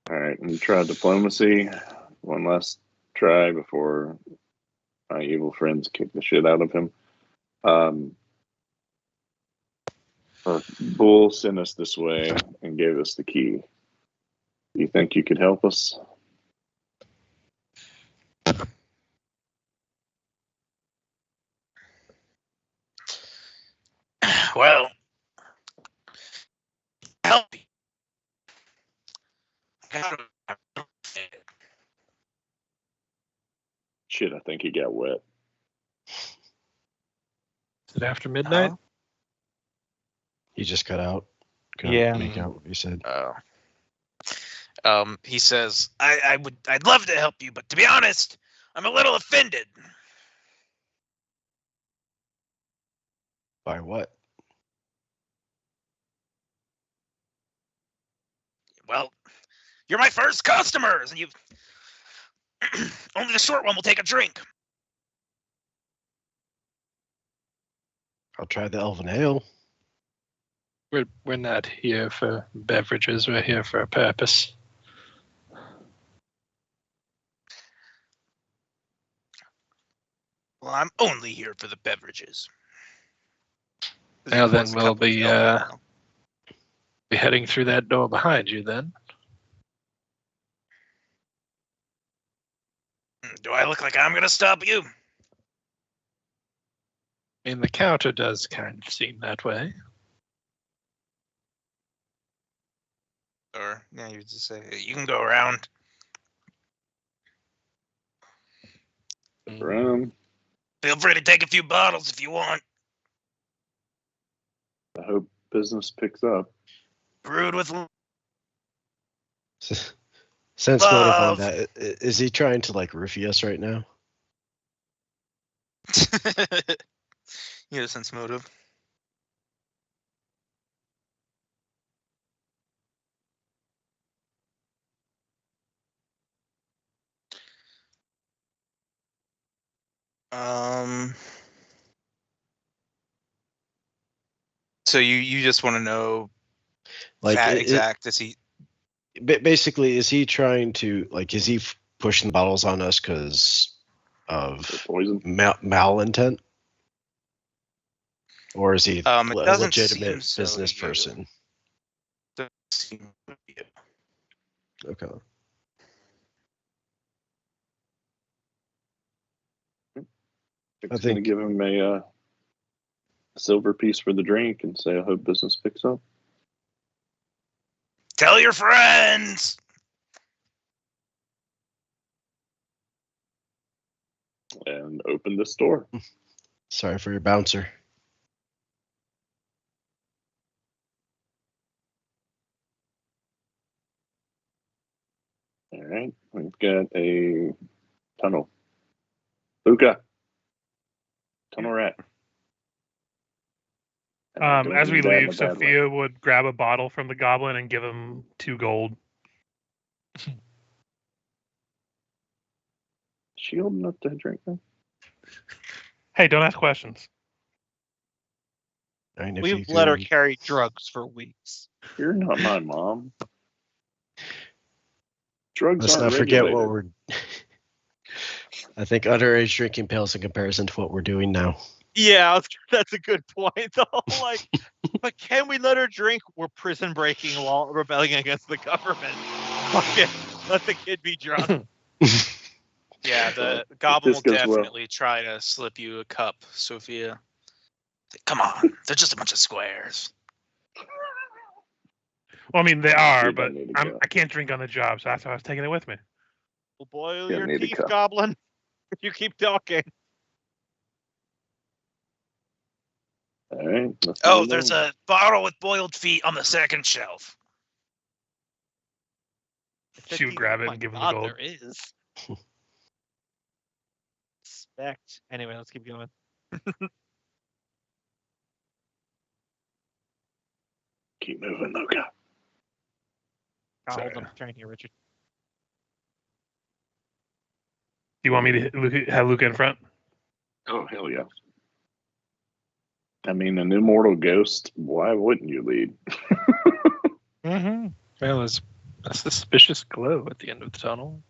All right, and try diplomacy. One last try before my evil friends kick the shit out of him. Bull sent us this way and gave us the key. You think you could help us? Well, help me. Shit, I think he got wet. Is it after midnight? He just cut out. Couldn't Yeah. make out what he said. He says, I'd love to help you, but to be honest, I'm a little offended. By what? Well, you're my first customers, and you've only the short one will take a drink. I'll try the Elven Ale. We're not here for beverages. We're here for a purpose. Well, I'm only here for the beverages. Now then, Plus a we'll couple of be Elven Ale. be heading through that door behind you then. Do I look like I'm gonna stop you? I mean, the counter does kind of seem that way. Or yeah, you just say you can go around. Feel free to take a few bottles if you want. I hope business picks up. Brewed with Sense motive on Love. that. Is he trying to like roofie us right now? You have a sense motive. Um, So you just want to know Like, that exact? Is he? basically, is he trying to, like, is he pushing the bottles on us because of Poison. malintent? Or is he It a doesn't seem legitimate so business to you. person? Doesn't seem to you. Okay. I'm going to give him a silver piece for the drink and say, I hope business picks up. Tell your friends. And open the store. Sorry for your bouncer. All right. We've got a tunnel. Luca. Tunnel rat. And I don't As we mean that in leave, a bad way. Sophia would grab a bottle from the goblin and give him 2 gold. She old enough to drink that? Hey, don't ask questions. And if We've you let her could- carry drugs for weeks. You're not my mom. Drugs Let's aren't not forget regulated. what we're. I think underage drinking pales in comparison to what we're doing now. Yeah, that's a good point. Though, like, but can we let her drink? We're prison breaking law, rebelling against the government. Fuck it, let the kid be drunk. Yeah, the If goblin this will goes well. definitely try to slip you a cup, Sophia. Come on, they're just a bunch of squares. Well, I mean, they are, Dude, I but need to go. I can't drink on the job, so that's why I was taking it with me. We'll boil Yeah, your need a teeth, cup. goblin. If you keep talking. All right. let's Oh, move there's on. a bottle with boiled feet on the second shelf. She would grab it and give him the gold. There is. Respect. Anyway, let's keep going. Keep moving, Luca. I'll hold Sorry. up the train here, Richard. Do you want me to have Luca in front? Oh, hell yeah. I mean, an immortal ghost, why wouldn't you lead? Mm-hmm. Well, there's a suspicious glow at the end of the tunnel.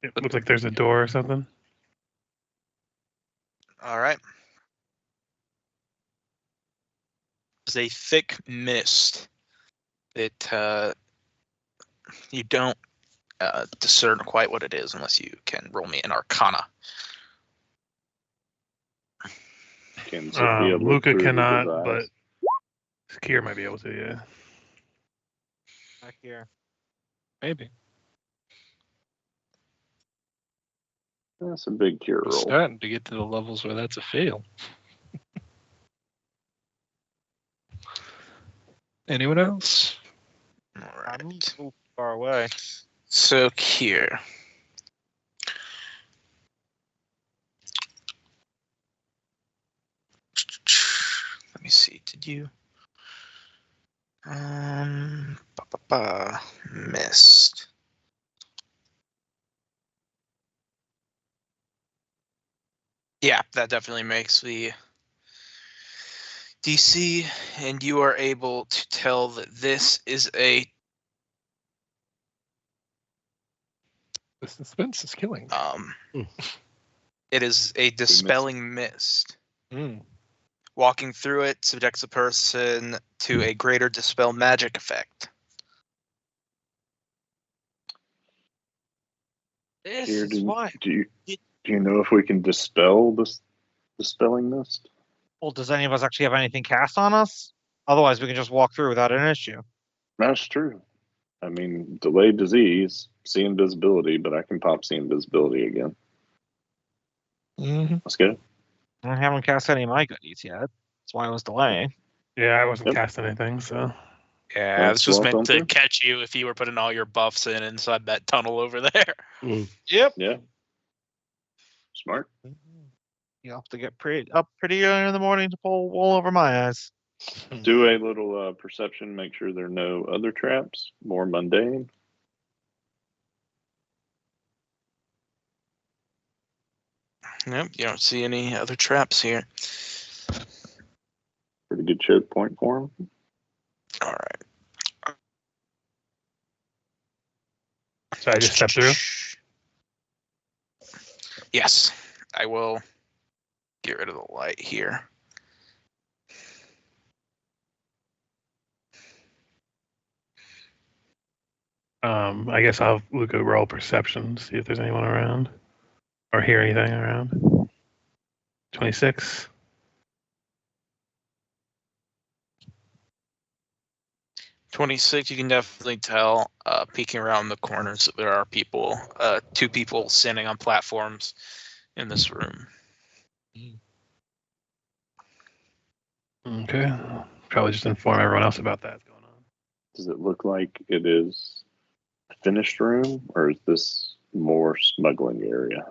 It looks like there's a door or something. All right. There's a thick mist that you don't discern quite what it is unless you can roll me an Arcana. Can Sophia look Luca through his cannot, eyes? but Kier might be able to, yeah. Back here. Maybe. That's a big cure We're roll. starting to get to the levels where that's a fail. Anyone else? All I'm right. so far away. So Kier. Let me see. Did you? Missed. Yeah, that definitely makes the DC, and you are able to tell that this is a The suspense is killing me. it is a dispelling mist. Mm. Walking through it subjects a person to a greater dispel magic effect. This Here, is do why. you know if we can dispel this dispelling mist? Well, does any of us actually have anything cast on us? Otherwise, we can just walk through without an issue. That's true. I mean, delayed disease, see invisibility, but I can pop see invisibility again. Mm-hmm. Let's go. I haven't cast any of my goodies yet. That's why I was delaying. Yeah, I wasn't Yep. casting anything, so. Yeah, Let's this was walk meant on to through. catch you if you were putting all your buffs in inside that tunnel over there. Yep. Yeah. Smart. You have to get up pretty early in the morning to pull wool over my eyes. Do a little perception, make sure there are no other traps, more mundane. Nope, you don't see any other traps here. Pretty a good choke point for him. All right. So I just step through. Yes, I will get rid of the light here. I guess I'll have Luca roll perception, see if there's anyone around or hear anything around. 26. 26, you can definitely tell, peeking around the corners, that there are people, 2 people standing on platforms in this room. Okay. Probably just inform everyone else about that's going on. Does it look like it is a finished room, or is this more smuggling area?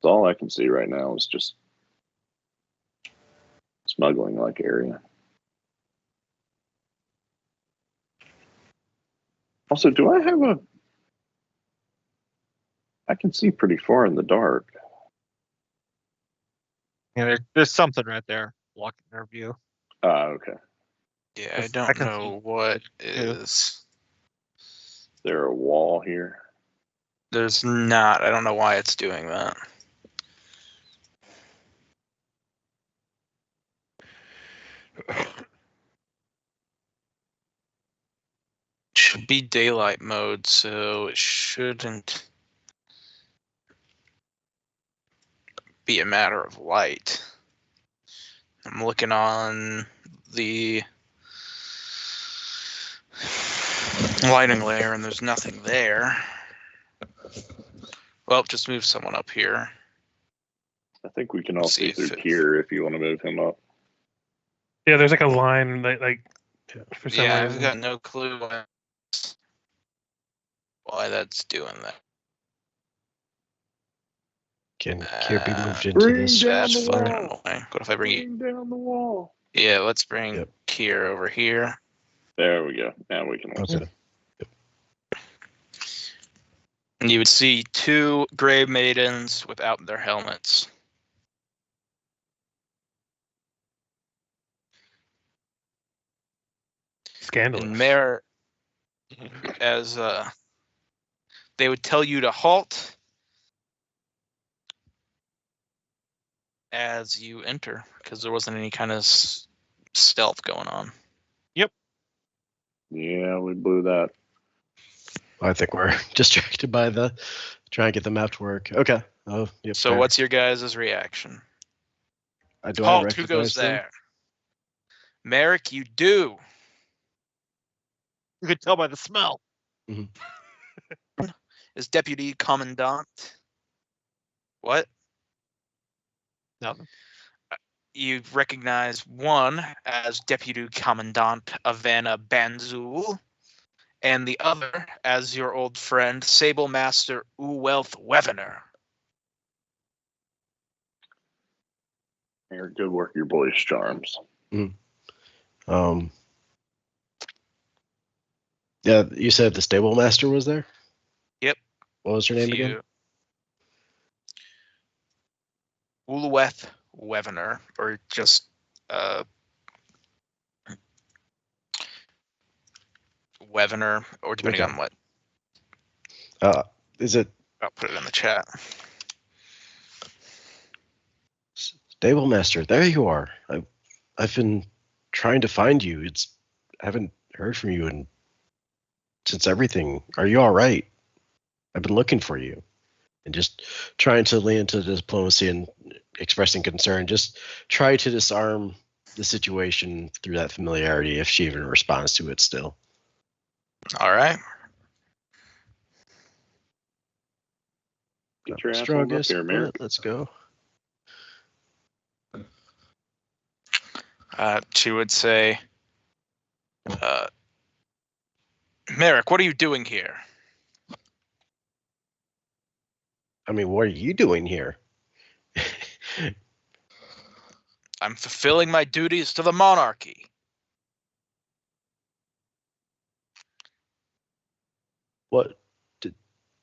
All I can see right now is just smuggling like area. Also, do I have a... I can see pretty far in the dark. Yeah, there's something right there blocking their view. Okay. Yeah, I I don't can know what is. Is there a wall here? There's not. I don't know why it's doing that. Should be daylight mode, so it shouldn't be a matter of light. I'm looking on the lighting layer and there's nothing there. Well, just move someone up here. I think we can all See see if through it- here if you want to move him up. Yeah, there's like a line that, like, for some Yeah, reason. I've got no clue why that's doing that. Can Kier be moved into Bring this? down That's the fucking wall. annoying. What if I bring you? Bring down the wall. Yeah, let's bring Yep. Kier over here. There we go. Now we can all see. Okay. And you would see 2 Grey Maidens without their helmets. Scandalous. And Mare, as they would tell you to halt as you enter, because there wasn't any kind of stealth going on. Yeah, we blew that. I think we're distracted by the trying to get the map to work. Okay. Oh, yep. So fair. what's your guys' reaction? Do I Halt, who recognize goes them? there? Merrick, you do. You could tell by the smell. Is Deputy Commandant. What? Nothing. You recognize one as Deputy Commandant Avana Banzul, and the other as your old friend, Sable Master Uwealth Wevener. Here, good work, your boy's charms. Yeah, you said the stable master was there? Yep. What was her name again? Uwealth Wevener, or just Wevener, or depending Okay. on what. Is it I'll put it in the chat. stable master? There you are. I've been trying to find you. I haven't heard from you since everything. Are you all right? I've been looking for you, and just trying to lean into diplomacy and expressing concern. Just try to disarm the situation through that familiarity, if she even responds to it still. All right. Get your assholes up Strongest, here, man. but let's go. She would say, Merrick, what are you doing here? I mean, what are you doing here? I'm fulfilling my duties to the monarchy.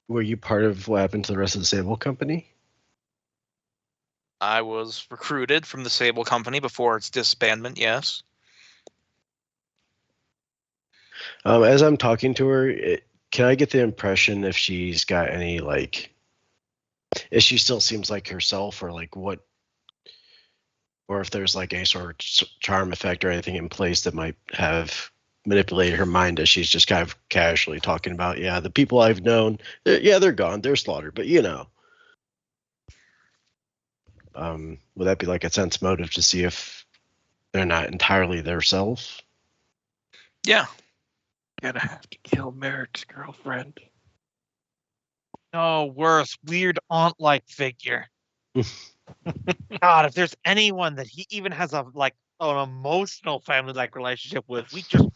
Were you part of what happened to the rest of the Sable Company? I was recruited from the Sable Company before its disbandment, yes. As I'm talking to her, can I get the impression if she's got any, like, if she still seems like herself, or like what, or if there's like any sort of charm effect or anything in place that might have manipulated her mind as she's just kind of casually talking about, yeah, the people I've known, they're gone, they're slaughtered, but you know. Would that be like a sense motive to see if they're not entirely their self? Yeah. Gonna have to kill Merrick's girlfriend. No, worse, weird aunt-like figure. God, if there's anyone that he even has an emotional family-like relationship with, we just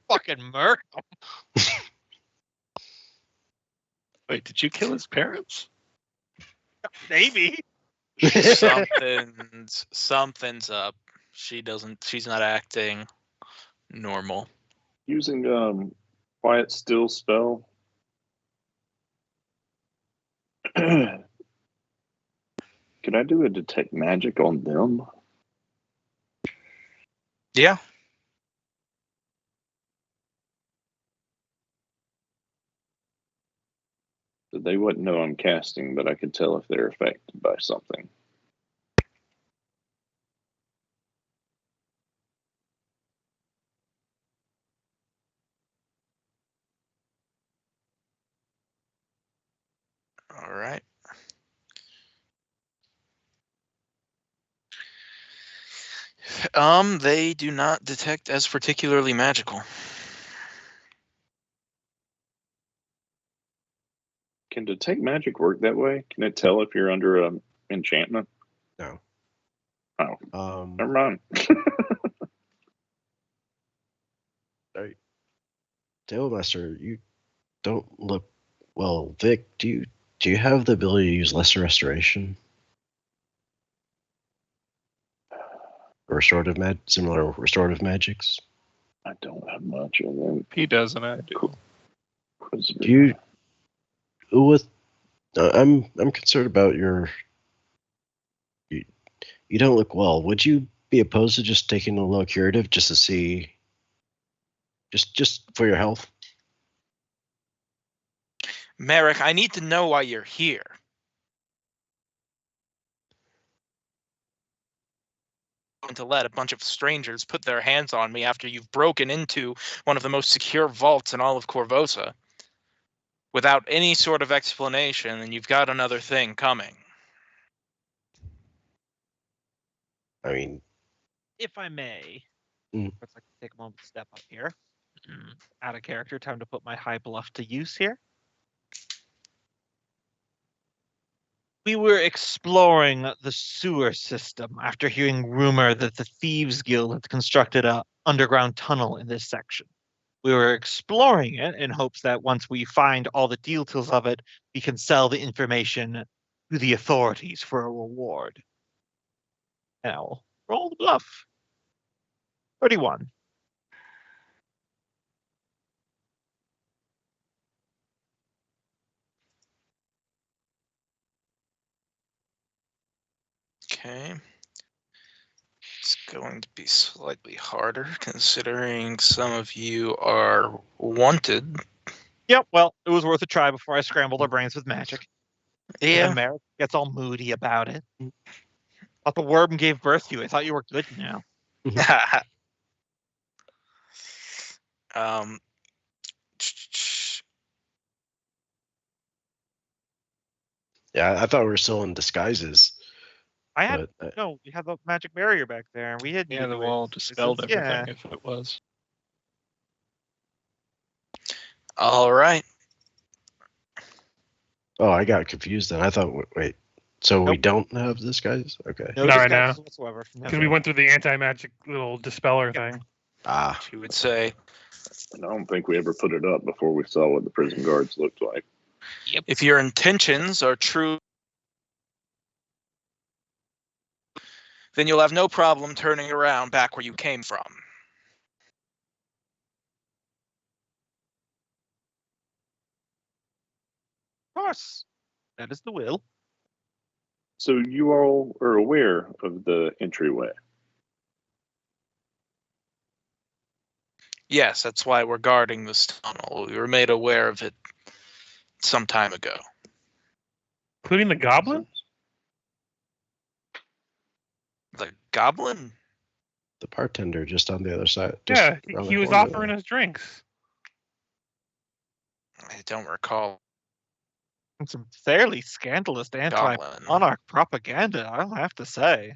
fucking murder him. Wait, did you kill his parents? Maybe. Something's up. She's not acting normal. Using quiet still spell. Can I do a detect magic on them? Yeah. They wouldn't know I'm casting, but I could tell if they're affected by something. All right. They do not detect as particularly magical. Can detect magic work that way? Can it tell if you're under a enchantment? No. Oh, never mind. Tailmaster, you don't look well. Vic, do you have the ability to use lesser restoration? Or similar restorative magics? I don't have much of them. He doesn't. I do. Do you? With I'm concerned about your. You don't look well. Would you be opposed to just taking a little curative just to see? Just for your health. Merrick, I need to know why you're here. Going to let a bunch of strangers put their hands on me after you've broken into one of the most secure vaults in all of Korvosa without any sort of explanation, and you've got another thing coming. I mean, If I may, Mm. let's take a moment to step up here. Out of character, time to put my high bluff to use here. We were exploring the sewer system after hearing rumor that the Thieves Guild had constructed a underground tunnel in this section. We were exploring it in hopes that once we find all the details of it, we can sell the information to the authorities for a reward. Now, roll the bluff. 31. Okay. It's going to be slightly harder considering some of you are wanted. Yep, well, it was worth a try before I scrambled our brains with magic. And Yeah. then Merrick gets all moody about it. Thought the worm gave birth to you. I thought you were good now. um, Yeah, I thought we were still in disguises. I had But no, we had the magic barrier back there, and we had Yeah, the wall dispelled everything if it was. all right. oh, I got confused then. I thought, wait, so we Nope. don't have disguises? Okay. No Not right disguises now. whatsoever. Because we went through the anti-magic little dispeller thing. Ah, She would say, And I don't think we ever put it up before we saw what the prison guards looked like. if your intentions are true, then you'll have no problem turning around back where you came from. Of course. That is the will. So you all are aware of the entryway. Yes, that's why we're guarding this tunnel. We were made aware of it some time ago. Including the goblin? The goblin? The bartender just on the other side. Yeah, around he the was corner offering there. us drinks. I don't recall. Some fairly scandalous Goblin. anti-monarch propaganda, I'll have to say.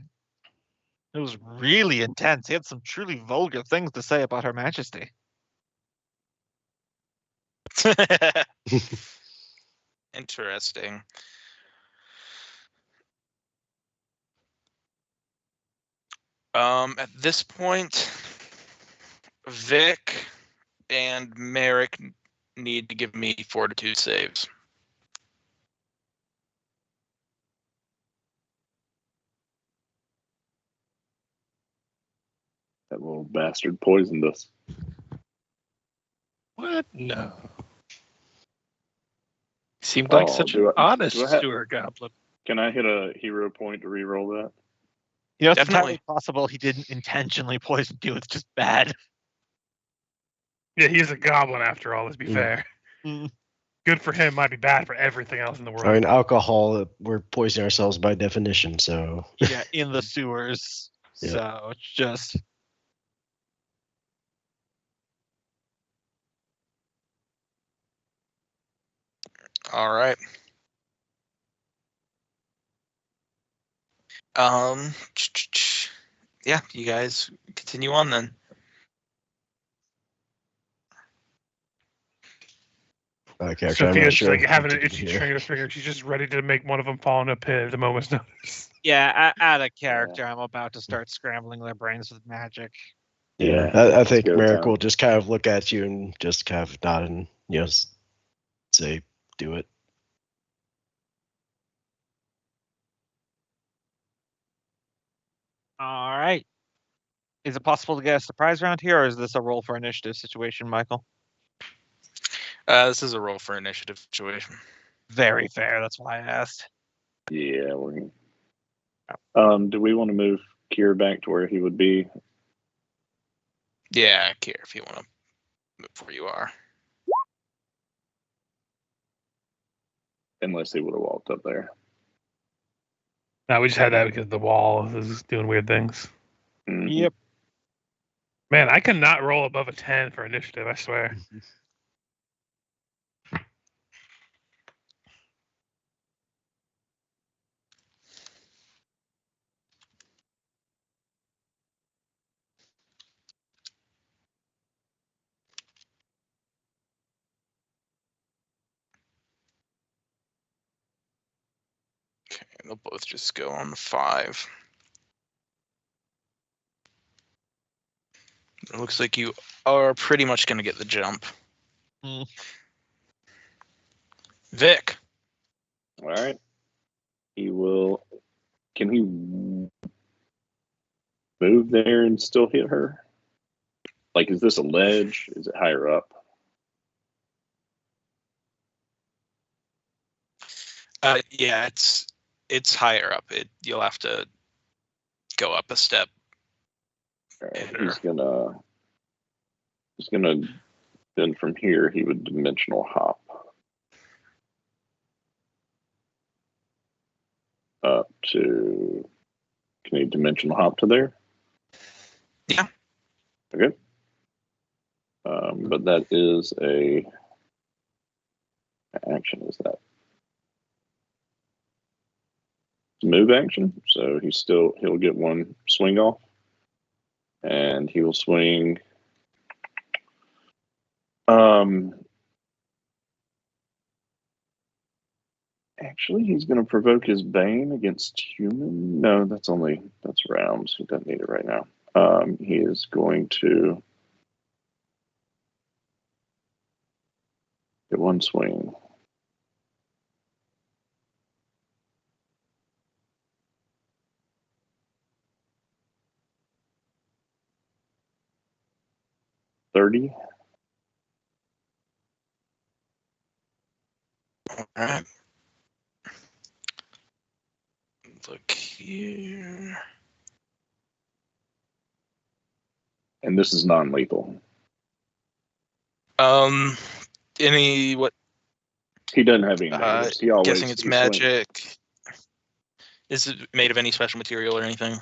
It was really intense. He had some truly vulgar things to say about Her Majesty. Interesting. At this point, Vic and Merrick need to give me fortitude saves. That little bastard poisoned us. What? No. Seemed like Oh, such do an I- honest do I have- sewer goblin. Can I hit a hero point to re-roll that? You know, it's Definitely. entirely possible he didn't intentionally poison you. It's just bad. Yeah, he's a goblin after all, let's be Mm. fair. Mm. Good for him, might be bad for everything else in the world. I mean, alcohol, we're poisoning ourselves by definition, so. Yeah, in the sewers. Yeah. So it's just All right. Yeah, you guys continue on then. Okay, actually, I'm not Sophia's sure like having what an to do itchy here. trigger finger. She's just ready to make one of them fall in a pit at a moment's notice. yeah, out of character. I'm about to start scrambling their brains with magic. Yeah, I think go, Merrick Tom. will just kind of look at you and just kind of nod and, say, do it. All right. Is it possible to get a surprise round here, or is this a roll for initiative situation, Michael? This is a roll for initiative situation. Very fair. That's why I asked. Yeah, we're. Do we want to move Kier back to where he would be? Yeah, Kier, if you want to move where you are. Unless he would have walked up there. No, we just had that because the wall is doing weird things. Mhm. Yep. Man, I cannot roll above a 10 for initiative, I swear. Okay, they'll both just go on the 5. It looks like you are pretty much going to get the jump. Mm. Vic. All right. He will. Can he move there and still hit her? Like, is this a ledge? Is it higher up? Yeah, it's higher up. You'll have to go up a step. All right, Sure. He's gonna. Then from here, he would dimensional hop up to. Can he dimensional hop to there? Yeah. Okay. But that is a action. Is that move action? So he'll get one swing off, and he will swing. Actually, he's going to provoke his bane against human. No, that's rounds. He doesn't need it right now. He is going to get one swing. $30. All right. here. And this is non-lethal. Any what? He doesn't have any negatives. He always Guessing it's he swings. magic. Is it made of any special material or anything?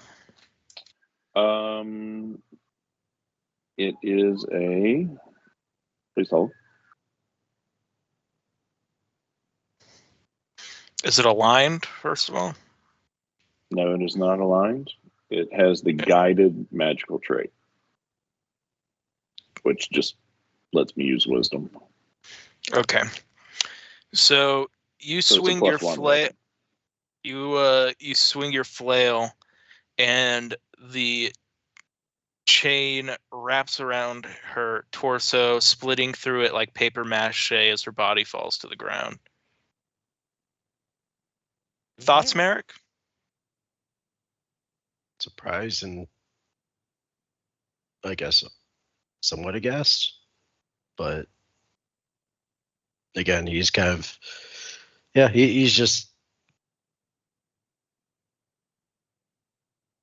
It is a. Please hold. Is it aligned, first of all? No, it is not aligned. It has the guided magical trait, which just lets me use wisdom. Okay. So you So it's a swing your +1 flail. weapon. You swing your flail, and the chain wraps around her torso, splitting through it like paper mache as her body falls to the ground. Thoughts, Merrick? Surprised and I guess somewhat aghast, but again, he's kind of he's just.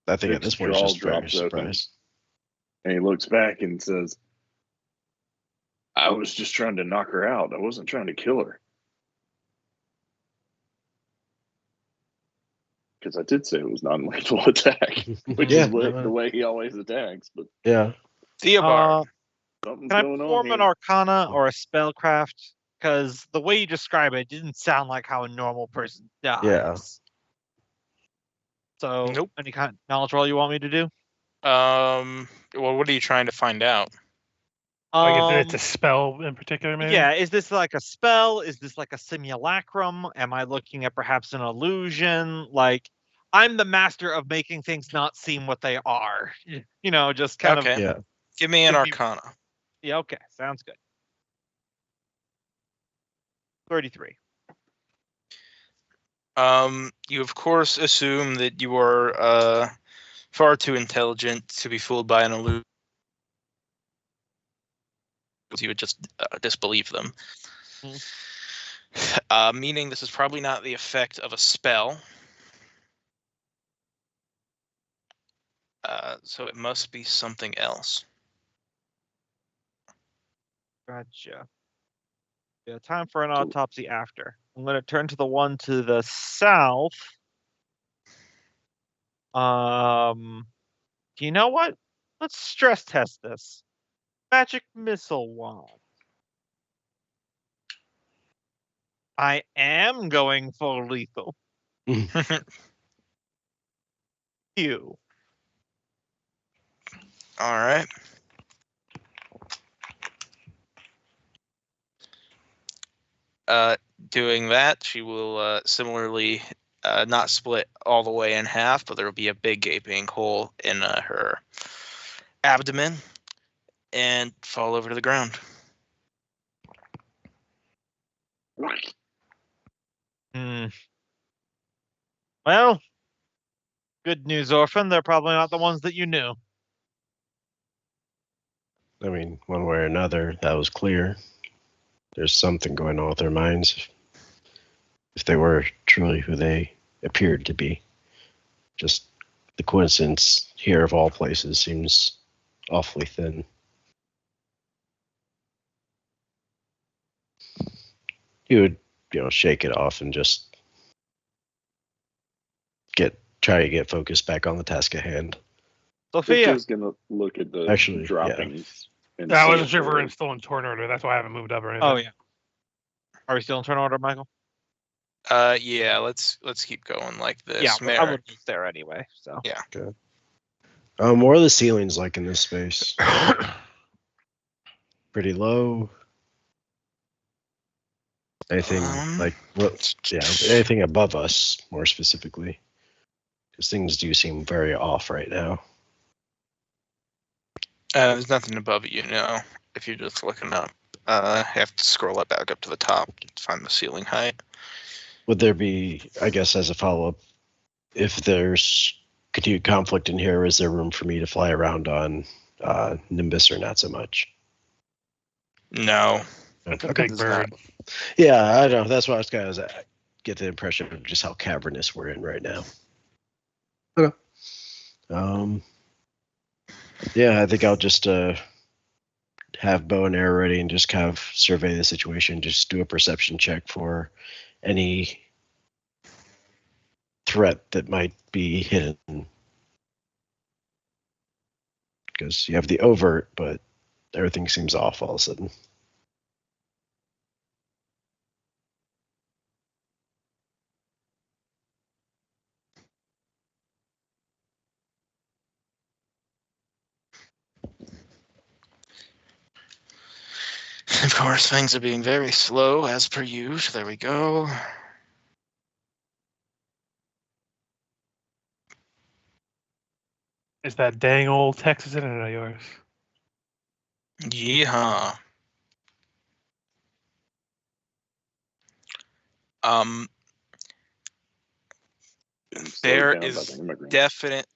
I think at this point he's just very Drops open. surprised. And he looks back and says, I was just trying to knock her out. I wasn't trying to kill her. Because I did say it was non-lethal attack, which Yeah, is the way he always attacks. But Yeah. Theobald. something's Can I going on perform here. an Arcana or a spellcraft? Because the way you describe it didn't sound like how a normal person dies. Yeah. So, Nope. any kind of knowledge roll you want me to do? Well, what are you trying to find out? Like, is it a spell in particular, maybe? Yeah, is this like a spell? Is this like a simulacrum? Am I looking at perhaps an illusion? Like, I'm the master of making things not seem what they are. You know, just kind of. Okay. Yeah. Give me an If you- Arcana. Yeah, okay. Sounds good. 33. You of course assume that you are far too intelligent to be fooled by an illusion. You would just disbelieve them. Meaning this is probably not the effect of a spell. So it must be something else. Gotcha. Yeah, time for an autopsy after. I'm going to turn to the one to the south. You know what? Let's stress test this. Magic missile wand. I am going full lethal. You. All right. Doing that, she will similarly not split all the way in half, but there will be a big gaping hole in her abdomen and fall over to the ground. Well, good news, Orphan. They're probably not the ones that you knew. I mean, one way or another, that was clear. There's something going on with their minds. If they were truly who they appeared to be. Just the coincidence here of all places seems awfully thin. You would, shake it off and just try to get focused back on the task at hand. Sophia. Victor's gonna look at the Actually, droppings. And I see wasn't if sure if we they're- were still in turn order. That's why I haven't moved up or anything. Oh, yeah. Are we still in turn order, Michael? Yeah, let's keep going like this. Yeah, I Merrick. would move there anyway. So Yeah. What are the ceilings like in this space? Pretty low. Anything like what? Yeah, anything above us, more specifically, because things do seem very off right now. There's nothing above it, if you're just looking up. You have to scroll it back up to the top to find the ceiling height. Would there be, I guess, as a follow-up, if there's continued conflict in here, is there room for me to fly around on Nimbus or not so much? No. It's a Okay. big bird. Yeah, I don't know. That's why I was kind of get the impression of just how cavernous we're in right now. Yeah, I think I'll just have bow and arrow ready and just kind of survey the situation. Just do a perception check for any threat that might be hidden. Because you have the overt, but everything seems off all of a sudden. Of course, things are being very slow, as per usual. There we go. Is that dang old Texas internet of yours? Yeehaw. And slowed There down by is the immigrants. definite.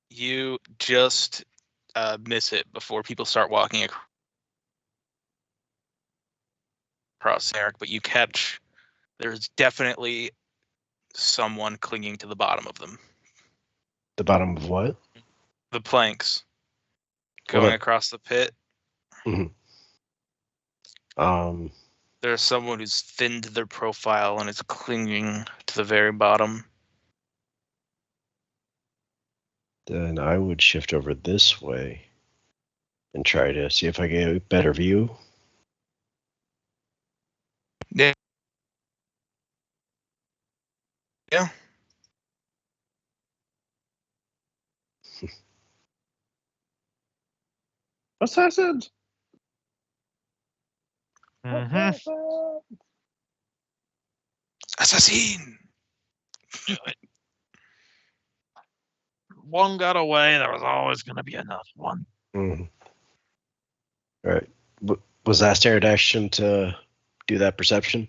You just miss it before people start walking across Eric, but you catch there's definitely someone clinging to the bottom of them. The bottom of what? The planks Well, going that- across the pit. There's someone who's thinned their profile and is clinging to the very bottom. Then I would shift over this way and try to see if I get a better view. Yeah. Yeah. Assassins! Mhm. Assassin! One got away. There was always going to be another one. Mm. All right. Was that standard action to do that perception?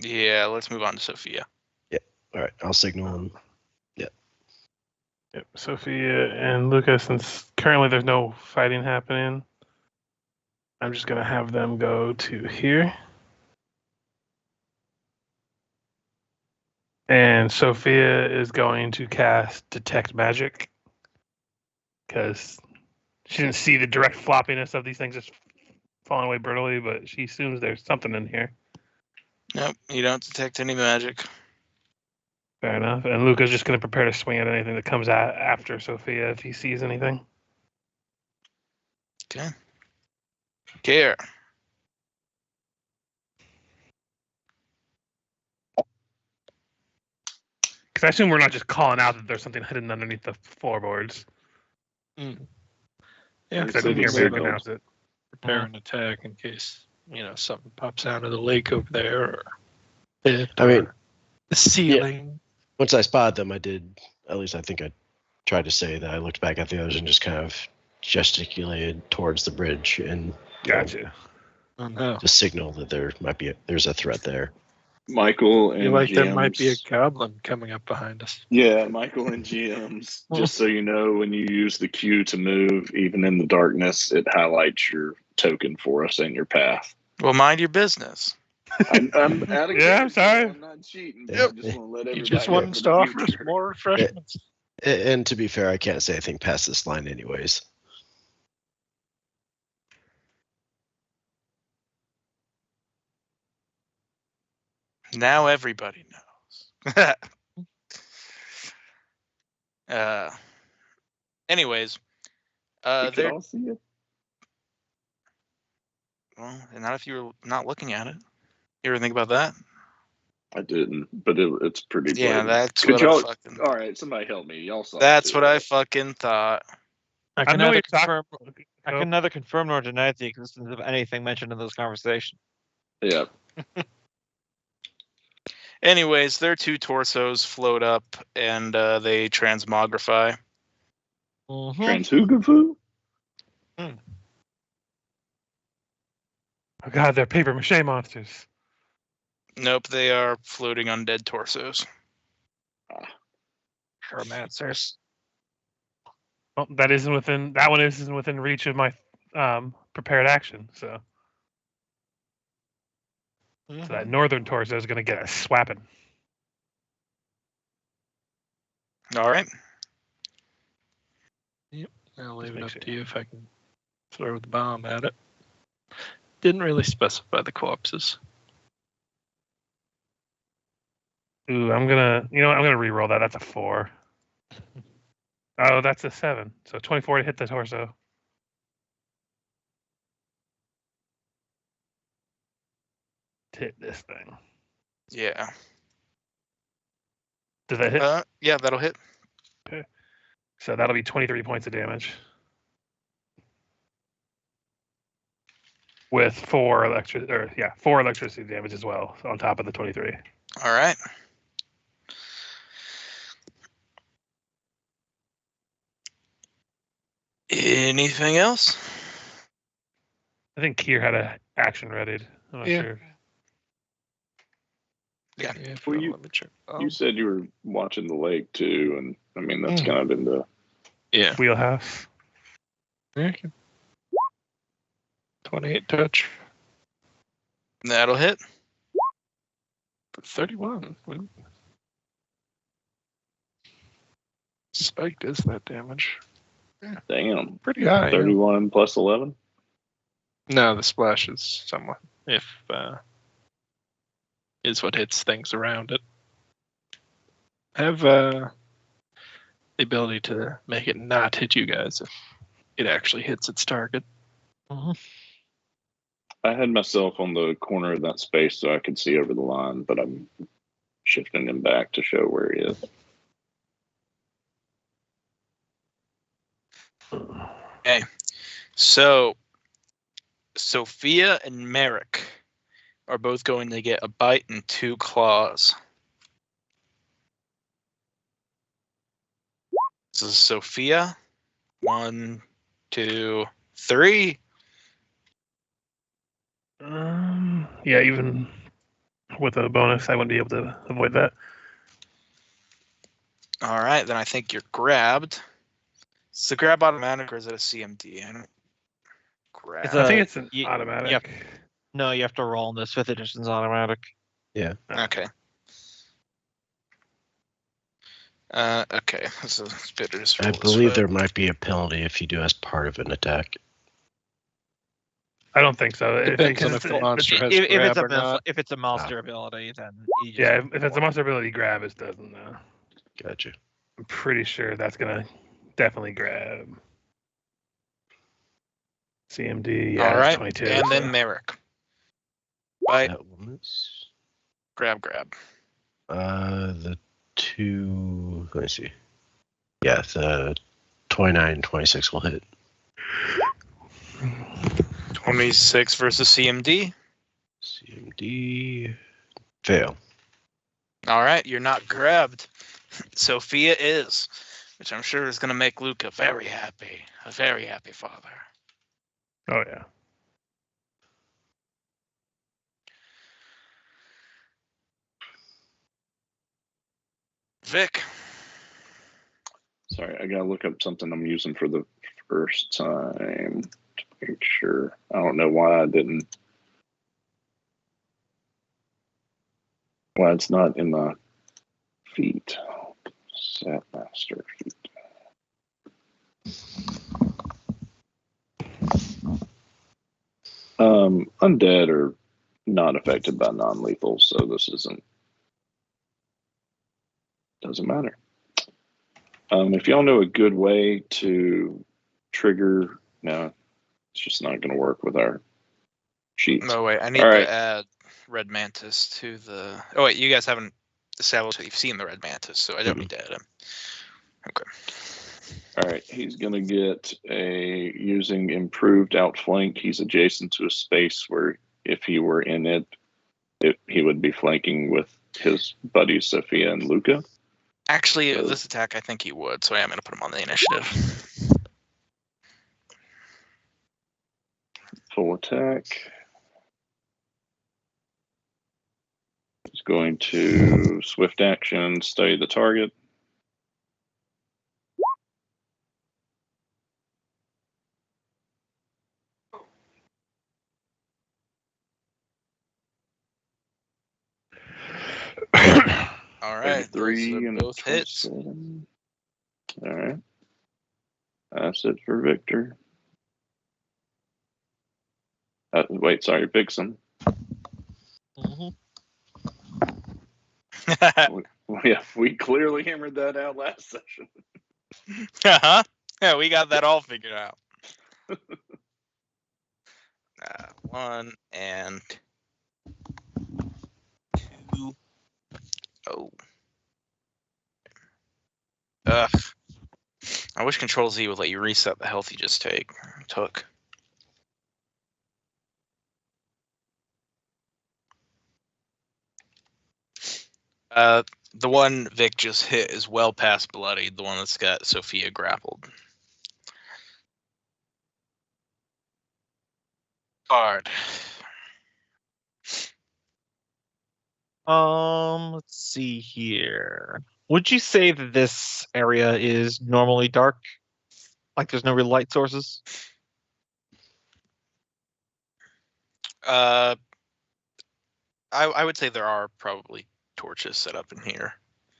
Yeah, let's move on to Sophia. All right. I'll signal him. Yep. Sophia and Lucas, since currently there's no fighting happening, I'm just gonna have them go to here. And Sophia is going to cast Detect Magic because she didn't see the direct floppiness of these things just falling away brutally, but she assumes there's something in here. Nope, you don't detect any magic. Fair enough. And Luca's just going to prepare to swing at anything that comes out after Sophia if he sees anything. Okay. Care. Because I assume we're not just calling out that there's something hidden underneath the floorboards. Yeah, Because I didn't hear me signaled. announce it. prepare an attack in case something pops out of the lake over there, or pit, I mean, or the ceiling. once I spotted them, I did. At least I think I tried to say that I looked back at the others and just kind of gesticulated towards the bridge and Gotcha. Oh no! to signal that there's a threat there. Michael I and feel like GMs. there might be a goblin coming up behind us. Yeah, Michael and GMs. Just so you know, when you use the Q to move, even in the darkness, it highlights your token for us and your path. Well, mind your business. I'm adding. Yeah, I'm sorry. I'm not cheating. But Yep. I just want to let You everybody just know wanted for to the offer us future. more refreshments. And to be fair, I can't say anything past this line anyways. Now everybody knows. Anyways, We could they're all see it. well, not if you were not looking at it. You ever think about that? I didn't, but it's pretty. Yeah, blatant. that's Could what I y'all? fucking. All right, somebody help me. Y'all saw. it That's too, what I right? fucking thought. I I can know neither you're talking. confirm. I can neither confirm nor deny the existence of anything mentioned in this conversation. Yeah. Anyways, their two torsos float up and they transmogrify. Mm-hmm. Transhugafu? Oh god, they're paper mache monsters. Nope, they are floating undead torsos. Necromancers. Well, that one isn't within reach of my prepared action. So that northern torso is going to get a swapping. All right. I'll leave it make up sure. to you if I can throw the bomb at it. Didn't really specify the corpses. Ooh, I'm gonna re-roll that. That's a 4. Oh, that's a 7. So 24 to hit the torso. To hit this thing. Yeah. Does that hit? Yeah, that'll hit. So that'll be 23 points of damage. With 4 electricity damage as well on top of the 23. All right. Anything else? I think Kier had an action readied. I'm not Yeah. sure. Yeah. Well, you- let me check. You said you were watching the lake too, and I mean that's kind of in the Yeah. Wheelhouse. Yeah. 28 touch. That'll hit. 31. Ooh. Spiked is that damage? damn Pretty high. Yeah. 31 plus 11. No, the splash is somewhat. If is what hits things around it. I have the ability to make it not hit you guys if it actually hits its target. I had myself on the corner of that space so I could see over the line, but I'm shifting him back to show where he is. Okay. So Sophia and Merrick are both going to get a bite and 2 claws. This is Sophia. 1, 2, 3. Yeah, even with a bonus, I wouldn't be able to avoid that. All right, then I think you're grabbed. Is the grab automatic or is it a CMD? I don't grab. It's I think a- it's an you- automatic. yep. No, you have to roll on this. 5th edition's automatic. Okay. Okay. So I believe there might be a penalty if you do as part of an attack. I don't think so. Depends on if the monster has If grab it's a or not. if it's a monster ability, then you just Yeah, if it's a monster ability grab, it doesn't. Gotcha. I'm pretty sure that's gonna definitely grab. CMD, yeah, All that's right, 22. and so- then Merrick. Bite, That one is grab. the 2. Let me see. Yeah, the 29 and 26 will hit. 26 versus CMD. CMD fail. All right, you're not grabbed. Sophia is, which I'm sure is going to make Luca very happy. A very happy father. Oh yeah. Vic. Sorry, I gotta look up something I'm using for the first time to make sure. I don't know why I didn't. Why it's not in my feet. Sat master feet. Undead are not affected by non-lethal, so this doesn't matter. If y'all know a good way to trigger, no, it's just not going to work with our sheets. No, wait, I need All right. to add Red Mantis to the... Oh, wait, you guys haven't established that you've seen the Red Mantis, so I don't need to add him. Okay. All right, he's going to get using improved outflank. He's adjacent to a space where if he were in it, he would be flanking with his buddies Sophia and Luca. Actually, So- this attack, I think he would, so I am going to put him on the initiative. Full attack. He's going to swift action, study the target. All right, those 33 are and both hits. 27. All right. Acid for Victor. Wait, sorry, Vixen. Mhm. We clearly hammered that out last session. Uh-huh. Yeah, we got that all figured out. 1 and 2. Oh. Ugh. I wish Control Z would let you reset the health you just took. The one Vic just hit is well past bloodied, the one that's got Sophia grappled. Hard. Let's see here. Would you say that this area is normally dark? Like there's no real light sources? I would say there are probably torches set up in here.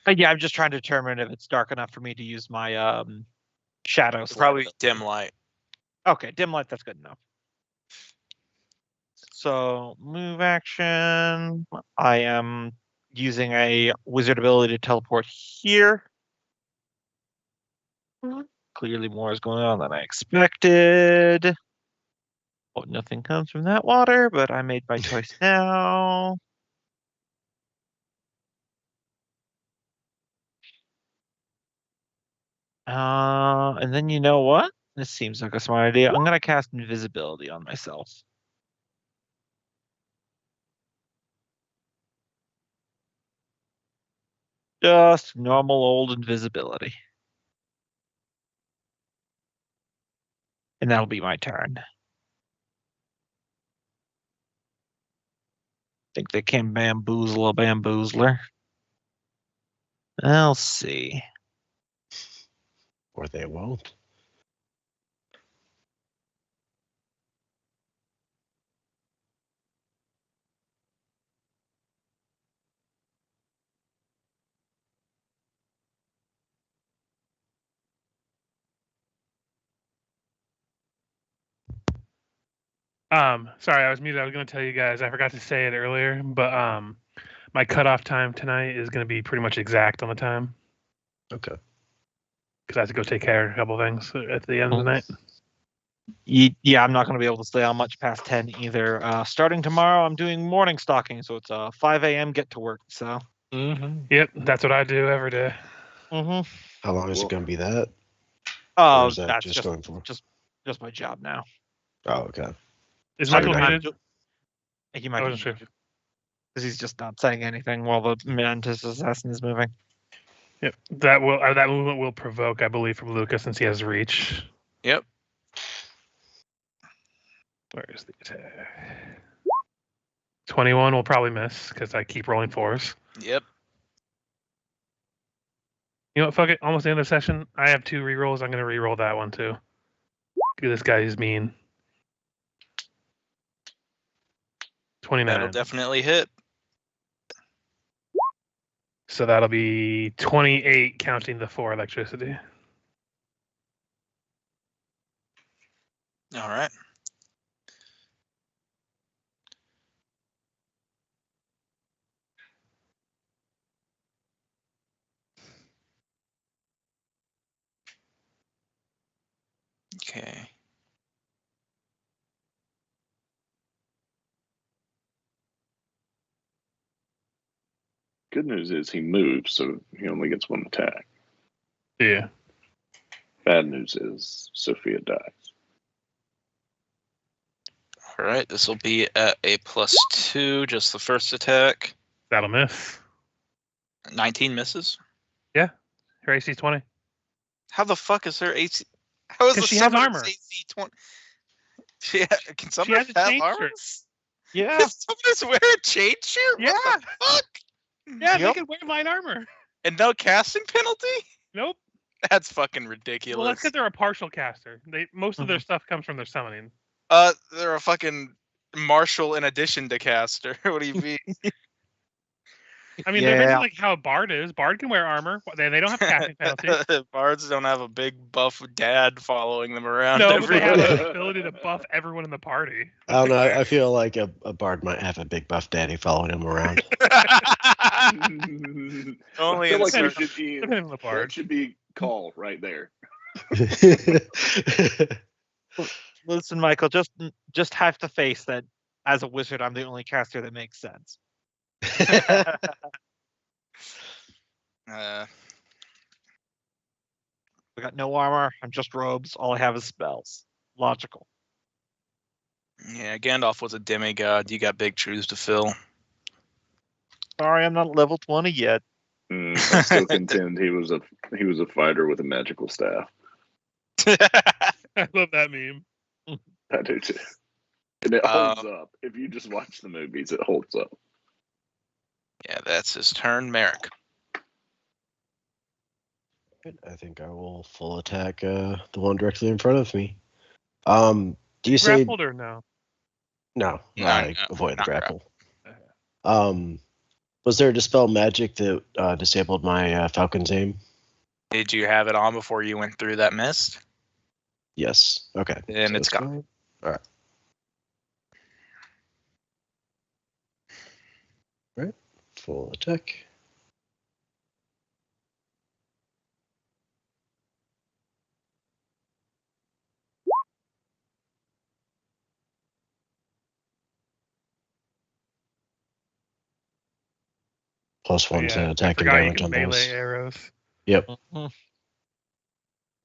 Yeah, I'm just trying to determine if it's dark enough for me to use my shadow. It's probably dim light. Okay, dim light, that's good enough. So move action. I am using a wizard ability to teleport here. Clearly more is going on than I expected. Oh, nothing comes from that water, but I made my choice now. And then you know what? This seems like a smart idea. I'm gonna cast invisibility on myself. Just normal old invisibility. And that'll be my turn. Think they can bamboozle a bamboozler. I'll see. Or they won't. Sorry, I was muted. I was going to tell you guys. I forgot to say it earlier, but my cutoff time tonight is going to be pretty much exact on the time Okay. because I have to go take care of a couple things at the end of the night. Yeah, I'm not going to be able to stay on much past 10 either. Starting tomorrow, I'm doing morning stalking, so it's 5 a.m. get to work. So. Yep, that's what I do every day. Mm-hmm. How long is it going to be that? Oh, Or is that that's just going for? just my job now. Oh, okay. Is Sorry, Michael Matt. muted? He might I be wasn't sure. because he's just not saying anything while the Mantis assassin is moving. Yep, that movement will provoke, I believe, from Lucas since he has reach. Yep. Where's the attack? 21 will probably miss because I keep rolling 4s. Yep. You know what? Fuck it. Almost the end of the session. I have 2 rerolls. I'm going to reroll that one too. This guy is mean. 29. That'll definitely hit. So that'll be 28 counting the 4 electricity. All right. Okay. Good news is he moves, so he only gets 1 attack. Yeah. Bad news is Sophia dies. All right. This will be at a +2, just the first attack. That'll miss. 19 misses. Her AC 20. How the fuck is her AC? How is 'Cause the she has summoner's armor. AC 20? Can She summoners hasn't have changed armor? her. Yeah. Can summoners wear a chain shirt? Yeah. What the fuck? Yeah, they Yep. can wear light armor. And no casting penalty? Nope. That's fucking ridiculous. Well, that's because they're a partial caster. Most of their stuff comes from their summoning. They're a fucking marshal in addition to caster. What do you mean? I mean, they're basically like how a Bard is. Bard can wear armor. They don't have casting penalties. Bards don't have a big buff dad following them around. No, but they have everywhere. the ability to buff everyone in the party. I don't know. I feel like a bard might have a big buff daddy following him around. Only I feel in like certain- Depending on the that Bard. should be call right there. Listen, Michael, just have to face that as a wizard, I'm the only caster that makes sense. I got no armor. I'm just robes. All I have is spells. Logical. Yeah, Gandalf was a demigod. You got big shoes to fill. Sorry, I'm not level 20 yet. I still contend he was a fighter with a magical staff. I love that meme. I do too. And it holds up. If you just watch the movies, it holds up. Yeah, that's his turn, Merrick. I think I will full attack the one directly in front of me. Do you say Grappled or no? no? No, I no, avoid the not grapple. grapple. Was there a dispel magic that disabled my Falcon's aim? Did you have it on before you went through that mist? Yes. Okay. Then So it's that's gone. fine. All right. Right. Full attack. +1 to I attack and forgot you damage can on melee those. arrows. Yep. Mhm.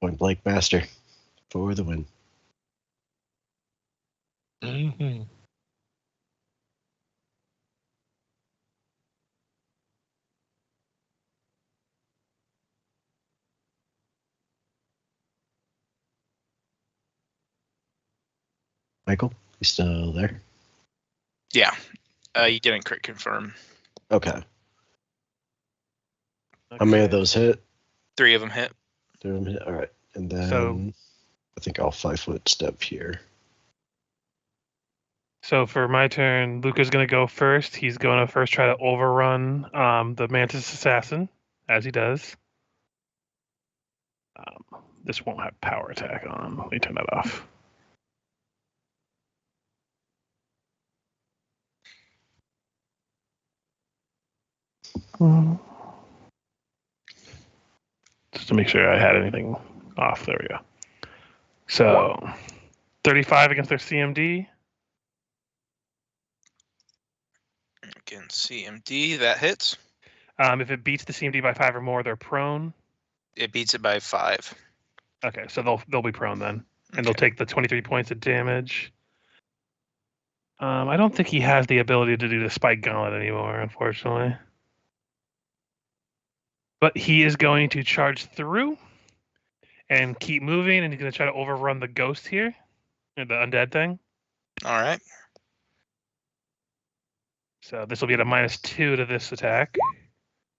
Point blank master for the win. Mm-hmm. Michael, you still there? Yeah. You didn't crit confirm. Okay. How many of those hit? 3 of them hit. 3 of them hit. All right. And then So- I think I'll 5-foot step here. So for my turn, Luca's going to go first. He's going to first try to overrun the Mantis Assassin, as he does. This won't have power attack on. Let me turn that off. Just to make sure I had anything off. There we go. So 35 against their CMD. Against CMD, that hits. If it beats the CMD by 5 or more, they're prone. It beats it by 5. Okay, so they'll be prone then, and they'll take the 23 points of damage. I don't think he has the ability to do the Spike Gauntlet anymore, unfortunately. But he is going to charge through and keep moving, and he's going to try to overrun the ghost here, or the undead thing. All right. So this will be at a -2 to this attack.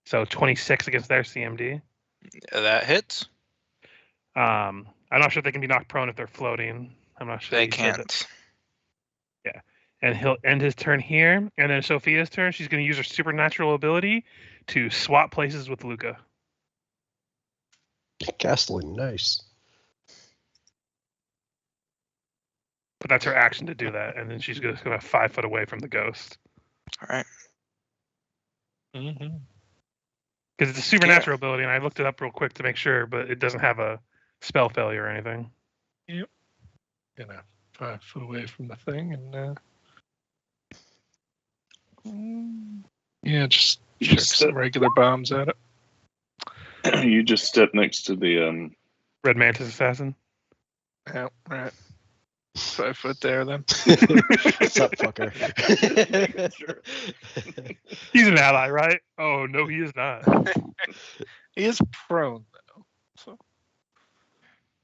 So 26 against their CMD. That hits. I'm not sure if they can be knocked prone if they're floating. I'm not sure. They he said that. can't. And he'll end his turn here. And then Sophia's turn, she's going to use her supernatural ability to swap places with Luca. Castling, nice. But that's her action to do that. And then she's going to go 5 foot away from the ghost. All right. Mm-hmm. Because it's a supernatural ability, and I looked it up real quick to make sure, but it doesn't have a spell failure or anything. Gonna 5 foot away from the thing and yeah, just You chuck just some regular bombs at it. You just step next to the Red Mantis Assassin. Yeah, right. 5 foot there then. What's up, fucker? Sure. He's an ally, right? Oh, no, he is not. He is prone though. So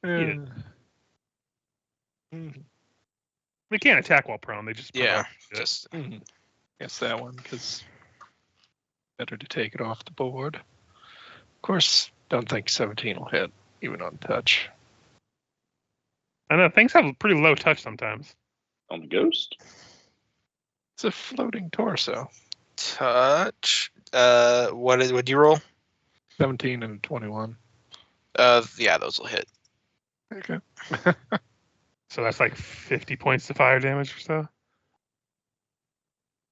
Yeah. Mhm. They can't attack while prone. They just Yeah. provoke it. Just Mhm. Guess that one because better to take it off the board. Of course, don't think 17 will hit even on touch. I know things have pretty low touch sometimes. on the ghost. It's a floating torso. touch. What'd you roll? 17 and 21. Yeah, those will hit. Okay. So that's like 50 points to fire damage or so.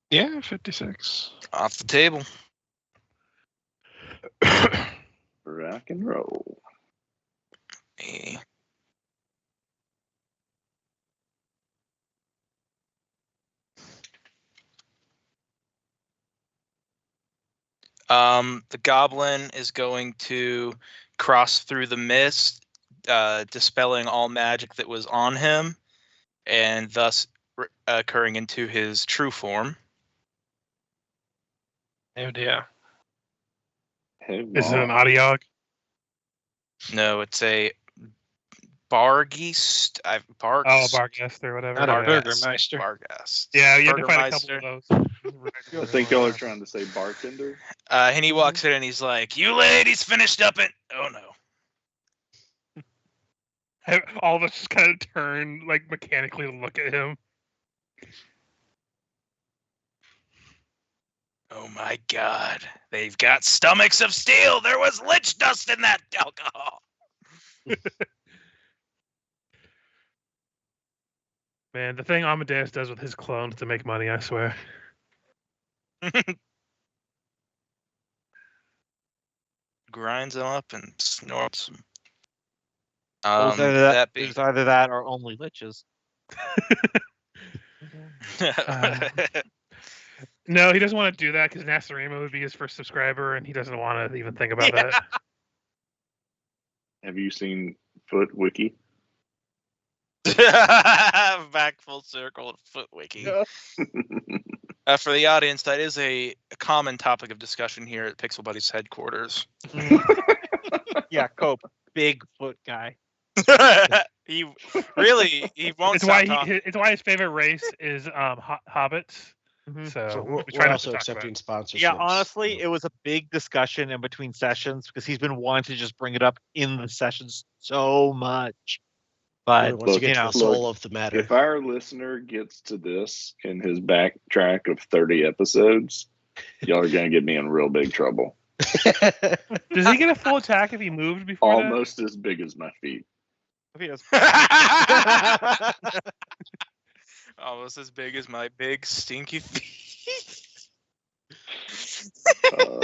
Yeah, 56. Off the table. Rock and roll. Eh. The goblin is going to cross through the mist, dispelling all magic that was on him, and thus occurring into his true form. Oh dear. Hey, Is it an Mom. Adiog? No, it's a Bargeist. Oh, Barghest or whatever. Not a Yeah. Burgermeister. Barghest. Yeah, you had to fight a couple of Burgermeister. those. I think y'all are trying to say bartender. And he walks in and he's like, "You ladies finished up it." Oh no. All of us just kind of turn, like, mechanically to look at him. Oh my god. They've got stomachs of steel. There was lich dust in that alcohol. Man, the thing Amadeus does with his clones to make money, I swear. Grinds them up and snorts them. It was either that or only liches. No, he doesn't want to do that because Nasarima would be his first subscriber, and he doesn't want to even think about that. Have you seen Foot Wiki? Back full circle at Foot Wiki. Yeah. For the audience, that is a common topic of discussion here at Pixel Buddies headquarters. Yeah, Cope, big foot guy. he won't It's stop why talking. it's why his favorite race is hobbits. So So we we're try not to also talk accepting about sponsorships. Yeah, honestly, it was a big discussion in between sessions because he's been wanting to just bring it up in the sessions so much. Really But wants to get you to know, the soul of the matter. If our listener gets to this in his backtrack of 30 episodes, y'all are going to get me in real big trouble. it. Does he get a full attack if he moved before Almost as big as my feet. if he does- Almost as big as my big stinky feet. I'm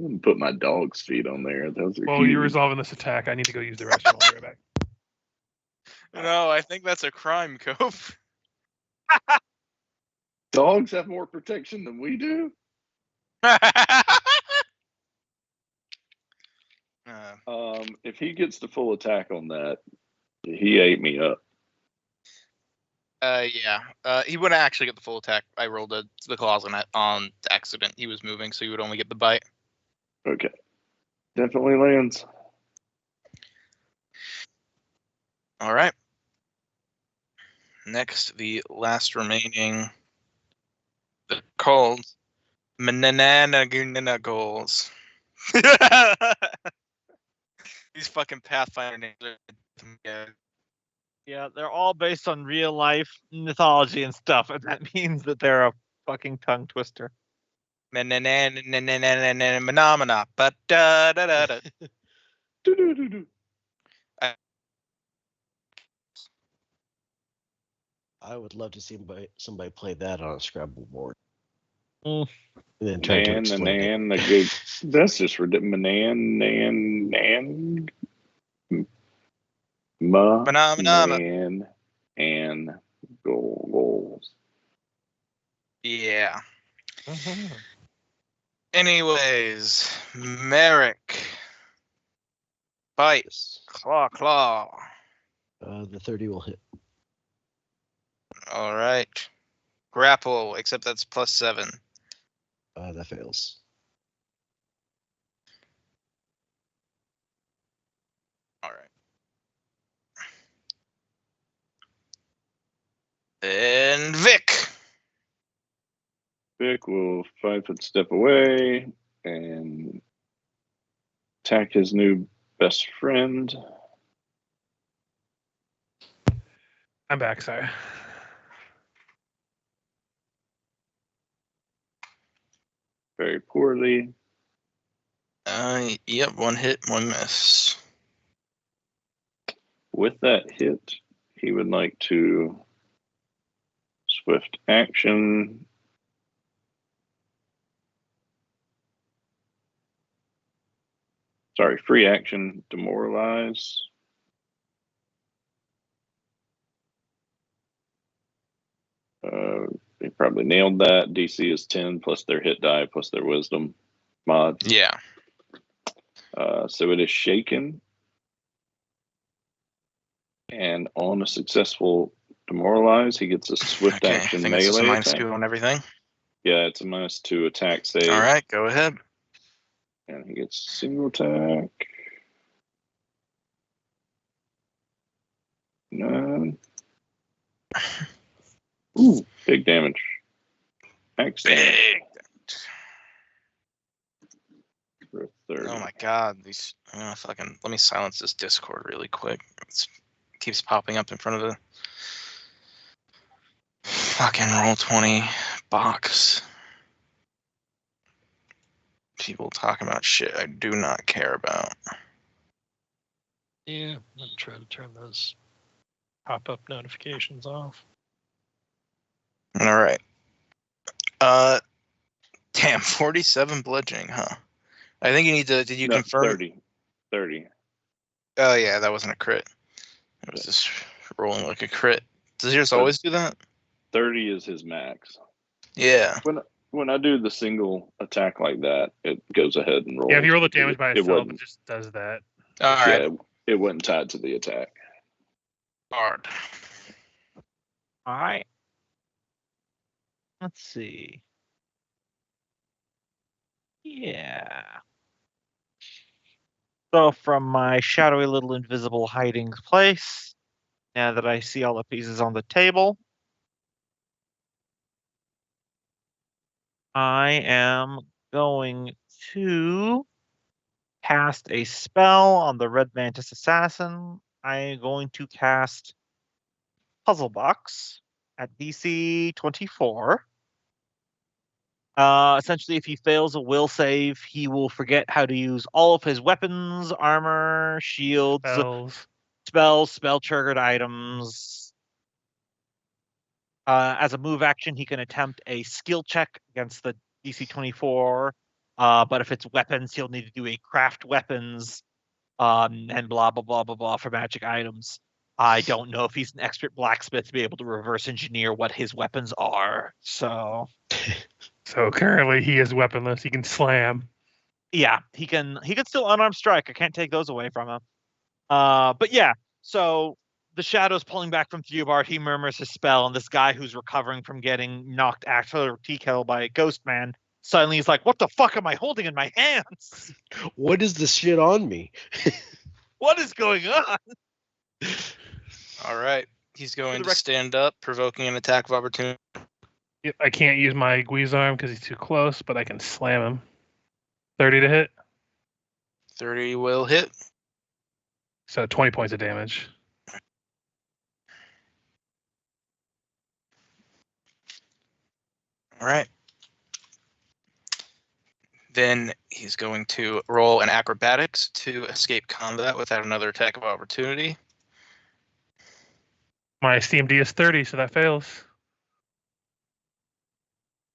gonna put my dog's feet on there. Those are that? Well, huge. you're resolving this attack. I need to go use the restroom. I'll be right back. No, I think that's a crime, Cope. Dogs have more protection than we do. If he gets the full attack on that, he ate me up. Yeah. He wouldn't actually get the full attack. I rolled the claws on accident. He was moving, so he would only get the bite. Okay. Definitely lands. All right. Next, the last remaining. They're called Manananagunanagals. These fucking Pathfinder names are. yeah, they're all based on real life mythology and stuff, and that means that they're a fucking tongue twister. Phenomena. But da da da da. Do-do-do-do. I would love to see somebody play that on a Scrabble board. Mm. And then try to explain it. That's just ridiculous. Phenomena. And goals. Yeah. Anyways, Merrick. Bite. Claw. The 30 will hit. All right. Grapple, except that's +7. That fails. All right. And Vic. Vic will 5-foot step away and attack his new best friend. I'm back. Sorry. very poorly. Yep, 1 hit, 1 miss. With that hit, he would like to swift action. Sorry, free action, demoralize. They probably nailed that. DC is 10 plus their hit die plus their wisdom mod. Yeah. So it is shaken. And on a successful demoralize, he gets a swift Okay, action I think it's just a melee -2 attack. on everything. Yeah, it's a -2 attack save. All right, go ahead. And he gets single attack. 9. Ooh, big damage. Excellent. Big. For 30. Oh my god, these. Let me silence this Discord really quick. It keeps popping up in front of the fucking Roll20 box. People talking about shit I do not care about. Yeah, I'm gonna try to turn those pop-up notifications off. All right. Damn, 47 bludgeoning, huh? I think you need to. Did you No, confirm? 30. Oh yeah, that wasn't a crit. It was just rolling like a crit. Does yours But- always do that? 30 is his max. Yeah. When I do the single attack like that, it goes ahead and rolls. Yeah, if you roll the damage by It itself, it wasn't- just does that. All right. Yeah, it wasn't tied to the attack. Hard. All right. Let's see. Yeah. So from my shadowy little invisible hiding place, now that I see all the pieces on the table, I am going to cast a spell on the Red Mantis Assassin. I am going to cast Puzzle Box at DC 24. Essentially, if he fails a will save, he will forget how to use all of his weapons, armor, shields, Spells. spell triggered items. As a move action, he can attempt a skill check against the DC 24. But if it's weapons, he'll need to do a craft weapons, and blah blah blah blah blah for magic items. I don't know if he's an expert blacksmith to be able to reverse engineer what his weapons are. So So currently he is weaponless. He can slam. yeah, he can still unarmed strike. I can't take those away from him. But yeah, so the shadow's pulling back from Theobald. He murmurs his spell, and this guy who's recovering from getting knocked actually TK'd by a ghost man suddenly he's like, "What the fuck am I holding in my hands? What is this shit on me? What is going on?" All right. He's going the to rec- stand up, provoking an attack of opportunity. Yep, I can't use my Guizarm because he's too close, but I can slam him. 30 to hit. 30 will hit. So 20 points of damage. All right. Then he's going to roll an acrobatics to escape combat without another attack of opportunity. My CMD is 30, so that fails.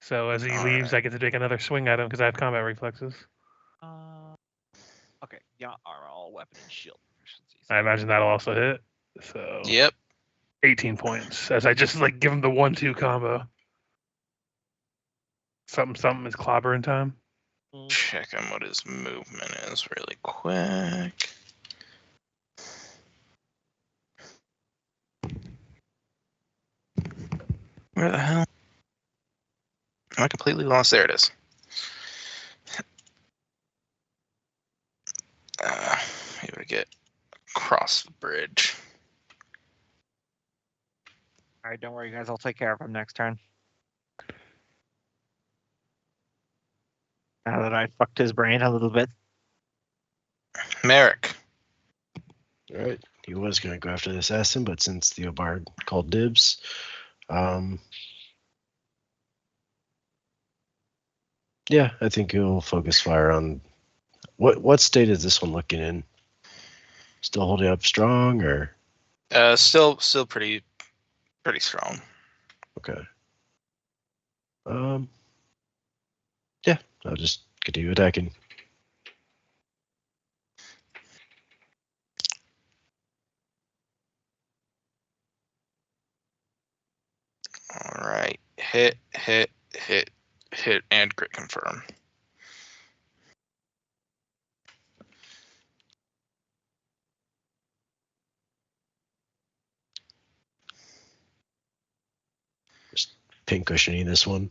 So as he All leaves, right. I get to take another swing at him because I have combat reflexes. Okay, yeah, armor, all weapon and shield proficiencies. I imagine that'll also hit. So Yep. 18 points as I just like give him the 1-2 combo. Something is clobbering time. Check on what his movement is really quick. Where the hell? Am I completely lost? There it is. Maybe to get across the bridge. All right, don't worry, guys. I'll take care of him next turn. Now that I fucked his brain a little bit. Merrick. All right. He was going to go after the assassin, but since Theobald called dibs, Yeah, I think he'll focus fire on what state is this one looking in? Still holding up strong, or Still pretty strong. okay? Yeah, I'll just continue attacking. All right, hit, and crit confirm. Pin cushioning this one.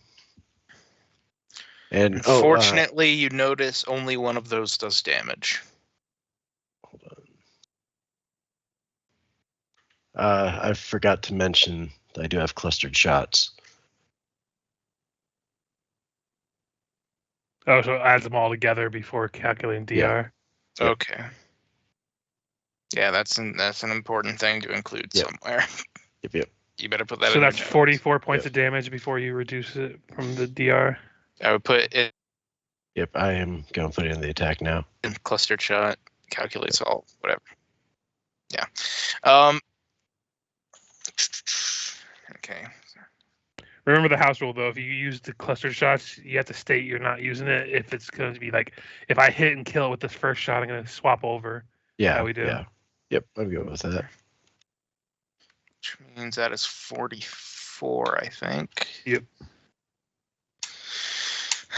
And Unfortunately, you notice only one of those does damage. hold on. I forgot to mention that I do have clustered shots. Oh, so it adds them all together before calculating DR. Yeah. Yep. Okay. Yeah, that's an important thing to include Yep. somewhere. Yep. You better put that. So in that's your notes. 44 points Yep. of damage before you reduce it from the DR. I would put it Yep, I am going to put it in the attack now. in clustered shot. Calculates all whatever. Yeah. Okay. Remember the house rule though. If you use the clustered shots, you have to state you're not using it. If it's going to be like, if I hit and kill with this first shot, I'm going to swap over. Yeah, How we do? Yeah. Yep, I'm good with that. Which means that is 44, I think. Yep.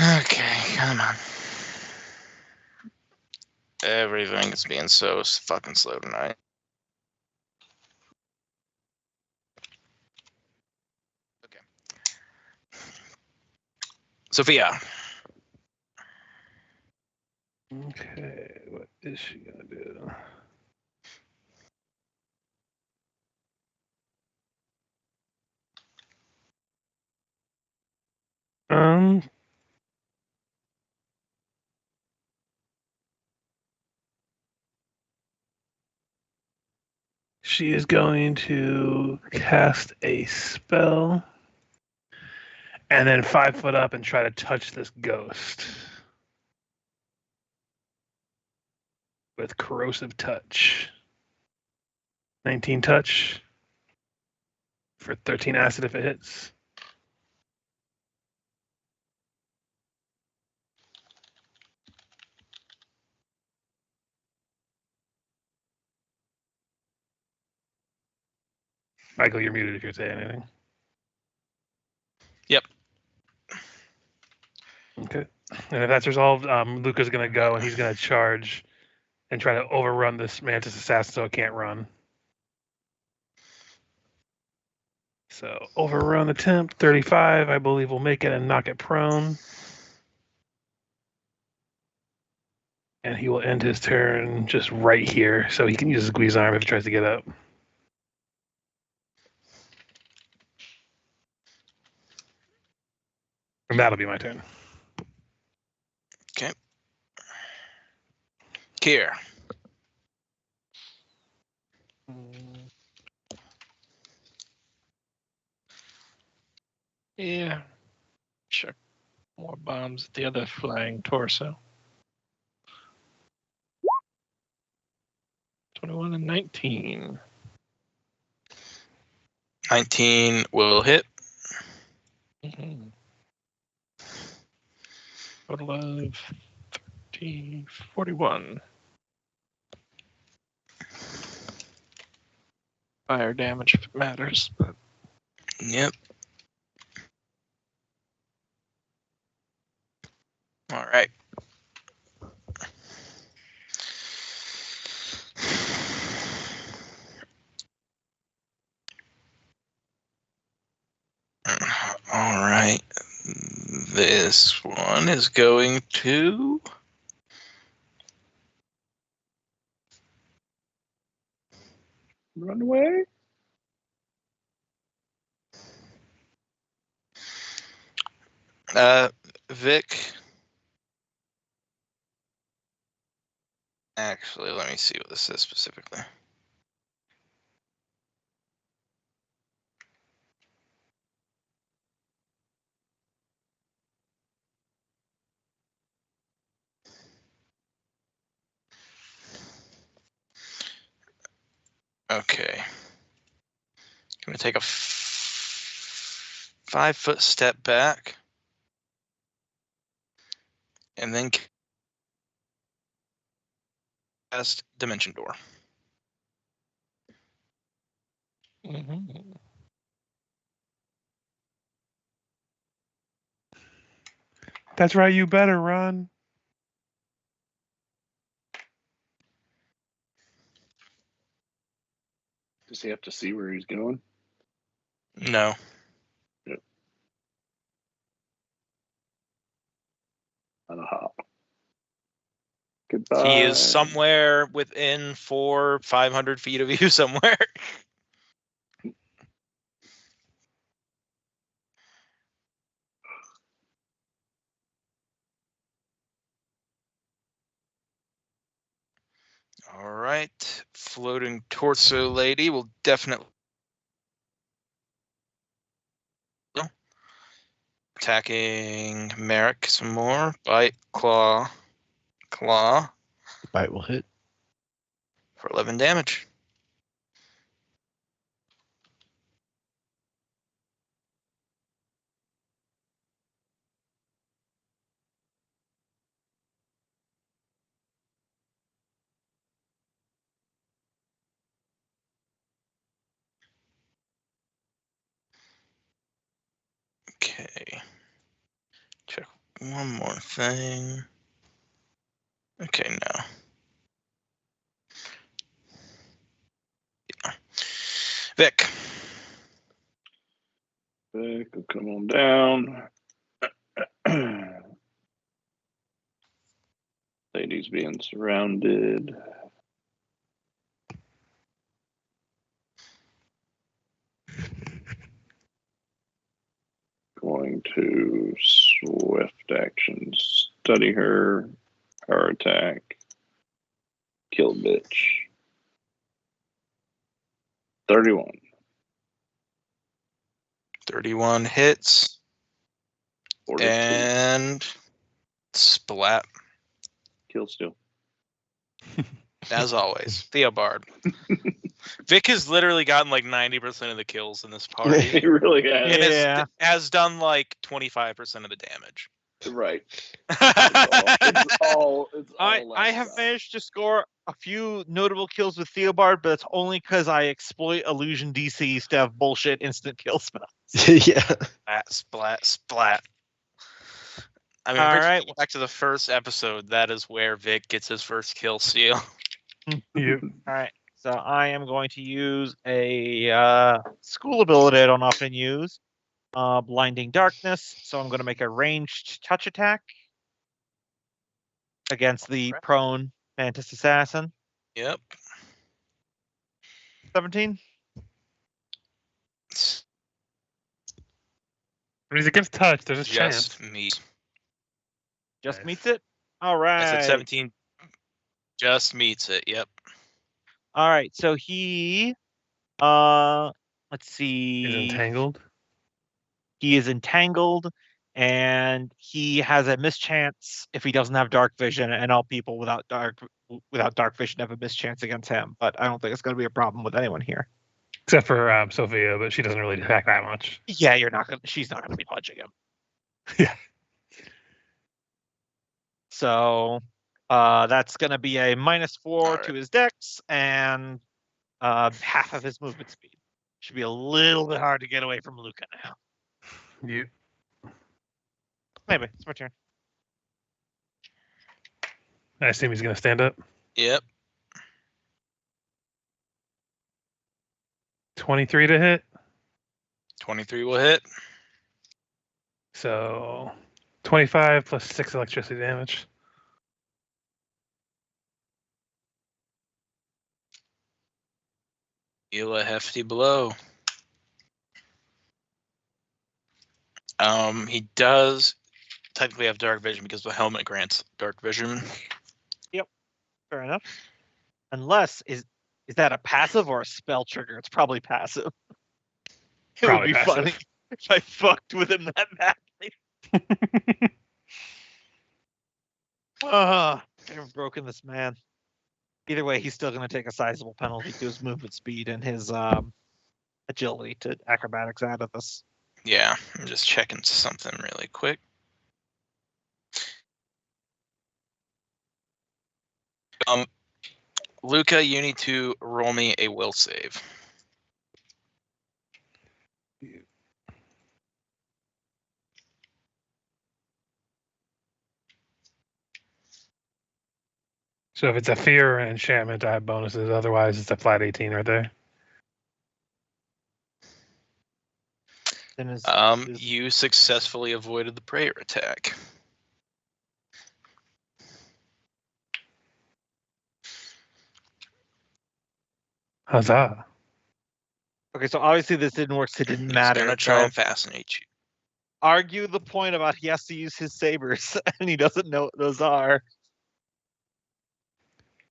Okay, come on. Everything is being so fucking slow tonight. Okay. Sophia. Okay, what is she going to do? She is going to cast a spell and then 5 foot up and try to touch this ghost with corrosive touch. 19 touch for 13 acid if it hits. Michael, you're muted if you're saying anything. Yep. Okay. And if that's resolved, Luca's going to go and he's going to charge and try to overrun this Mantis Assassin so it can't run. So overrun attempt, 35, I believe will make it and knock it prone. And he will end his turn just right here, so he can use his squeeze arm if he tries to get up. And that'll be my turn. Okay. Kier. Yeah. Check more bombs at the other flying torso. 21 and 19. 19 will hit. Mm-hmm. Total of 30, 41. Fire damage if it matters, but Yep. All right. All right. This one is going to Run away. Vic. Actually, let me see what this is specifically. Okay. Gonna take a 5-foot step back. And then cast Dimension Door. Mhm. That's right. You better run. Does he have to see where he's going? No. On a hop. Goodbye. He is somewhere within 500 feet of you somewhere. All right. Floating torso lady will definitely attacking Merrick some more. Bite, claw, Bite will hit. for 11 damage. Okay. Check one more thing. Okay, no. Yeah. Vic. Vic will come on down. Lady's being surrounded. Going to swift action, study her, power attack, kill bitch. 31. 31 hits. 42. And splat. Kill still. As always. Theobard. Vic has literally gotten like 90% of the kills in this party. He really has. And Yeah. has done like 25% of the damage. Right. It's all I have managed to score a few notable kills with Theobard, but it's only because I exploit illusion DCs to have bullshit instant kill spells. Yeah. Splat. I mean, All Vic, right. back to the first episode, that is where Vic gets his first kill seal. You. All right. So I am going to use a school ability I don't often use, Blinding Darkness. So I'm going to make a ranged touch attack against the Alright. prone Mantis Assassin. Yep. 17. When he's against touch, there's a chance. Just meets. Just Nice. meets it. All right. I said 17. Just meets it. Yep. All right. So he, let's see. He's entangled. He is entangled, and he has a mischance if he doesn't have dark vision, and all people without dark vision have a mischance against him. But I don't think it's going to be a problem with anyone here. Except for Sophia, but she doesn't really attack that much. Yeah, she's not going to be punching him. Yeah. So that's going to be a -4 Alright. to his dex and half of his movement speed. Should be a little bit hard to get away from Luca now. You. Maybe it's my turn. I assume he's going to stand up. Yep. 23 to hit. 23 will hit. So 25 plus 6 electricity damage. Deal a hefty blow. He does technically have dark vision because the helmet grants dark vision. Fair enough. Unless is that a passive or a spell trigger? It's probably passive. It Probably would be passive. funny if I fucked with him that badly. I've broken this man. Either way, he's still going to take a sizable penalty to his movement speed and his agility to acrobatics out of this. Yeah, I'm just checking something really quick. Luca, you need to roll me a will save. So if it's a fear or an enchantment, I have bonuses. Otherwise, it's a flat 18 right there. Then his, You successfully avoided the prayer attack. Huzzah. okay, so obviously this didn't work, so it didn't matter. He's gonna try so and fascinate you. argue the point about he has to use his sabers and he doesn't know what those are.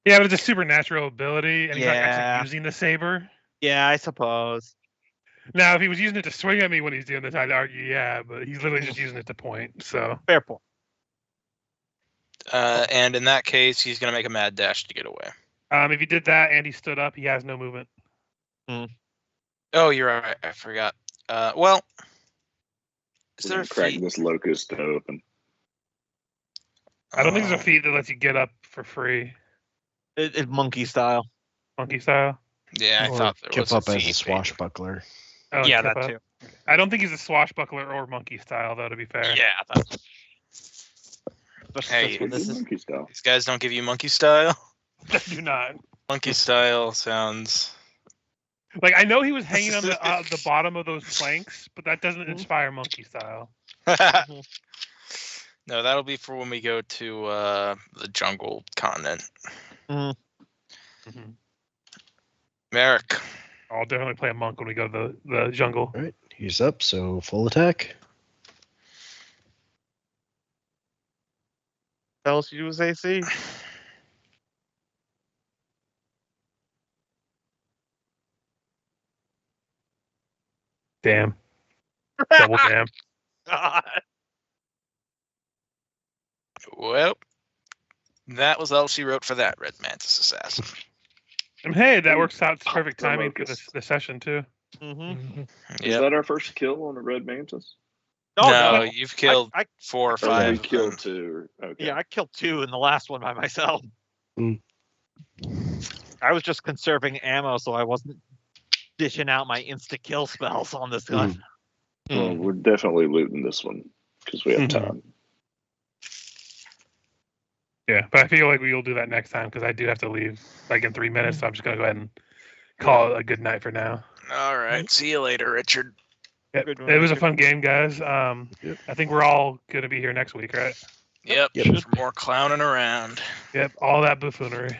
Yeah, but it's a supernatural ability, and he's not Yeah. actually using the saber. Yeah, I suppose. Now, if he was using it to swing at me when he's doing this, I'd argue, yeah, but he's literally just using it to point. So Fair point. And in that case, he's gonna make a mad dash to get away. if he did that and he stood up, he has no movement. Oh, you're right. I forgot. Well, is We're there gonna a crack feat? this locust open. I don't think there's a feat that lets you get up for free, It monkey style. monkey style. Yeah, I Or thought there kip was a up as a feat. swashbuckler. Oh, yeah, kip that up. too. I don't think he's a swashbuckler or monkey style, though, to be fair. Yeah, that's Hey, when this is Monkey style. These guys don't give you monkey style. I do not. Monkey style sounds. Like, I know he was hanging on the bottom of those planks, but that doesn't inspire monkey style. No, that'll be for when we go to the jungle continent. Mm-hmm. Merrick. I'll definitely play a monk when we go to the jungle. All right, he's up, so full attack. else you do with AC. Damn. Double damn. Well, that was all she wrote for that Red Mantis Assassin. And hey, that works out. It's Pop perfect the timing for locust. the session, too. Mm-hmm. Is Yep. that our first kill on a red mantis? No, you've killed I 4 or Or 5. we of them. killed 2. Okay. yeah, I killed 2 in the last one by myself. Mm. I was just conserving ammo, so I wasn't dishing out my insta kill spells on this gun. Well, we're definitely looting this one because we have time. Yeah, but I feel like we'll do that next time because I do have to leave like in 3 minutes. So I'm just going to go ahead and call it a good night for now. All right. See you later, Richard. Yep. Good one, It was a Richard. fun game, guys. I think we're all going to be here next week, right? Yep. Yep. For more clowning around. Yep. All that buffoonery.